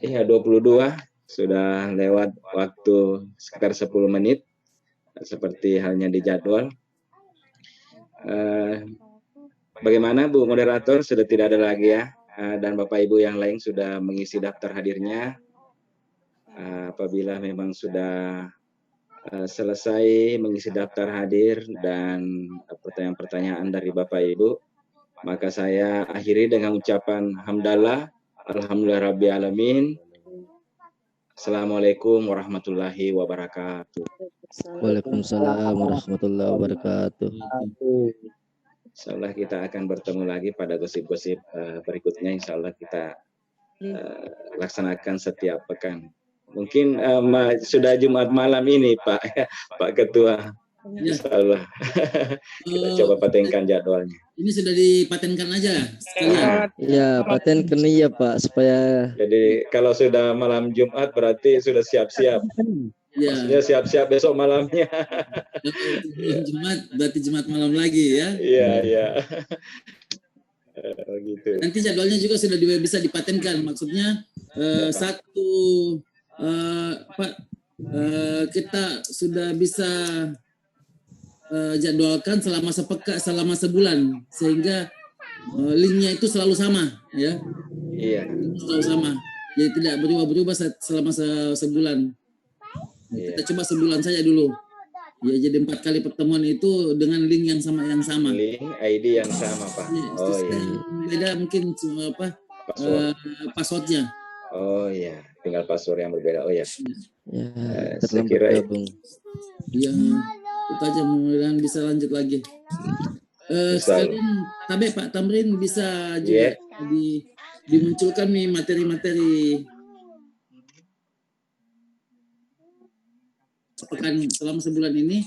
[SPEAKER 12] 22, sudah lewat waktu sekitar 10 menit seperti halnya di jadwal. Bagaimana Bu Moderator, sudah tidak ada lagi ya, dan Bapak Ibu yang lain sudah mengisi daftar hadirnya. Apabila memang sudah selesai mengisi daftar hadir dan pertanyaan-pertanyaan dari Bapak Ibu, maka saya akhiri dengan ucapan hamdalah, alhamdulillah rabbil alamin. Assalamualaikum warahmatullahi wabarakatuh.
[SPEAKER 7] Waalaikumsalam warahmatullahi wabarakatuh.
[SPEAKER 12] Insyaallah kita akan bertemu lagi pada gosip-gosip berikutnya. Insyaallah kita laksanakan setiap pekan. Mungkin sudah Jumat malam ini Pak Ketua. Insyaallah. Kita coba patenkan jadwalnya.
[SPEAKER 6] Ini sudah dipatenkan aja sekalian.
[SPEAKER 7] Iya, patenkan iya Pak, supaya.
[SPEAKER 12] Jadi kalau sudah malam Jumat berarti sudah siap-siap.
[SPEAKER 6] Ya.
[SPEAKER 12] Maksudnya siap-siap besok malamnya.
[SPEAKER 6] Jumat berarti Jumat malam lagi ya.
[SPEAKER 12] Iya. Gitu.
[SPEAKER 6] Nanti jadwalnya juga sudah bisa dipatenkan. Maksudnya kita sudah bisa jadwalkan selama sebulan sehingga linknya itu selalu sama ya.
[SPEAKER 12] Iya.
[SPEAKER 6] Selalu sama. Jadi tidak berubah-ubah selama sebulan. Kita coba sebulan saja dulu. Ya, jadi 4 kali pertemuan itu dengan link yang sama.
[SPEAKER 12] Link ID yang sama Pak.
[SPEAKER 6] Beda mungkin passwordnya.
[SPEAKER 12] Oh iya, tinggal password yang berbeda. Oh ya.
[SPEAKER 7] Saya kira itu
[SPEAKER 6] aja, mudah-mudahan bisa lanjut lagi. Sekalian Pak Tamrin bisa juga dimunculkan nih materi-materi pekan selama sebulan ini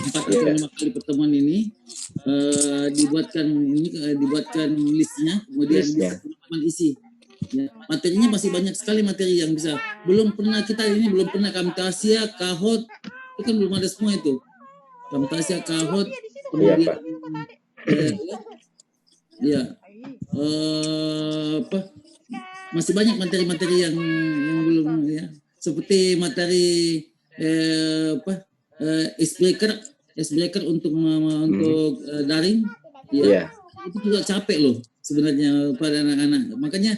[SPEAKER 6] 4 atau 5 kali pertemuan ini dibuatkan listnya, kemudian teman-teman isi. Ya, materinya masih banyak sekali materi yang bisa belum pernah Kamtasia, Kahot itu kan belum ada semua itu. Kamtasia, Kahot, kemudian masih banyak materi-materi yang belum ya, seperti materi icebreaker untuk daring itu juga capek loh sebenarnya pada anak-anak. Makanya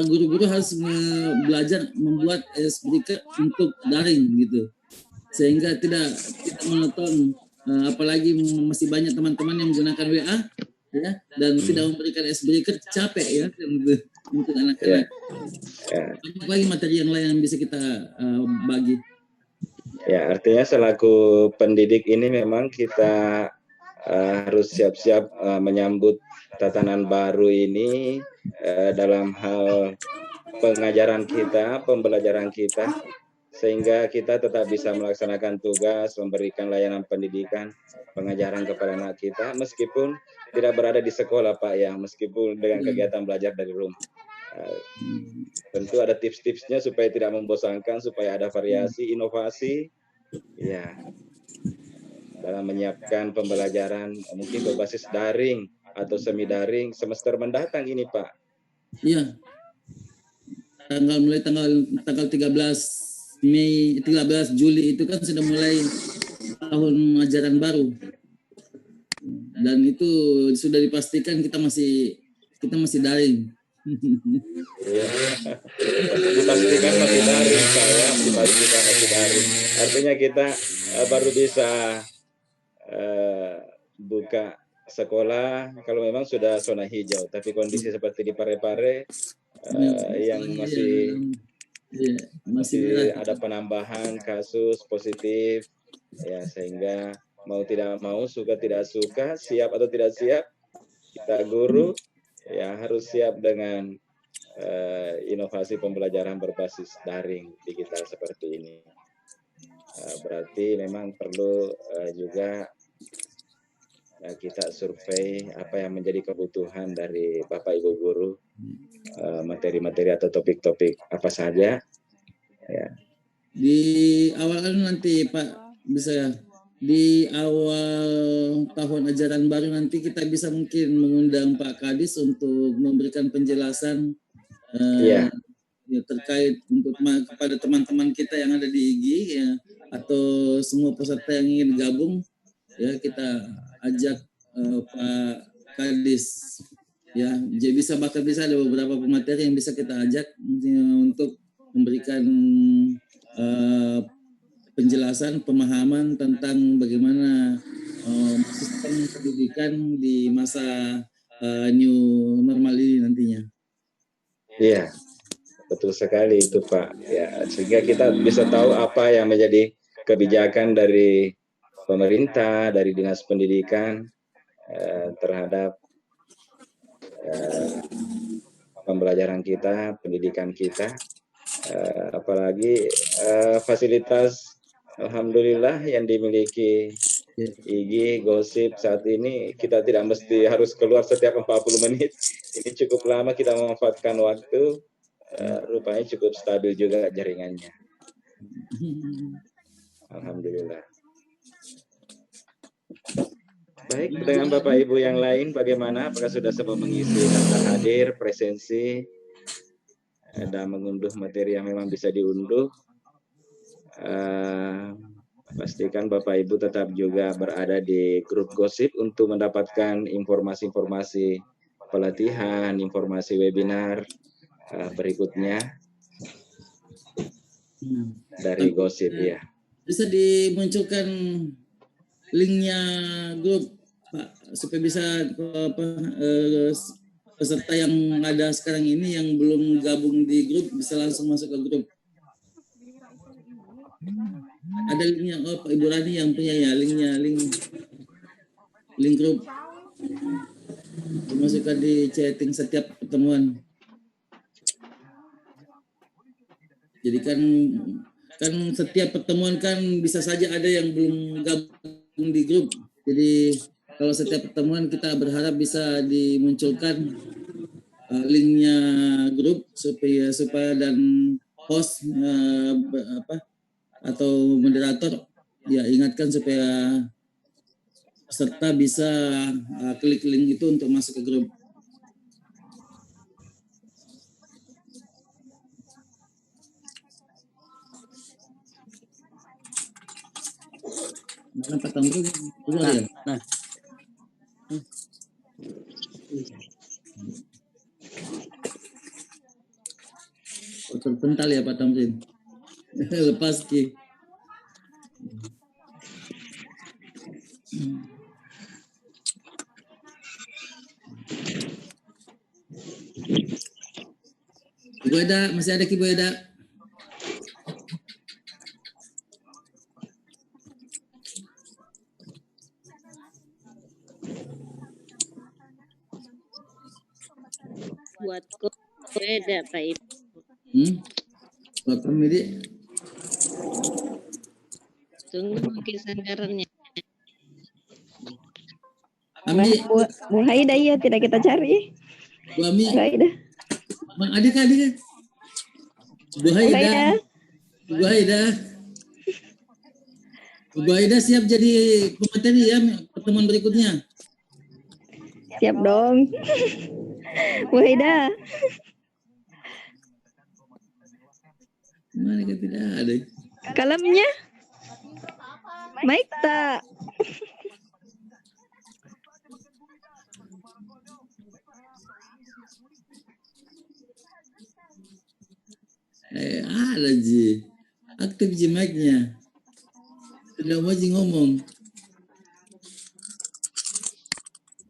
[SPEAKER 6] guru-guru harus belajar membuat icebreaker untuk daring gitu, sehingga tidak monoton. Apalagi masih banyak teman-teman yang menggunakan WA, ya, dan tidak memberikan icebreaker capek ya untuk anak-anak. Banyak lagi materi yang lain yang bisa kita bagi.
[SPEAKER 12] Ya, artinya selaku pendidik ini memang kita harus siap-siap menyambut tatanan baru ini dalam hal pengajaran kita, pembelajaran kita, sehingga kita tetap bisa melaksanakan tugas, memberikan layanan pendidikan, pengajaran kepada anak kita, meskipun tidak berada di sekolah, Pak, ya, meskipun dengan kegiatan belajar dari rumah. Tentu ada tips-tipsnya supaya tidak membosankan, supaya ada variasi, inovasi, ya, dalam menyiapkan pembelajaran mungkin berbasis daring atau semi daring semester mendatang ini, Pak.
[SPEAKER 6] Iya. Mulai tanggal 13 Mei, 13 Juli itu kan sudah mulai tahun ajaran baru. Dan itu sudah dipastikan kita masih daring.
[SPEAKER 12] Ya, dipastikan masih daring, saya dipastikan masih daring. Artinya kita baru bisa buka sekolah kalau memang sudah zona hijau. Tapi kondisi seperti di Parepare yang masih ada penambahan kasus positif, ya, sehingga mau tidak mau, suka tidak suka, siap atau tidak siap, kita guru ya harus siap dengan inovasi pembelajaran berbasis daring digital seperti ini. Berarti memang perlu juga kita survei apa yang menjadi kebutuhan dari Bapak Ibu guru, materi-materi atau topik-topik apa saja. Ya.
[SPEAKER 6] Di awal nanti Pak bisa di awal tahun ajaran baru nanti kita bisa mungkin mengundang Pak Kadis untuk memberikan penjelasan ya, terkait untuk kepada teman-teman kita yang ada di IGI ya, atau semua peserta yang ingin gabung ya, kita ajak Pak Kadis ya. Jadi bisa ada beberapa pemateri yang bisa kita ajak untuk memberikan penjelasan, pemahaman tentang bagaimana sistem pendidikan di masa new normal ini nantinya.
[SPEAKER 12] Iya, betul sekali itu Pak. Ya, sehingga kita bisa tahu apa yang menjadi kebijakan dari pemerintah, dari dinas pendidikan terhadap pembelajaran kita, pendidikan kita, apalagi fasilitas alhamdulillah yang dimiliki IGI Gosip saat ini, kita tidak mesti harus keluar setiap 40 menit. Ini cukup lama kita memanfaatkan waktu, rupanya cukup stabil juga jaringannya. Alhamdulillah. Baik, dengan Bapak Ibu yang lain bagaimana? Apakah sudah semua mengisi daftar hadir, presensi, dan mengunduh materi yang memang bisa diunduh? Pastikan Bapak Ibu tetap juga berada di grup Gosip untuk mendapatkan informasi-informasi pelatihan, informasi webinar berikutnya dari Gosip ya.
[SPEAKER 6] Bisa dimunculkan linknya grup Pak, supaya bisa peserta yang ada sekarang ini yang belum gabung di grup bisa langsung masuk ke grup. Ada linknya, Pak Ibu Rani yang punya ya linknya, link grup dimasukkan di chatting setiap pertemuan. Jadi kan setiap pertemuan kan bisa saja ada yang belum gabung di grup. Jadi kalau setiap pertemuan kita berharap bisa dimunculkan linknya grup supaya dan host atau moderator ya ingatkan supaya peserta bisa klik link itu untuk masuk ke grup. Mana Pak Tamrin? Ya? Nah. Terpental ya Pak Tamrin. Lepas Ki. Ibu Eda, masih ada Ibu Eda?
[SPEAKER 15] Buat beda Pak Ibu.
[SPEAKER 6] Buat pemilih.
[SPEAKER 15] Tunggu mungkin anggarannya.
[SPEAKER 6] Ami.
[SPEAKER 1] Bu Haida iya tidak kita cari.
[SPEAKER 6] Bu Ami.
[SPEAKER 1] Bu Haida.
[SPEAKER 6] Bang adik. Bu Haida. Bu Haida. Bu Haida siap jadi pemateri ya pertemuan berikutnya.
[SPEAKER 1] Siap dong. Bu Haida.
[SPEAKER 6] Mana kan tidak ada.
[SPEAKER 1] Kalamnya. Mike tak.
[SPEAKER 6] Ada Ji. Aktif Ji mic-nya. Tidak mau Ji ngomong.